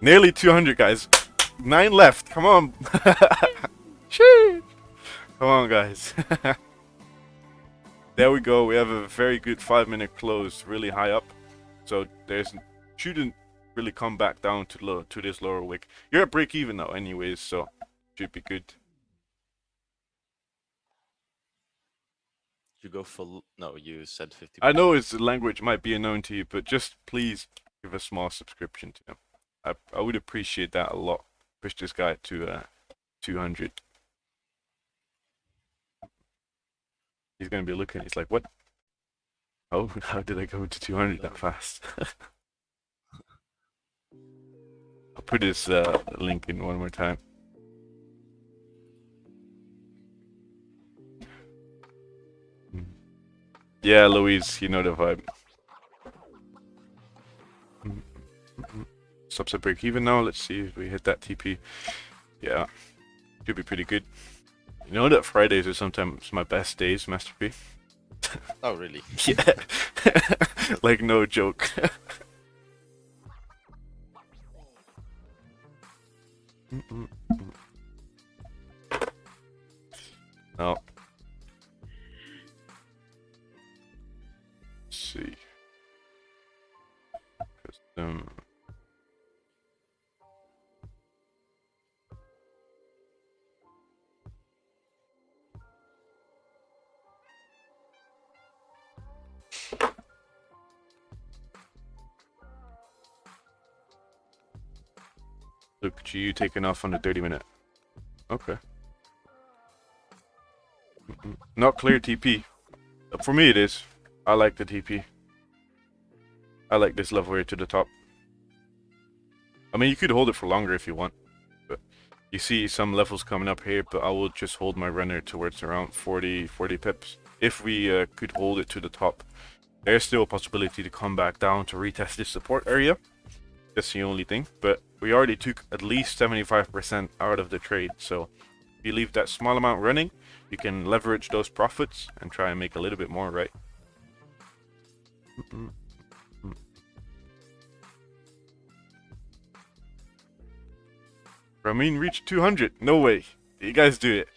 Nearly 200, guys. 9 left. Come on. Sheesh. Come on, guys. There we go. We have a very good 5-minute close, really high up. So shouldn't really come back down to this lower wick. You're at break even now, anyways, so should be good. You go full. No, you said 50%. I know his language might be unknown to you, but just please give a small subscription to him. I would appreciate that a lot. Push this guy to 200. He's gonna be looking. He's like, what? Oh, how did I go to 200 that fast? I'll put his link in one more time. Yeah, Louise, you know the vibe. Stops at break even now. Let's see if we hit that TP. Yeah, should be pretty good. You know that Fridays are sometimes my best days, Master P. Oh, really? Yeah. Like, no joke. No. Let's see. Custom. Look, GU taking off on the 30-minute. Okay. Not clear TP. For me it is. I like the TP. I like this level here to the top. I mean, you could hold it for longer if you want. But you see some levels coming up here, but I will just hold my runner towards around 40 pips. If we could hold it to the top. There's still a possibility to come back down to retest this support area. That's the only thing, but we already took at least 75% out of the trade, so if you leave that small amount running, you can leverage those profits and try and make a little bit more, right? Ramin reached 200. No way. You guys do it.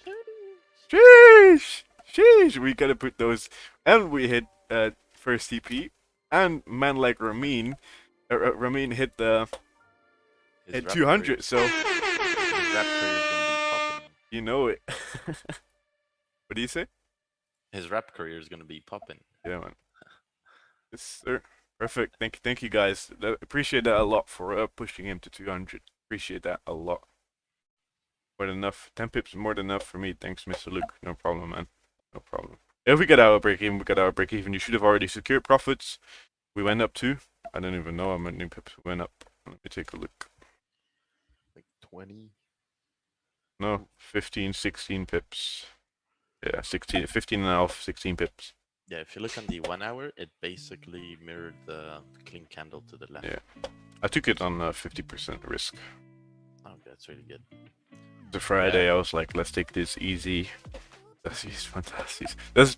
Sheesh! Sheesh! We gotta put those, and we hit first TP, and man like Ramin. Ramin hit the hit 200, so you know it. What do you say? His rap career is gonna be popping. Yeah, man. Yes, sir. Perfect. Thank you guys. Appreciate that a lot for pushing him to 200. Appreciate that a lot. More than enough. 10 pips more than enough for me. Thanks, Mr. Luke. No problem, man. No problem. If we get our break even, we got our break even. You should have already secured profits. We went up to. I don't even know how many pips went up. Let me take a look. Like 20? No, 15, 16 pips. Yeah, 16, 15 and a half, 16 pips. Yeah, if you look on the 1 hour, it basically mirrored the clean candle to the left. Yeah. I took it on 50% risk. Oh, that's really good. The Friday, I was like, let's take this easy. Das ist fantastisch. That's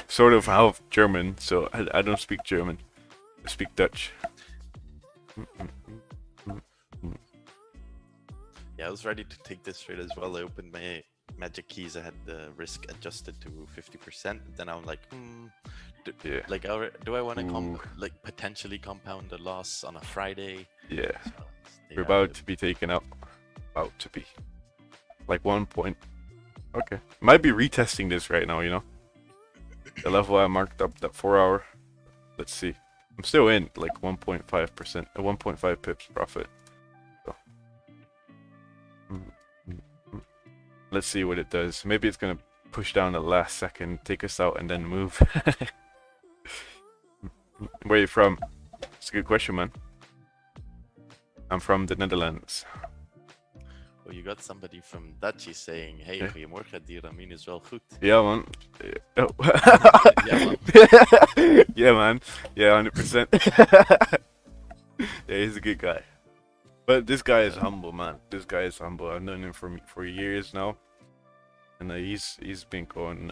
sort of half German, so I don't speak German. I speak Dutch. Yeah, I was ready to take this trade as well. I opened my magic keys. I had the risk adjusted to 50%. Then I'm like, Yeah. like, do I want to like potentially compound a loss on a Friday? Yeah. So, We're about to be taken out. About to be. Like 1 point. Okay. Might be retesting this right now, you know? The level I marked up, that 4 hour. Let's see. I'm still in like 1.5%, 1.5 pips profit. So. Let's see what it does. Maybe it's gonna push down the last second, take us out, and then move. Where are you from? It's a good question, man. I'm from the Netherlands. Oh, you got somebody from Dutchy saying, hey, goedemorgen, die Ramin is wel goed. Yeah, man. Oh. Yeah, man. Yeah, man. Yeah, 100%. Yeah, he's a good guy. But this guy is humble, man. This guy is humble. I've known him for years now. and he's been going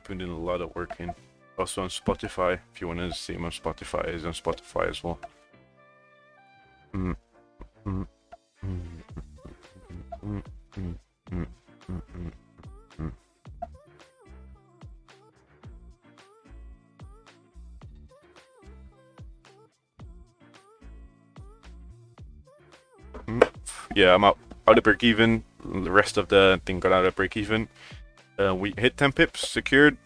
putting a lot of work in. Also on Spotify, if you want to see him on Spotify, he's on Spotify as well. Yeah, I'm out of break even. The rest of the thing got out of break even. We hit 10 pips, secured.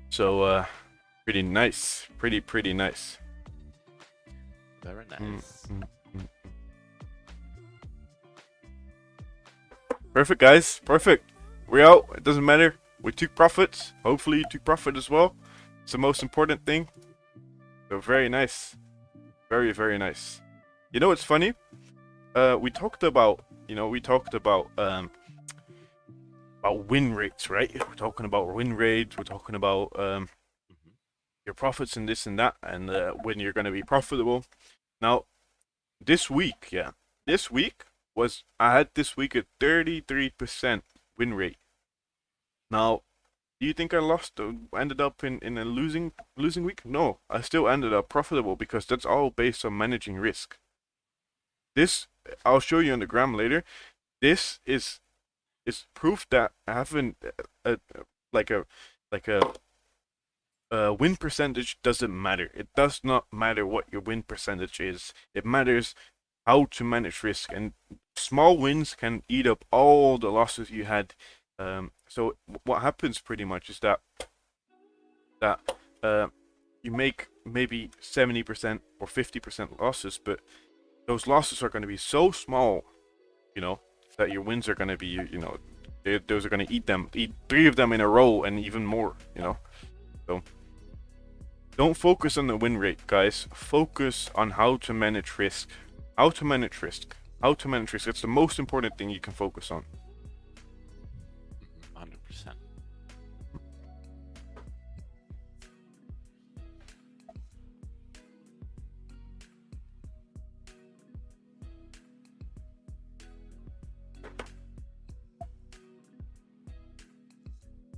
So pretty nice, pretty nice. Very nice. Perfect, guys, perfect. We're out. It doesn't matter. We took profits. Hopefully you took profit as well. It's the most important thing. So very nice, very nice. You know what's funny? We talked about win rates, right? We're talking about win rates. We're talking about your profits and this and that, and when you're going to be profitable. Now, this week I had a 33% win rate. Now, do you think I ended up in a losing week? No, I still ended up profitable because that's all based on managing risk. This, I'll show you on the gram later. This is proof that having a win percentage doesn't matter. It does not matter what your win percentage is. It matters how to manage risk, and small wins can eat up all the losses you had. So what happens pretty much is that you make maybe 70% or 50% losses, but those losses are going to be so small, that your wins are going to be, those are going to eat 3 of them in a row and even more, So don't focus on the win rate, guys. Focus on how to manage risk. It's the most important thing you can focus on. 100%.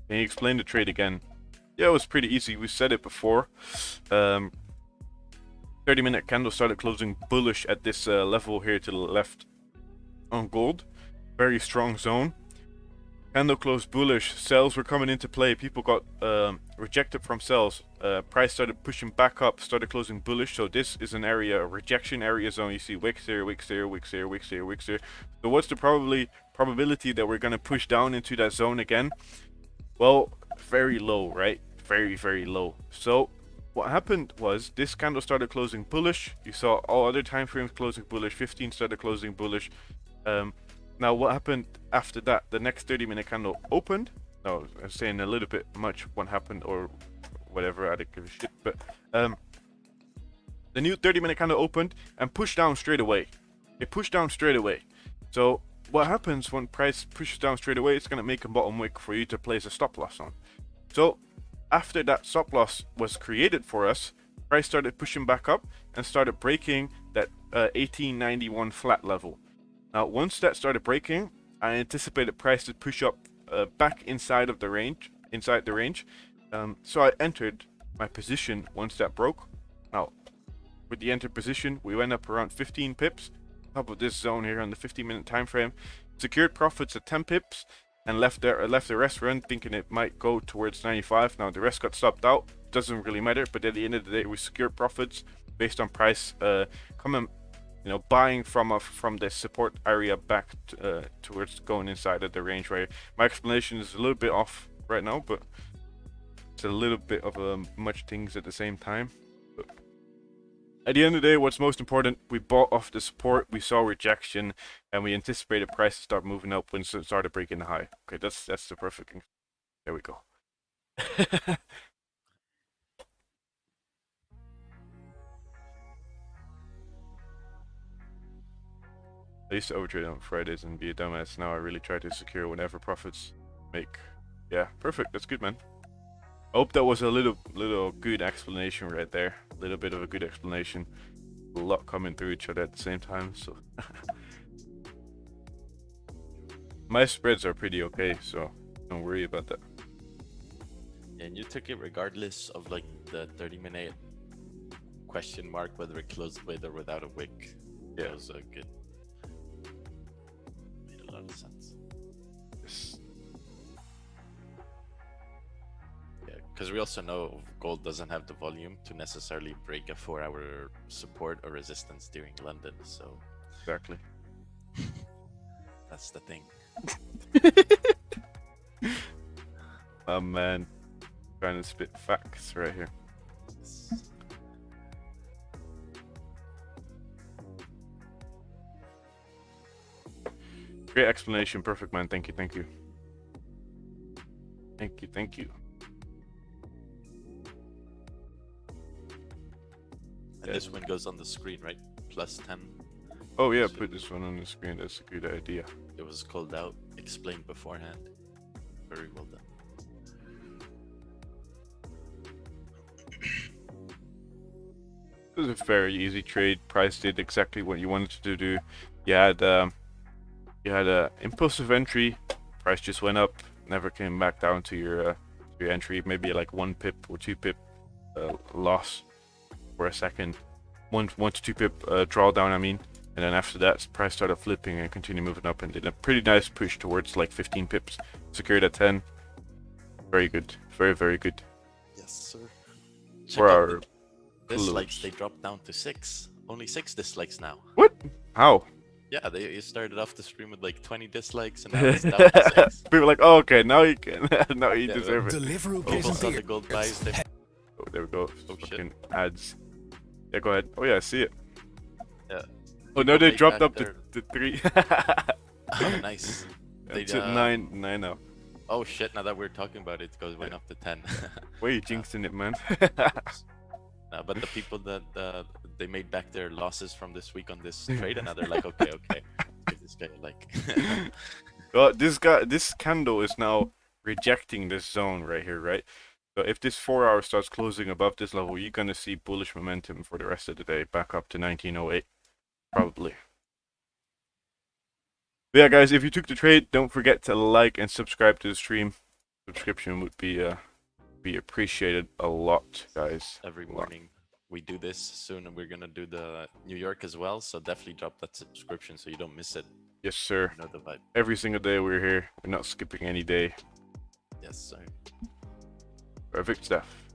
Can you explain the trade again? Yeah, it was pretty easy. We said it before. 30-minute candle started closing bullish at this level here to the left on gold. Very strong zone. Candle closed bullish. Sells were coming into play. People got rejected from sells. Price started pushing back up. Started closing bullish. So this is an area, a rejection area zone. You see wicks here, wicks here, wicks here, wicks here, wicks here. So what's the probability that we're gonna push down into that zone again? Well, very low, right? Very low. So what happened was this candle started closing bullish. You saw all other time frames closing bullish. 15 started closing bullish. Now what happened after that? The next 30-minute candle opened. No, I'm saying a little bit much what happened or whatever. I don't give a shit. But the new 30-minute candle opened and pushed down straight away. It pushed down straight away. So what happens when price pushes down straight away? It's going to make a bottom wick for you to place a stop loss on. So after that stop loss was created for us, price started pushing back up and started breaking that 1891 flat level. Now once that started breaking, I anticipated price to push up back inside the range. So I entered my position once that broke. Now with the entered position, we went up around 15 pips. Top of this zone here on the 15-minute time frame, secured profits at 10 pips and left the rest run, thinking it might go towards 95. Now the rest got stopped out. Doesn't really matter, but at the end of the day, we secured profits based on price coming, buying from the support area back towards going inside of the range. Where my explanation is a little bit off right now, but it's a little bit of much things at the same time. At the end of the day, what's most important, we bought off the support, we saw rejection, and we anticipated price to start moving up when it started breaking the high. Okay, that's the perfect thing. There we go. I used to overtrade on Fridays and be a dumbass. Now I really try to secure whenever profits make. Yeah, perfect. That's good, man. I hope that was a little good explanation right there. A little bit of a good explanation. A lot coming through each other at the same time, so. My spreads are pretty okay, so don't worry about that. And you took it regardless of like the 30-minute question mark whether it closed with or without a wick. Yeah. That was a good. Made a lot of sense. Yes. Yeah, because we also know gold doesn't have the volume to necessarily break a 4-hour support or resistance during London, so Exactly. that's the thing. Oh man, trying to spit facts right here. Great explanation, perfect man. Thank you, thank you. Thank you, thank you. And this one goes on the screen, right? Plus 10. Oh yeah, put this one on the screen. That's a good idea. It was called out, explained beforehand. Very well done. It was a very easy trade. Price did exactly what you wanted to do. You had a impulsive entry. Price just went up, never came back down to your entry. Maybe like 1 pip or 2 pip loss for a second. 1 to 2 pip drawdown, I mean. And then after that, price started flipping and continued moving up and did a pretty nice push towards like 15 pips. Secured at 10. Very good. Very, very good. Yes, sir. For our dislikes, they dropped down to 6. Only 6 dislikes now. What? How? Yeah, you started off the stream with like 20 dislikes and now it's down to 6. People were like, oh, okay, now you can. Now you deserve it. Deliveroo People saw the presenteert. gold buys. They... Oh, there we go. Oh, Fucking ads. Yeah, go ahead. Oh yeah, I see it. Yeah. Oh no, they made dropped back up to 3. Oh, nice. They, It's at 9 now. Oh shit! Now that we're talking about it, it went up to 10. Why are you jinxing it, man? No, but the people that they made back their losses from this week on this trade, and now they're like, okay, give this guy like. Well, this candle is now rejecting this zone right here, right? So if this 4 hour starts closing above this level, you're gonna see bullish momentum for the rest of the day, back up to 1908, probably. But yeah, guys, if you took the trade, don't forget to like and subscribe to the stream. Subscription would be appreciated a lot, guys. Every morning we do this soon, and we're gonna do the New York as well. So definitely drop that subscription so you don't miss it. Yes, sir. You know the vibe. Every single day we're here. We're not skipping any day. Yes, sir. Perfect stuff.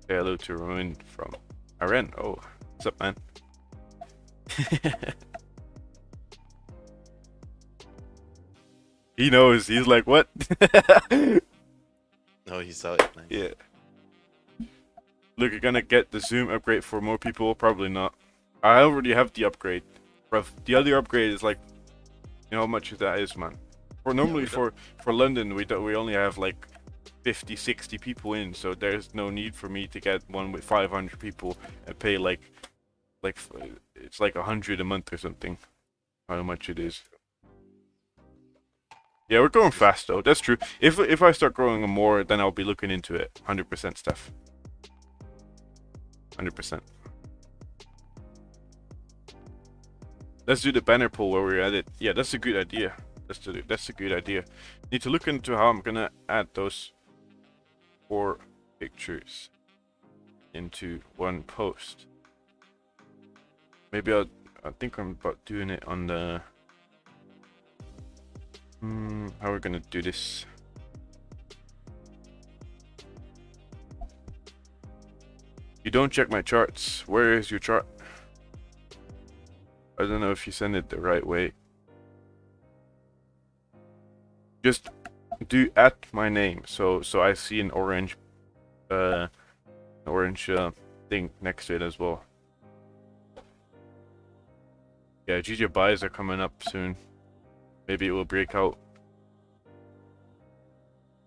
Say hello to Ramon from Iran. Oh, what's up, man? He knows. He's like, what? No, he saw it. Nice. Yeah. Look, you're gonna get the zoom upgrade for more people? Probably not. I already have the upgrade. Bruv, the other upgrade is like, you know how much that is, man. For normally for London, we only have like 50, 60 people in, so there's no need for me to get one with 500 people and pay like it's like 100 a month or something. How much it is. Yeah, we're growing fast though. That's true. If I start growing more, then I'll be looking into it. 100% stuff. 100%. Let's do the banner poll where we're at it. Yeah, that's a good idea. That's a good idea. Need to look into how I'm gonna add those 4 pictures into one post. Maybe I think I'm about doing it on the. How we're gonna do this? You don't check my charts. Where is your chart? I don't know if you send it the right way. Just do at my name, so I see an orange thing next to it as well. Yeah, GG buys are coming up soon. Maybe it will break out.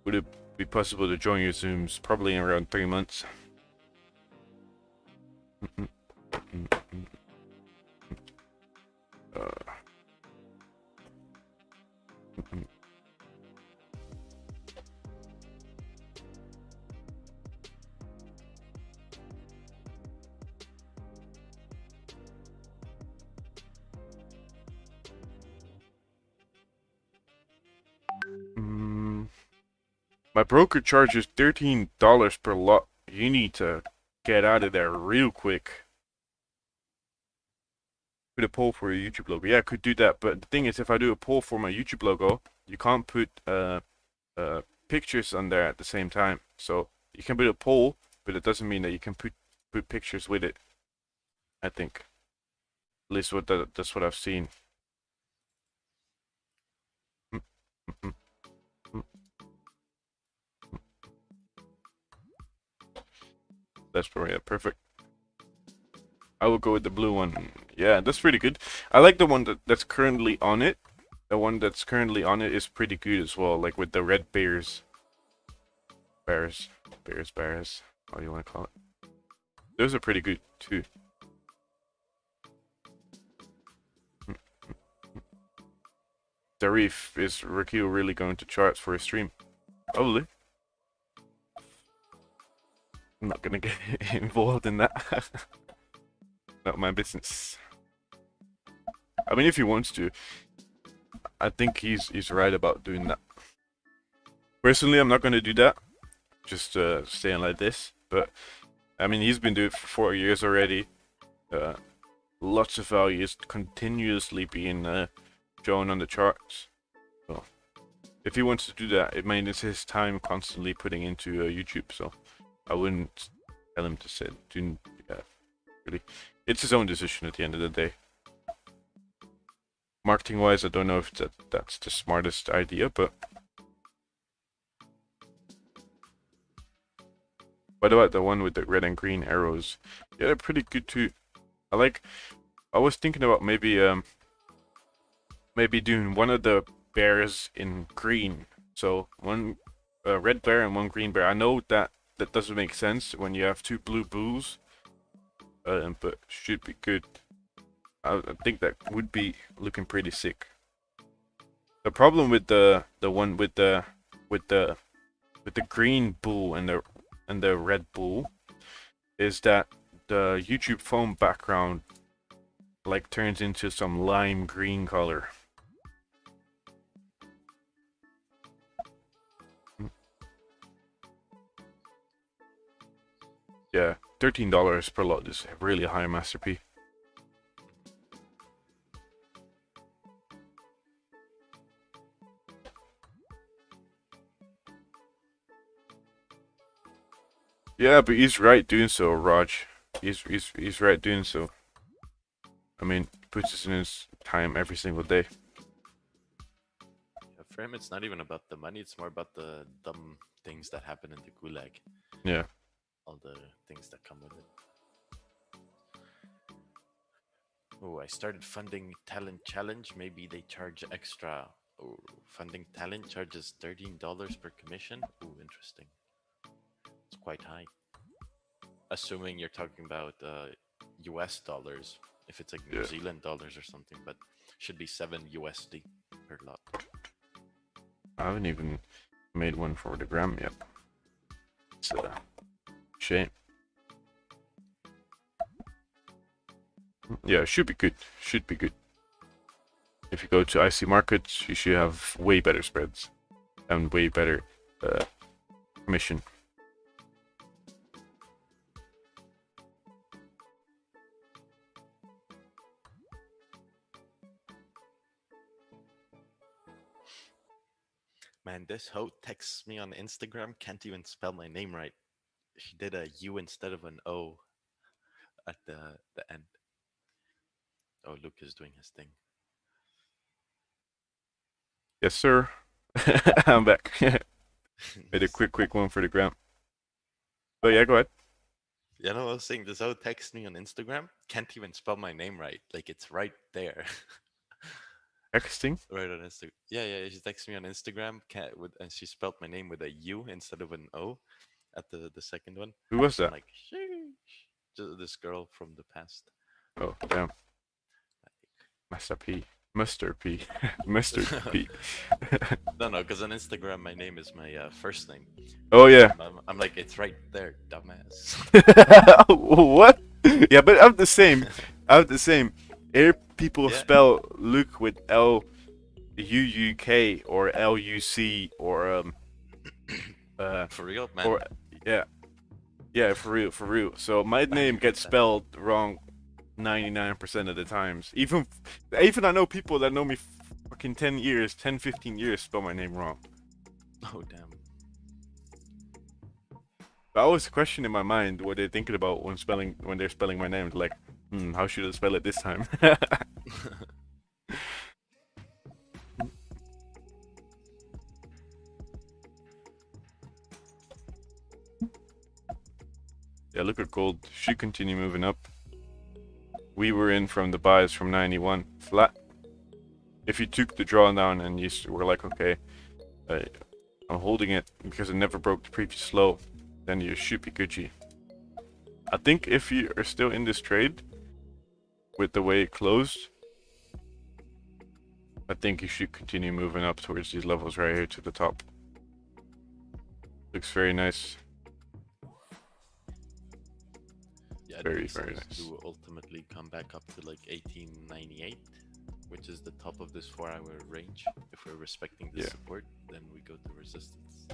Would it be possible to join your Zooms? Probably in around 3 months. My broker charges $13 per lot. You need to get out of there real quick. Put a poll for a YouTube logo. Yeah, I could do that, but the thing is, if I do a poll for my YouTube logo, you can't put pictures on there at the same time. So you can put a poll, but it doesn't mean that you can put pictures with it. I think. At least that's what I've seen. That's probably perfect. I will go with the blue one. Yeah, that's pretty good. I like the one that's currently on it. The one that's currently on it is pretty good as well, like with the red bears. Bears. How do you want to call it? Those are pretty good too. Tarif, is Rakil really going to charts for a stream? Probably. I'm not gonna get involved in that. Not my business. I mean, if he wants to, I think he's right about doing that. Personally, I'm not gonna do that. Just staying like this. But I mean, he's been doing it for 4 years already. Lots of value is continuously being shown on the charts. So if he wants to do that, it means his time constantly putting into YouTube. So I wouldn't tell him to sit. Really, it's his own decision at the end of the day. Marketing wise, I don't know if that's the smartest idea, but what about the one with the red and green arrows? Yeah, they're pretty good too. I was thinking about maybe doing one of the bears in green. So one red bear and one green bear. I know that doesn't make sense when you have two blue bulls, but should be good. I think that would be looking pretty sick. The problem with the one with the green bull and the red bull is that the YouTube phone background like turns into some lime green color. Yeah, $13 per lot is really high, Master P. Yeah, but he's right doing so, Raj. He's right doing so. I mean, he puts us in his time every single day. Yeah, for him, it's not even about the money. It's more about the dumb things that happen in the gulag. Yeah. All the things that come with it. Oh, I started funding talent challenge. Maybe they charge extra. Oh, funding talent charges $13 per commission. Oh, interesting. It's quite high. Assuming you're talking about US dollars. If it's like New Zealand dollars or something, but should be 7 USD per lot. I haven't even made one for the gram yet. It's a shame. Yeah, should be good. Should be good. If you go to IC markets, you should have way better spreads and way better commission. Man, this hoe texts me on Instagram, can't even spell my name right. She did a U instead of an O at the end. Oh, Luke is doing his thing. Yes, sir. I'm back. Made a quick one for the gram. But yeah, go ahead. You know, I was saying this hoe texts me on Instagram, can't even spell my name right. Like, it's right there. Texting? Right on Instagram. Yeah. She texted me on Instagram, and she spelled my name with a U instead of an O at the second one. Who was that? I'm like, sheesh. This girl from the past. Oh, damn. Mr. P. Mr. P. Mr. P. No, because on Instagram my name is my first name. Oh yeah. I'm like, it's right there, dumbass. What? Yeah, but I'm the same. I'm the same. Here people spell Luke with L-U-U-K or L-U-C or For real, man. Or yeah, for real. So my name gets spelled wrong 99% of the times. Even I know people that know me fucking 10 years, 10, 15 years spell my name wrong. Oh damn. I always question in my mind what they're thinking about when they're spelling my name. Like, how should I spell it this time? Yeah, look at gold. Should continue moving up. We were in from the buys from 91 flat. If you took the drawdown and you were like, okay, I'm holding it because it never broke the previous low, then you should be Gucci. I think if you are still in this trade with the way it closed, I think you should continue moving up towards these levels right here to the top. Looks very nice. Yeah, Very, it's very supposed nice. to ultimately come back up to like 1898, which is the top of this 4-hour range. If we're respecting the support, then we go to resistance.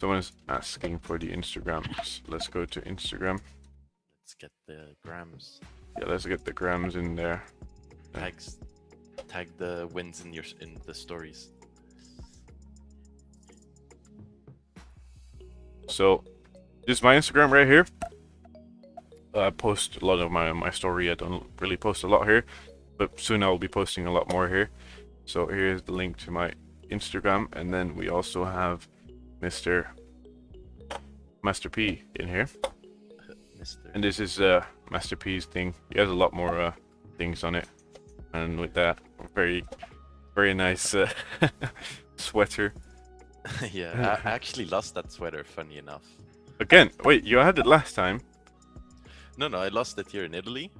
Someone's asking for the Instagrams. Let's go to Instagram. Let's get the grams. Yeah, let's get the grams in there. Tag the wins in the stories. So, this is my Instagram right here. I post a lot of my story. I don't really post a lot here, but soon I will be posting a lot more here. So here's the link to my Instagram, and then we also have Mr. Master P in here. And this is Master P's thing. He has a lot more things on it, and with that, very nice sweater. Yeah, I actually lost that sweater. Funny enough. Again, wait, you had it last time. No, I lost it here in Italy,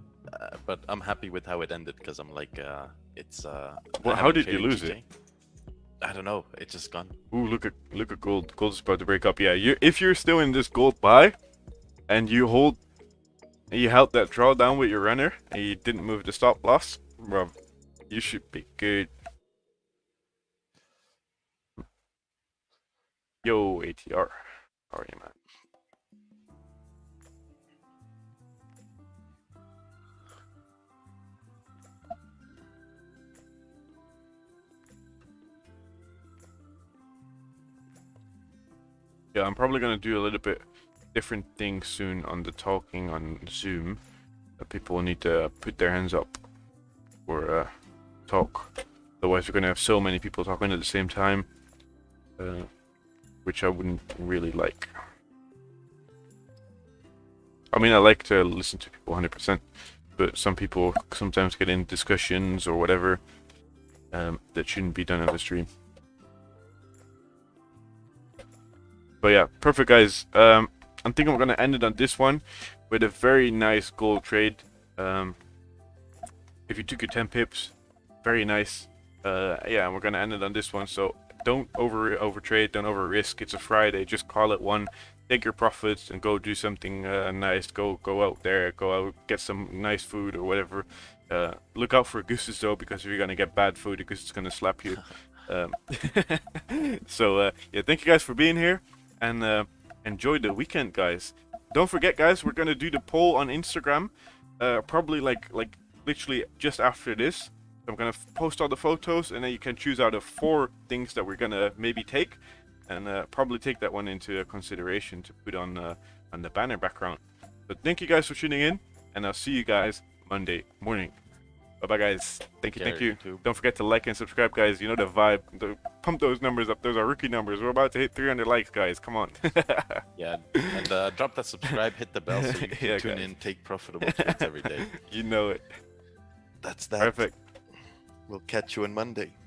but I'm happy with how it ended because I'm like, it's. Well, how did you lose it? I don't know. It's just gone. Ooh, look at gold. Gold's about to break up. Yeah, if you're still in this gold buy, and you held that drawdown with your runner, and you didn't move the stop loss, bro, you should be good. Yo, ATR, how are you, man? Yeah, I'm probably gonna do a little bit different things soon on the talking on Zoom. People need to put their hands up or talk. Otherwise, we're gonna have so many people talking at the same time, which I wouldn't really like. I mean, I like to listen to people 100%, but some people sometimes get in discussions or whatever that shouldn't be done on the stream. But yeah, perfect, guys. I think I'm gonna end it on this one with a very nice gold trade. If you took your 10 pips, very nice. Yeah, we're gonna end it on this one. So don't over trade, don't over risk. It's a Friday. Just call it one. Take your profits and go do something nice. Go out there. Go out, get some nice food or whatever. Look out for gooses though, because if you're gonna get bad food, because it's gonna slap you. So yeah, thank you guys for being here. And enjoy the weekend, guys. Don't forget, guys, we're gonna do the poll on Instagram, probably like literally just after this. I'm gonna post all the photos, and then you can choose out of 4 things that we're gonna maybe take, and probably take that one into consideration to put on the banner background. But thank you guys for tuning in, and I'll see you guys Monday morning. Bye-bye, guys. Thank you. Don't forget to like and subscribe, guys. You know the vibe. Pump those numbers up. Those are rookie numbers. We're about to hit 300 likes, guys. Come on. Yeah, and drop that subscribe, hit the bell so you can tune in, take profitable trades every day. You know it. That's that. Perfect. We'll catch you on Monday.